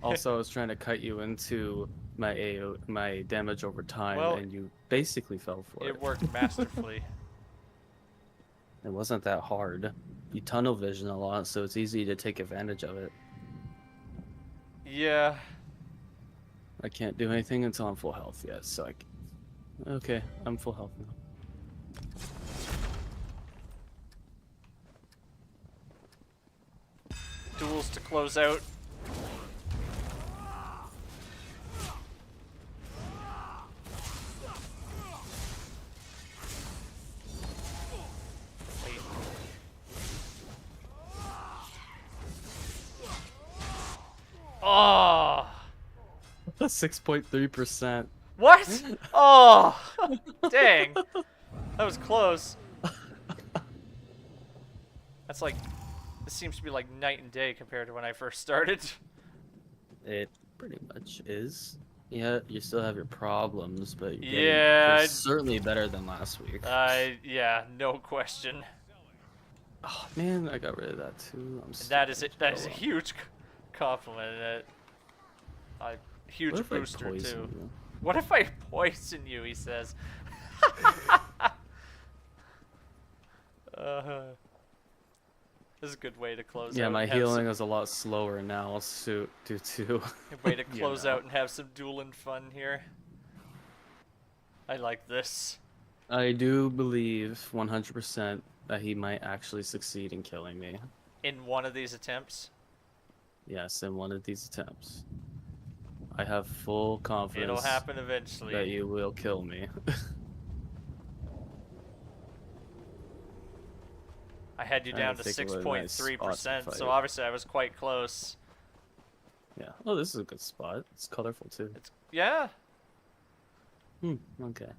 Also, I was trying to cut you into my damage over time, Well, and you basically fell for it. It worked masterfully. It wasn't that hard. You tunnel vision a lot, so it's easy to take advantage of it. Yeah. I can't do anything until I'm full health yet, so okay, I'm full health now. Duels to close out. Wait. Oh! 6.3%. What? Oh! Dang. That was close. That's like... This seems to be like night and day compared to when I first started. It pretty much is. Yeah, you still have your problems, but Yeah, certainly better than last week. Yeah, no question. Oh man, I got rid of that too. That is a huge compliment. A huge booster too. You? What if I poison you? He says. This is a good way to close out. Yeah, my healing is a lot slower now, due to... A way to close out and have some dueling fun here. I like this. I do believe 100% that he might actually succeed in killing me. In one of these attempts? Yes, in one of these attempts. I have full confidence It'll happen eventually. that you will kill me. I had you down to 6.3%, so obviously I was quite close. Yeah. Oh, this is a good spot. It's colorful too. Yeah. Okay.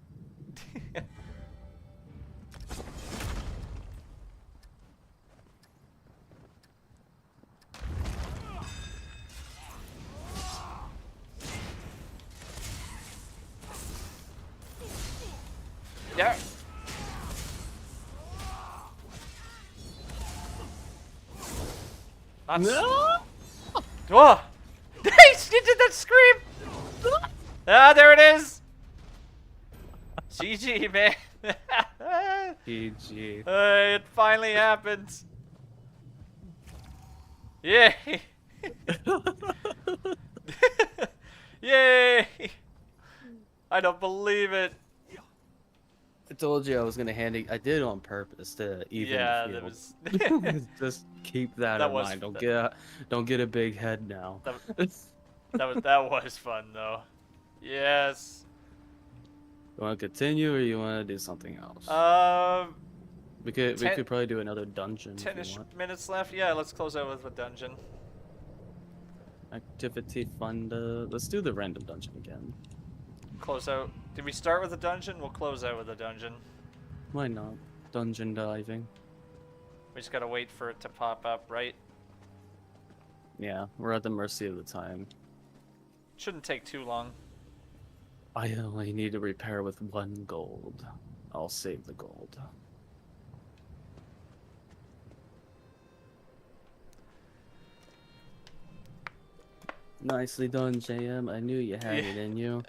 Yeah. No! Whoa! You did that scream! Ah, there it is! GG, man. GG. It finally happened. Yay! Yay! I don't believe it. I told you I was gonna I did it on purpose to even the field. Just keep that in mind. Don't get a big head now. That was fun though. Yes. You want to continue or you want to do something else? We could probably do another dungeon. 10-ish minutes left. Yeah, let's close out with a dungeon. Activity fund. Let's do the random dungeon again. Close out. Did we start with a dungeon? We'll close out with a dungeon. Why not? Dungeon diving. We just gotta wait for it to pop up, right? Yeah, we're at the mercy of the time. Shouldn't take too long. I only need to repair with 1 gold. I'll save the gold. Nicely done, JM. I knew you had it in you.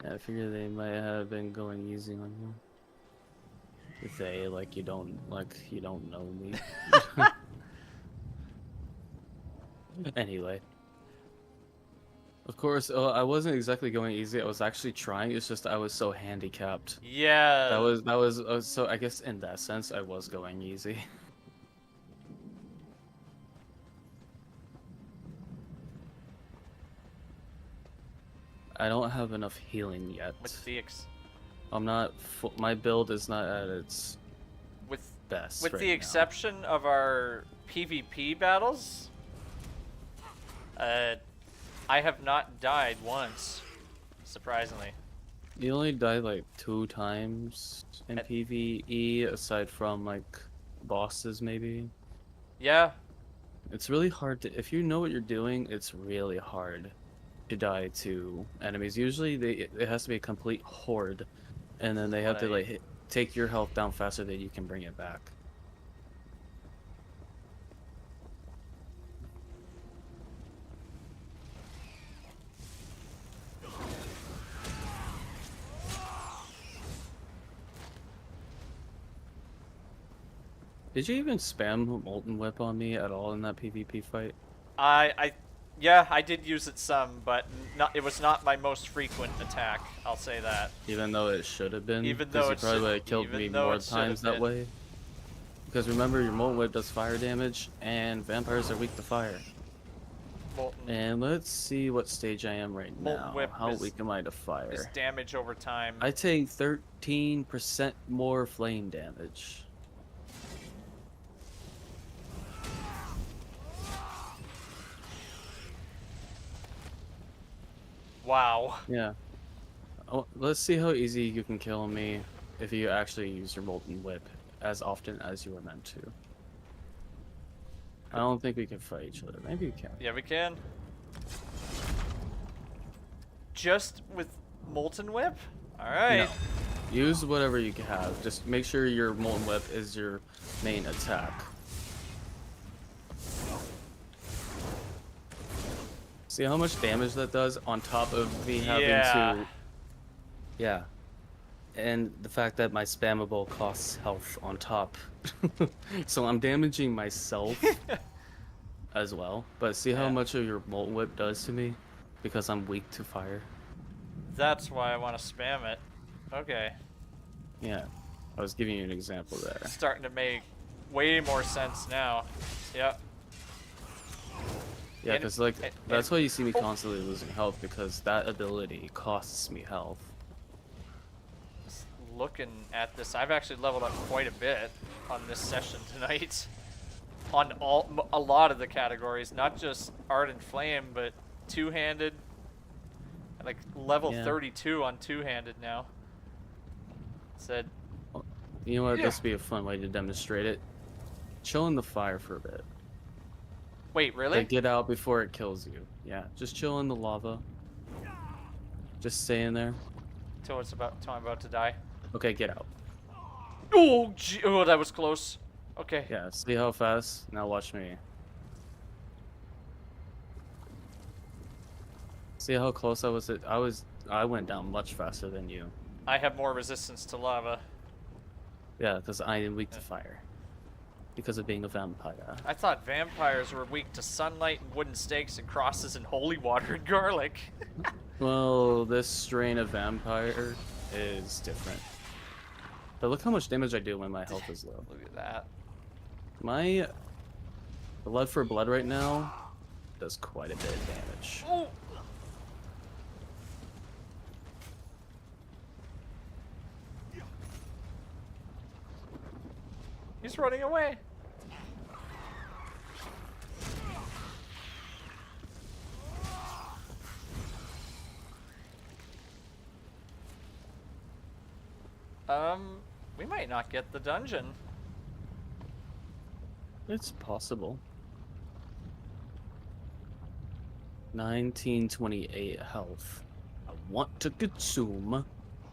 I figured they might have been going easy on you. They like you don't know me. Anyway. Of course, I wasn't exactly going easy. I was actually trying. It's just I was so handicapped. Yeah. That was so I guess in that sense I was going easy. I don't have enough healing yet. With the I'm not. My build is not at its best. With right the now. exception of our PvP battles, I have not died once, surprisingly. You only died like 2 times in PvE, aside from like bosses, maybe. Yeah. It's really hard to. If you know what you're doing, it's really hard to die to enemies. Usually, it has to be a complete horde, and then they have to like take your health down faster than you can bring it back. Did you even spam Molten Whip on me at all in that PvP fight? Yeah, I did use it some, but it was not my most frequent attack. I'll say that. Even though it should have been. Even though it probably would have killed me more times that way. Because remember, your Molten Whip does fire damage, and vampires are weak to fire. And let's see what stage I am right now. Whip How weak am I to fire? Is damage over time. I take 13% more flame damage. Wow. Yeah. Oh, let's see how easy you can kill me if you actually use your Molten Whip as often as you were meant to. I don't think we can fight each other. Maybe we can. Yeah, we can. Just with Molten Whip? Alright. No. Use whatever you have. Just make sure your Molten Whip is your main attack. See how much damage that does on top of me having to... Yeah. And the fact that my spammable costs health on top. So I'm damaging myself as well. But see how much of your Molten Whip does to me? Because I'm weak to fire. That's why I want to spam it. Okay. Yeah. I was giving you an example there. It's starting to make way more sense now. Yep. Yeah, because like that's why you see me constantly losing health, because that ability costs me health. Just looking at this, I've actually leveled up quite a bit on this session tonight. On a lot of the categories, not just Ardent Flame, but two-handed. Like level 32 on two-handed now. Said. You know what? This would be a fun way to demonstrate it. Chill in the fire for a bit. Wait, really? Like, get out before it kills you. Yeah, just chill in the lava. Just stay in there. Till I'm about to die. Okay, get out. Oh, oh, that was close. Okay. Yeah, see how fast? Now watch me. See how close I was? I went down much faster than you. I have more resistance to lava. Yeah, because I am weak to fire. Because of being a vampire. I thought vampires were weak to sunlight and wooden stakes and crosses and holy water and garlic. Well, this strain of vampire is different. But look how much damage I do when my health is low. Look at that. My blood for blood right now does quite a bit of damage. Oh. He's running away. We might not get the dungeon. It's possible. 1928 health. I want to consume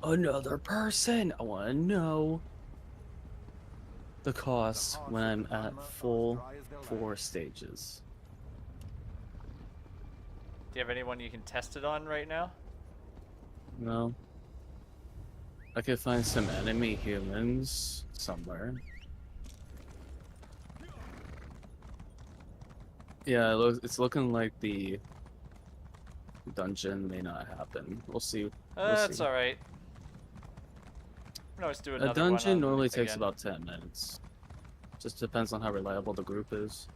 another person. I want to know the cost when I'm at full 4 stages. Do you have anyone you can test it on right now? No. I could find some enemy humans somewhere. Yeah, it's looking like the dungeon may not happen. We'll see. That's alright. We can always do another A dungeon one normally again. takes about 10 minutes. Just depends on how reliable the group is.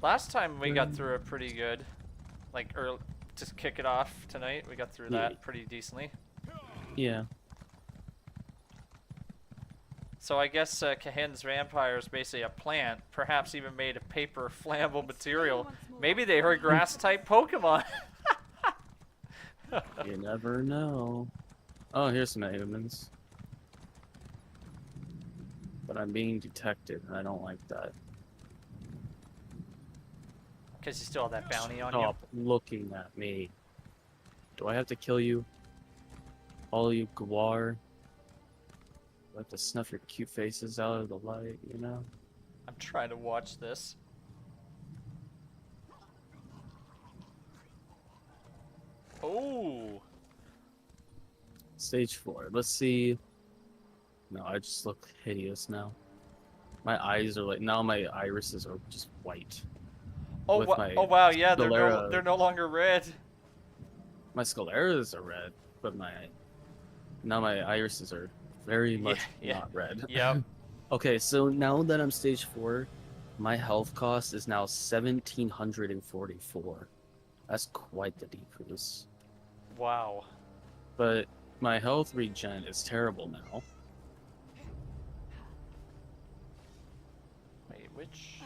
Last time we got through it pretty good. Like, just kick it off tonight. We got through that pretty decently. Yeah. So I guess Kahin's vampire is basically a plant, perhaps even made of paper flammable material. Maybe they were grass-type Pokemon. You never know. Oh, here's some humans. But I'm being detected, and I don't like that. Because you still have that bounty on you. Stop looking at me. Do I have to kill you? All you Gwar? I have to snuff your cute faces out of the light, you know? I'm trying to watch this. Oh! Stage 4. Let's see. No, I just look hideous now. My eyes are like, now my irises are just white. Oh, oh wow, yeah, they're no longer red. My sclera's are red, but now my irises are very much not red. Yep. Okay, so now that I'm stage 4, my health cost is now 1,744. That's quite the decrease. Wow. But my health regen is terrible now. Wait, which?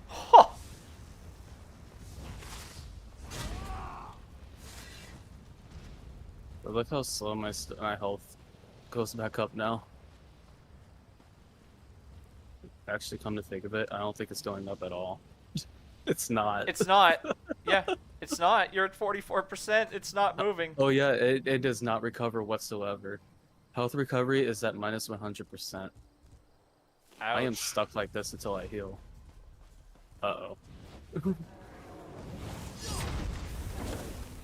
Huh. But look how slow my health goes back up now. Actually, come to think of it, I don't think it's going up at all. It's not. It's not. Yeah, it's not. You're at 44%. It's not moving. Oh yeah, it does not recover whatsoever. Health recovery is at minus 100%. I am stuck like this until I heal. Uh-oh.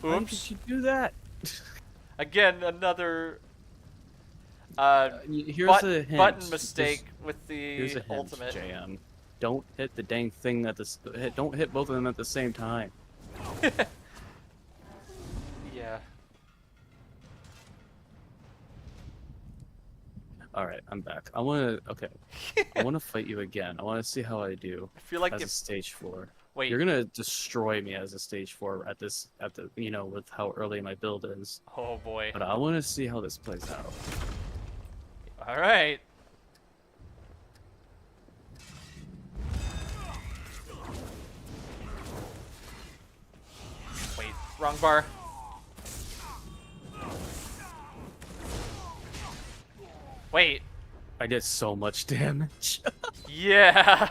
Why did you do that? Again, another here's a hint. button mistake with the here's a hint, ultimate. JM. Don't hit the dang thing at the don't hit both of them at the same time. Yeah. All right, I'm back. I want to I want to fight you again. I want to see how I do. I feel like as a stage 4. Wait. You're gonna destroy me as a stage 4 at the with how early my build is. Oh boy. But I want to see how this plays out. All right. Wait, wrong bar. Wait. I did so much damage. Yeah.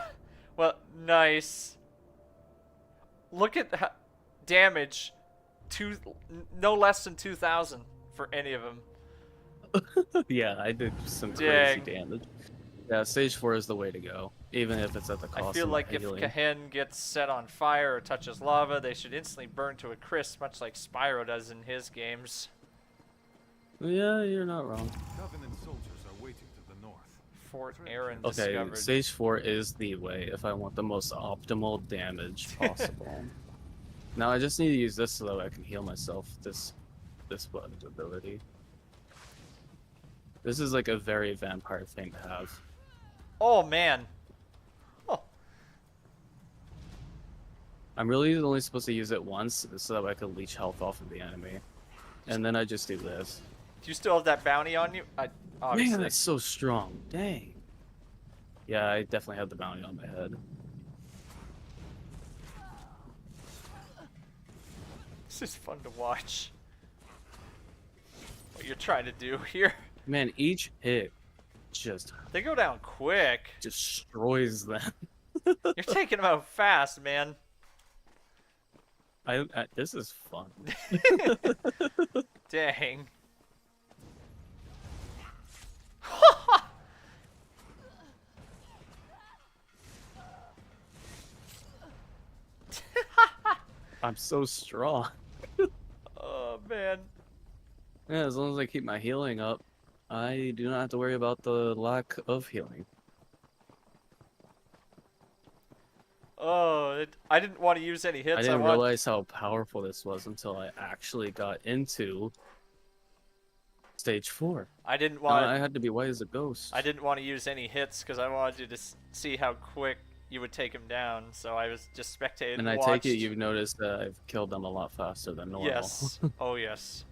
Well, nice. Look at damage. No less than 2,000 for any of them. Yeah, I did some crazy damage. Yeah, stage 4 is the way to go, even if it's at the cost I feel of like my if healing. Kahin gets set on fire or touches lava, they should instantly burn to a crisp, much like Spyro does in his games. Yeah, you're not wrong. Covenant soldiers are waiting to the north. Fort Aaron Okay, discovered. stage 4 is the way if I want the most optimal damage possible. Now I just need to use this so that I can heal myself. This button ability. This is like a very vampire thing to have. Oh man. Oh. I'm really only supposed to use it once so that I can leech health off of the enemy. And then I just do this. Do you still have that bounty on you? Obviously. Man, that's so strong. Dang. Yeah, I definitely have the bounty on my head. This is fun to watch. What you're trying to do here. Man, each hit just They go down quick. destroys them. You're taking them out fast, man. This is fun. Dang. I'm so strong. Oh, man. Yeah, as long as I keep my healing up, I do not have to worry about the lack of healing. Oh, I didn't want to use any hits. I didn't realize how powerful this was until I actually got into stage 4. I didn't want. I had to be white as a ghost. I didn't want to use any hits because I wanted you to see how quick you would take him down. So I was just spectating. And I take it you've noticed that I've killed them a lot faster than normal. Yes. Oh yes.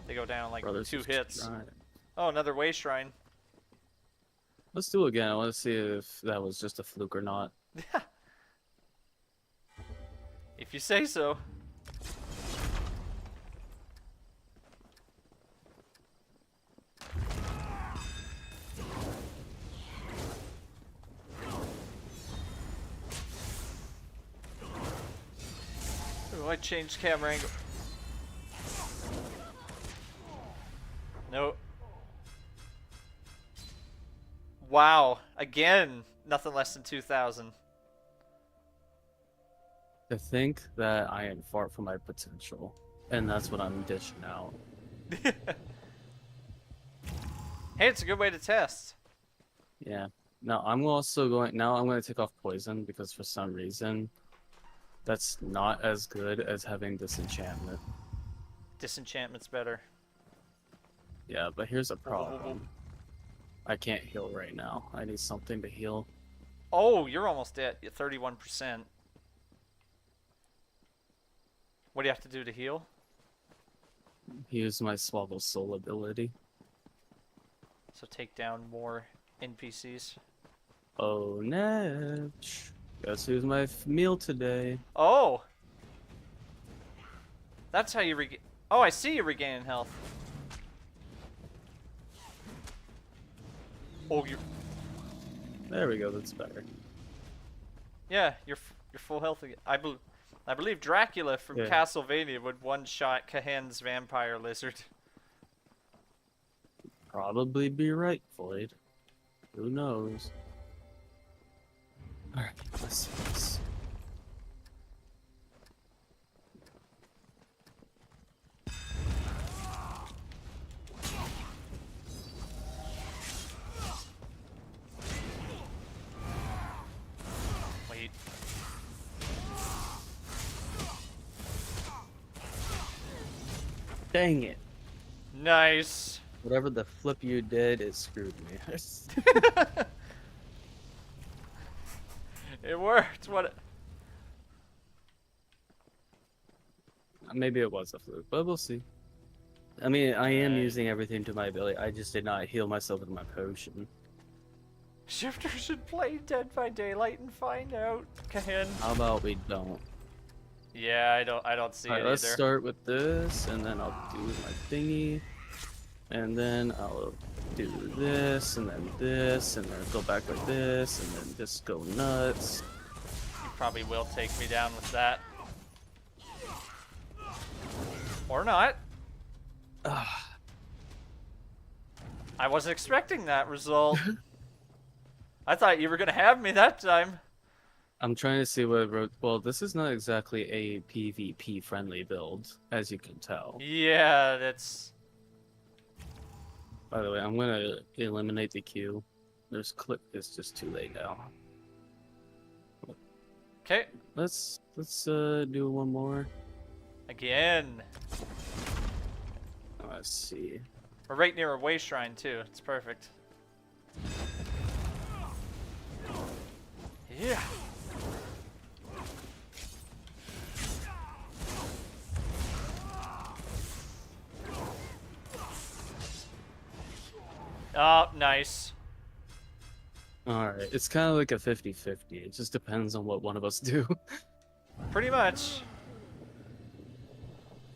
They go down like Brothers 2 just hits. trying. Oh, another way shrine. Let's do it again. I want to see if that was just a fluke or not. If you say so. Ooh, I changed camera angle. Nope. Wow. Again, nothing less than 2,000. To think that I am far from my potential, and that's what I'm dishing out. Hey, it's a good way to test. Yeah. Now I'm also going. Now I'm going to take off poison because for some reason, that's not as good as having disenchantment. Disenchantment's better. Yeah, but here's a problem. I can't heal right now. I need something to heal. Oh, you're almost at 31%. What do you have to do to heal? Use my Swallow Soul ability. So take down more NPCs. Oh, Netch. Guess who's my meal today? Oh! That's how you regain... Oh, I see you regaining health. Oh, you're... There we go, that's better. Yeah, you're full health again. I believe Dracula from Yeah. Castlevania would one-shot Kahen's vampire lizard. Probably be right, Floyd. Who knows? Alright, let's see this. Wait. Dang it. Nice. Whatever the flip you did, it screwed me. It worked. What? Maybe it was a fluke, but we'll see. I mean, I am using everything to my ability. I just did not heal myself with my potion. Shifter should play Dead by Daylight and find out, Kahen. How about we don't? Yeah, I don't see Alright, it let's either. start with this, and then I'll do my thingy. And then I'll do this, and then this, and then go back like this, and then just go nuts. You probably will take me down with that. Or not. I wasn't expecting that result. I thought you were gonna have me that time. I'm trying to see what it wrote. Well, this is not exactly a PvP friendly build, as you can tell. Yeah, that's... By the way, I'm gonna eliminate the queue. There's clip. It's just too late now. Okay. Let's do one more. Again. Let's see. We're right near a way shrine too. It's perfect. Yeah. Oh, nice. Alright, it's kind of like a 50-50. It just depends on what one of us do. Pretty much.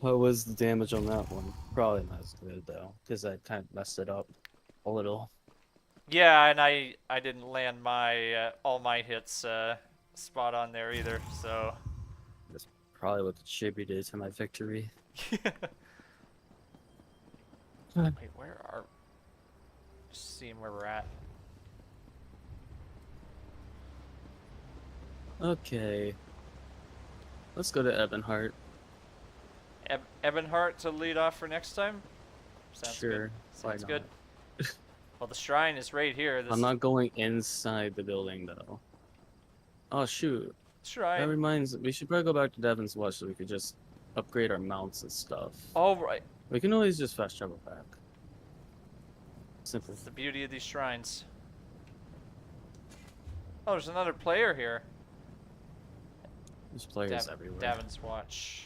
What was the damage on that one? Probably not as good though, because I kind of messed it up a little. Yeah, and I didn't land my all my hits spot on there either, so. That's probably what contributed to my victory. Wait, where are? Just seeing where we're at. Okay. Let's go to Ebonheart. Ebonheart to lead off for next time. Sounds Sure. good. Sounds Why good. not? Well, the shrine is right here. This I'm not going inside the building though. Oh shoot. That shrine. reminds me, we should probably go back to Devon's Watch so we could just upgrade our mounts and stuff. Oh right. We can always just fast travel back. Simple. That's the beauty of these shrines. Oh, there's another player here. There's players everywhere. Davon's Watch.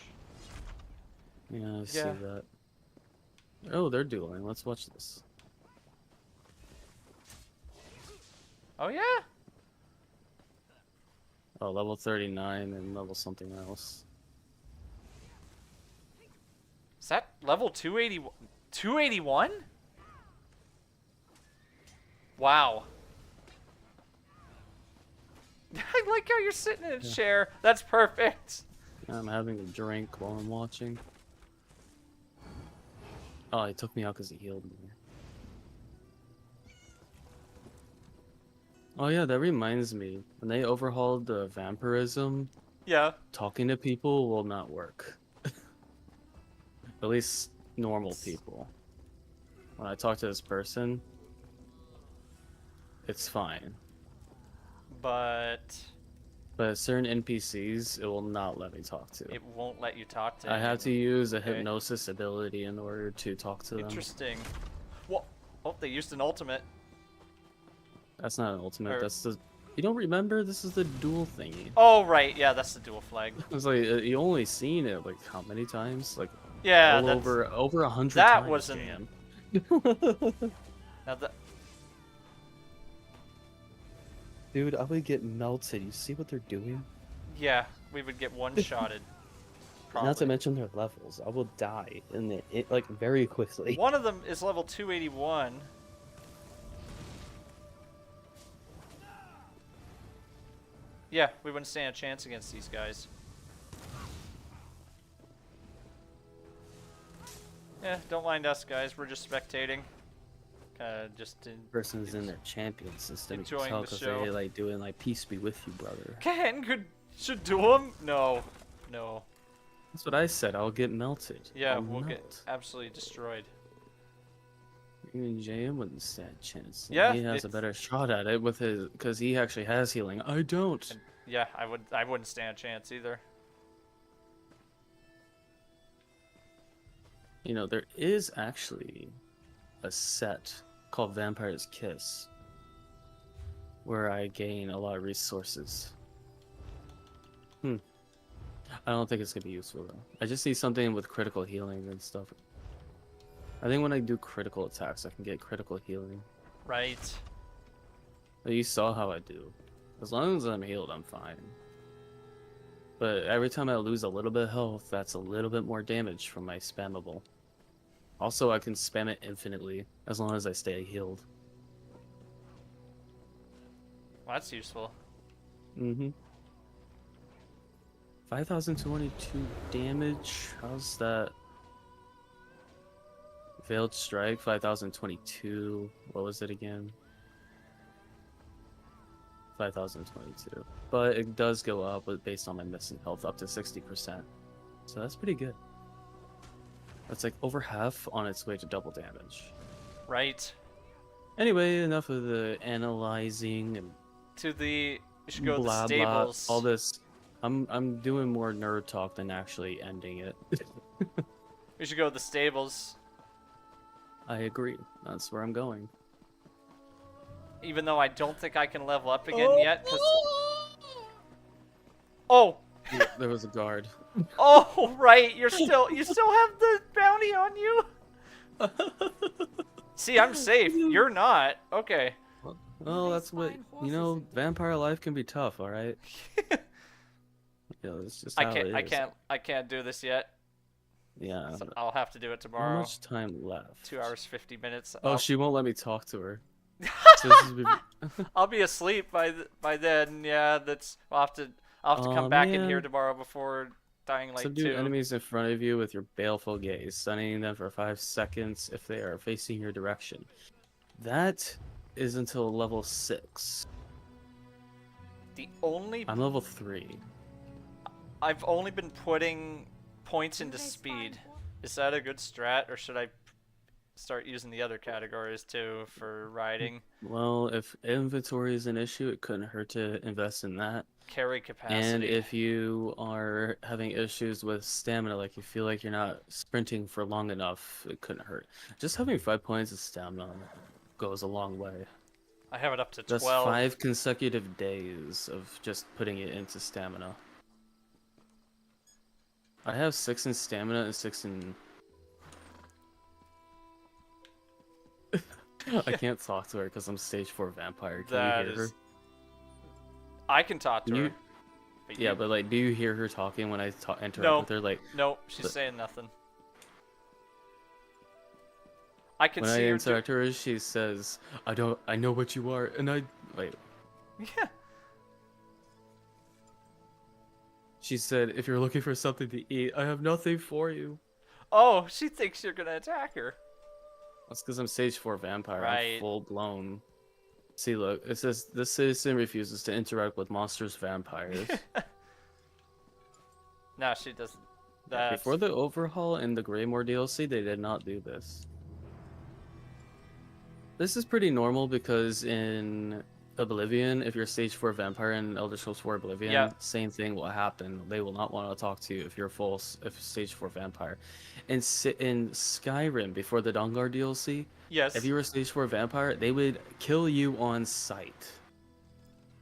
Yeah, I see that. Oh, they're dueling. Let's watch this. Oh yeah. Oh, level 39 and level something else. Is that level 280? 281? Wow. I like how you're sitting in a chair. That's perfect. I'm having a drink while I'm watching. Oh, he took me out because he healed me. Oh yeah, that reminds me. When they overhauled the vampirism, Yeah. talking to people will not work. At least normal people. When I talk to this person, it's fine. But certain NPCs, it will not let me talk to. it won't let you talk to I have to use a Okay. hypnosis ability in order to talk to them. Interesting. What? Oh, they used an ultimate. That's not an ultimate. Or- That's the. You don't remember? This is the dual thingy. Oh, right. Yeah, that's the dual flag. It's like you only seen it like how many times? Like Yeah, all that's, over 100 that times. wasn't- Jam. now that. Dude, I would get melted. You see what they're doing? Yeah, we would get one-shotted. Probably. Not to mention their levels. I will die in it like very quickly. One of them is level 281. Yeah, we wouldn't stand a chance against these guys. Yeah, don't mind us, guys. We're just spectating. Just in. Person's in their champion system. You can Enjoying tell the 'cause show. they like doing like peace be with you, brother. Ken should do them. No, no. That's what I said. I'll get melted. Yeah, I'll we'll melt. get absolutely destroyed. Even JM wouldn't stand a chance. Yeah, he has a it's- better shot at it with his because he actually has healing. I don't. And yeah, I wouldn't stand a chance either. You know, there is actually a set called Vampire's Kiss where I gain a lot of resources. I don't think it's gonna be useful though. I just need something with critical healing and stuff. I think when I do critical attacks, I can get critical healing. Right. But you saw how I do. As long as I'm healed, I'm fine. But every time I lose a little bit of health, that's a little bit more damage from my spammable. Also, I can spam it infinitely, as long as I stay healed. Well, that's useful. 5,222 damage? How's that? Veiled Strike, 5,022. What was it again? 5,022. But it does go up based on my missing health up to 60%. So that's pretty good. That's like over half on its way to double damage. Right. Anyway, enough of the analyzing and To the you should go to blah the stables. blah. All this. I'm doing more nerd talk than actually ending it. We should go to the stables. I agree. That's where I'm going. Even though I don't think I can level up again yet. 'Cause... Oh! There was a guard. Oh, right. You still have the bounty on you? See, I'm safe. You're not. Okay. Well, that's what you know. Vampire life can be tough. All right. You know, it's just how it is. I can't do this yet. Yeah. So I'll have to do it How tomorrow. much time left? 2 hours 50 minutes. Oh, I'll, she won't let me talk to her. So this is I'll be asleep by then. Yeah, that's I'll have to come back in here man. tomorrow before Dying Light Subdue 2. enemies in front of you with your baleful gaze, stunning them for 5 seconds if they are facing your direction. That is until level 6. The only I'm level 3. I've only been putting points into speed. Is that a good strat, or should I start using the other categories too for riding? Well, if inventory is an issue, it couldn't hurt to invest in that. Carry capacity. And if you are having issues with stamina, like you feel like you're not sprinting for long enough, it couldn't hurt. Just having 5 points of stamina goes a long way. I have it up to 12. That's 5 consecutive days of just putting it into stamina. I have 6 in stamina and 6 in... I can't talk to her because I'm stage 4 vampire. Can That you hear is... her? I can talk to You- her. But Yeah, you... but like, do you hear her talking when I interact No. with her? Like, Nope, she's but- saying nothing. I can when I see her interact with her, she says, I know what you are, and wait. Yeah. She said, if you're looking for something to eat, I have nothing for you. Oh, she thinks you're gonna attack her. That's because I'm stage 4 vampire. Right. I'm full blown. See, look, it says this citizen refuses to interact with monsters, vampires. No, she doesn't. Yeah, That's... before the overhaul in the Greymore DLC, they did not do this. This is pretty normal because in Oblivion, if you're stage 4 vampire in Elder Scrolls 4 Oblivion, Yeah. same thing will happen. They will not want to talk to you if you're if stage 4 vampire. In Skyrim, before the Dawnguard DLC, Yes. if you were stage 4 vampire, they would kill you on sight.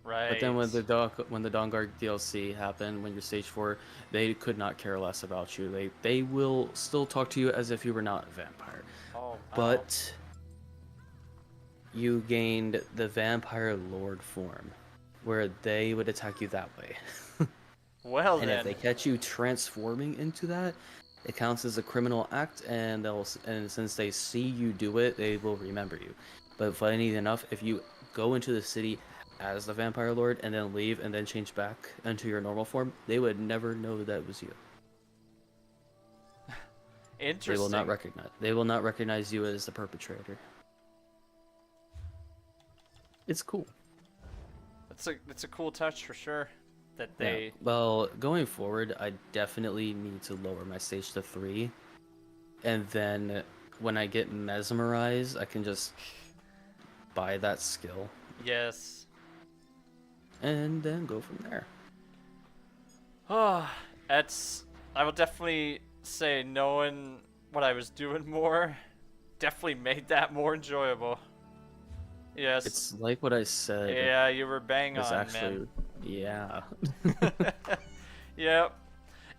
Right. But then when the Dawnguard DLC happened, when you're stage 4, they could not care less about you. They will still talk to you as if you were not a vampire. Oh, wow. But you gained the vampire lord form, where they would attack you that way. Well And then. if they catch you transforming into that, it counts as a criminal act, and since they see you do it, they will remember you. But funny enough, if you go into the city as the vampire lord and then leave and then change back into your normal form, they would never know that it was you. Interesting. They will not recognize you as the perpetrator. It's cool. It's a cool touch for sure. That they. Yeah. Well, going forward, I definitely need to lower my stage to 3, and then when I get mesmerized, I can just buy that skill Yes. and then go from there. Oh, I will definitely say knowing what I was doing more definitely made that more enjoyable. Yes. It's like what I said. Yeah, you were bang It's on, actually, man. yeah. Yep.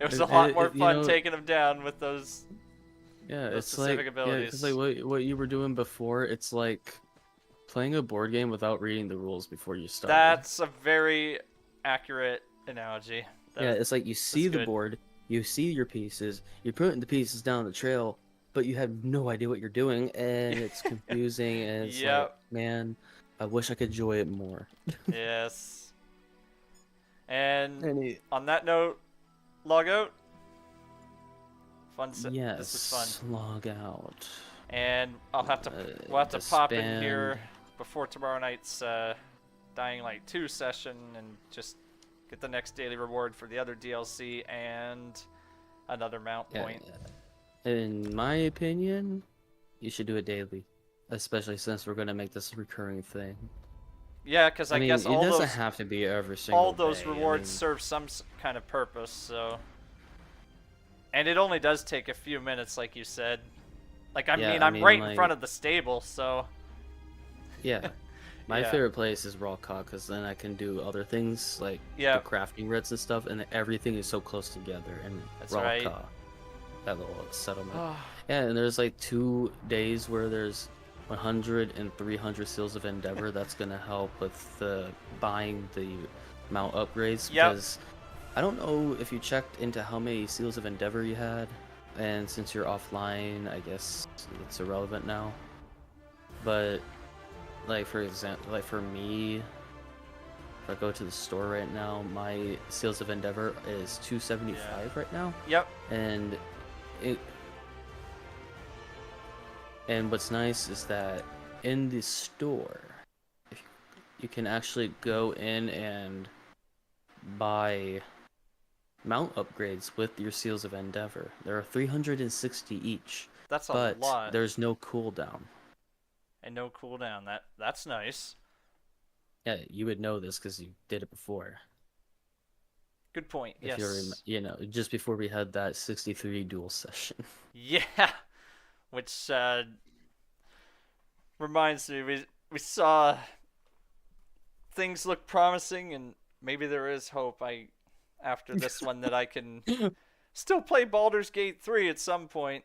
It was a lot more you fun know- taking them down with those. Yeah, Those it's specific like abilities. it's like what you were doing before. It's like playing a board game without reading the rules before you start. That's a very accurate analogy. Yeah, it's like you see the good. board, you see your pieces, you're putting the pieces down the trail, but you have no idea what you're doing, and it's confusing, and it's like, Yep. man, I wish I could enjoy it more. Yes. And And on that note, log out. Fun. yes, This was fun. log out. And we'll have to pop in disband. here before tomorrow night's Dying Light 2 session and just get the next daily reward for the other DLC and another mount Yeah, point. in my opinion, you should do it daily, especially since we're gonna make this a recurring thing. Yeah, because I mean, guess it all doesn't those have to be every single all those day. I rewards mean, serve some kind of purpose. So, and it only does take a few minutes, like you said. Like I Yeah, mean, I I'm mean, right in like- front of the stable, so Yeah. My Yeah. favorite place is Raw Cod because then I can do other things like Yeah. the crafting reds and stuff, and everything is so close together in That's Raw right. Cod. That little settlement. Yeah, and there's like 2 days where there's 100 and 300 Seals of Endeavor. That's gonna help with buying the mount upgrades Yep. because I don't know if you checked into how many Seals of Endeavor you had and since you're offline, I guess it's irrelevant now. But like for example, like for me, if I go to the store right now, my Seals of Endeavor is 275 right now. Yep. And what's nice is that in the store, you can actually go in and buy mount upgrades with your Seals of Endeavor. There are 360 each. That's a but lot. There's no cooldown. And no cooldown. That's nice. Yeah, you would know this because you did it before. Good point. If Yes. you're, just before we had that 63 duel session. Yeah. Which reminds me, we saw things look promising, and maybe there is hope. After this one that I can still play Baldur's Gate 3 at some point.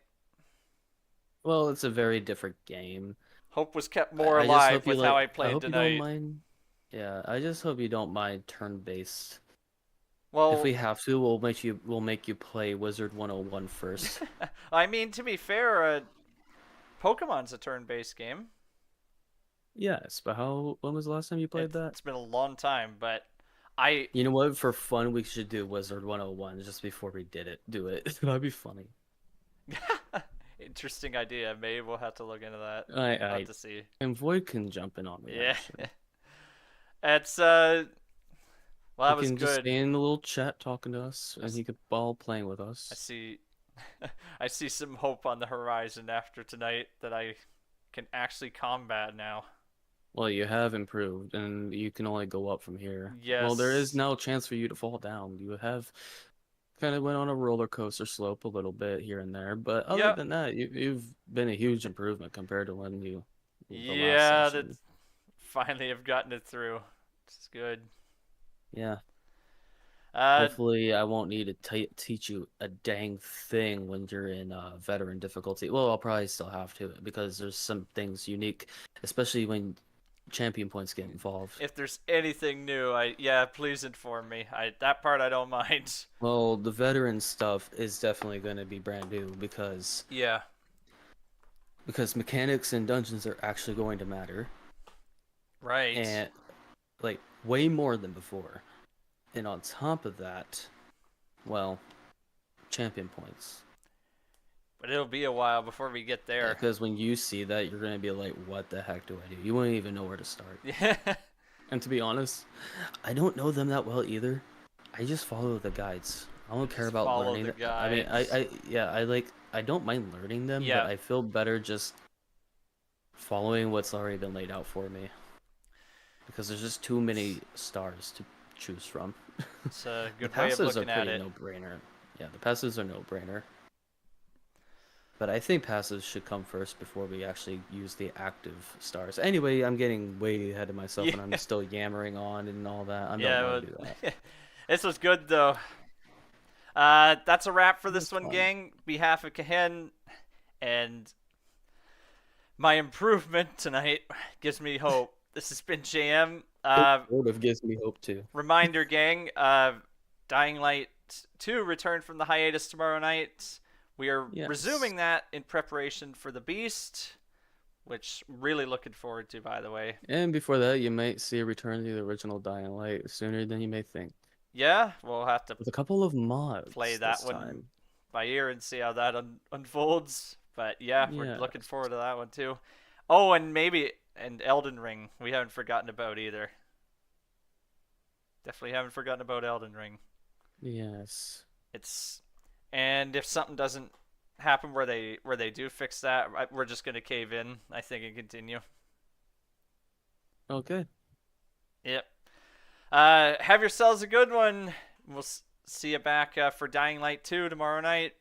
Well, it's a very different game. Hope was kept more alive with how I played I hope tonight. You don't mind. Yeah, I just hope you don't mind turn-based. Well, if we have to, we'll make you play Wizard 101 first. I mean, to be fair, Pokemon's a turn-based game. Yes, but when was the last time you played that? It's been a long time, but You know what? For fun, we should do Wizard 101 just before we do it. That'd be funny. Interesting idea. Maybe we'll have to look into that. I have to see. And Void can jump in on the action. It's well, that he was can good. Just stay in the little chat talking to us, and he could ball playing with us. I see some hope on the horizon after tonight that I can actually combat now. Well, you have improved, and you can only go up from here. Yes. Well, there is no chance for you to fall down. You have kind of went on a roller coaster slope a little bit here and there, but other than that, you've been a huge improvement compared to when you. That finally have gotten it through. It's good. Yeah. Hopefully, I won't need to teach you a dang thing when you're in veteran difficulty. Well, I'll probably still have to because there's some things unique, especially when champion points get involved. If there's anything new, please inform me. That part I don't mind. Well, the veteran stuff is definitely going to be brand new because mechanics and dungeons are actually going to matter. Right. And like way more than before. And on top of that, well, champion points. But it'll be a while before we get there. Because when you see that, you're going to be like, what the heck do I do? You won't even know where to start. Yeah. And to be honest, I don't know them that well either. I just follow the guides. I don't care about learning them. I mean, I don't mind learning them, but I feel better just following what's already been laid out for me. Because there's just too many stars to choose from. It's a good way of looking at it. The passives are pretty no-brainer. Yeah, the passives are no-brainer. But I think passives should come first before we actually use the active stars. Anyway, I'm getting way ahead of myself, and I'm still yammering on and all that. I don't want to do that. This was good, though. That's a wrap for this one, gang. Behalf of Kahen and my improvement tonight gives me hope. This has been JM. Sort of gives me hope too. Reminder, gang. Dying Light 2 return from the hiatus tomorrow night. We are resuming that in preparation for the Beast, which I'm really looking forward to, by the way. And before that, you might see a return to the original Dying Light sooner than you may think. Yeah, we'll have to with a couple of mods. Play that one by ear and see how that unfolds. But we're looking forward to that one too. Oh, and Elden Ring. We haven't forgotten about either. Definitely haven't forgotten about Elden Ring. Yes. And if something doesn't happen where they do fix that, we're just gonna cave in, I think, and continue. Okay. Yep. Have yourselves a good one. We'll see you back for Dying Light 2 tomorrow night.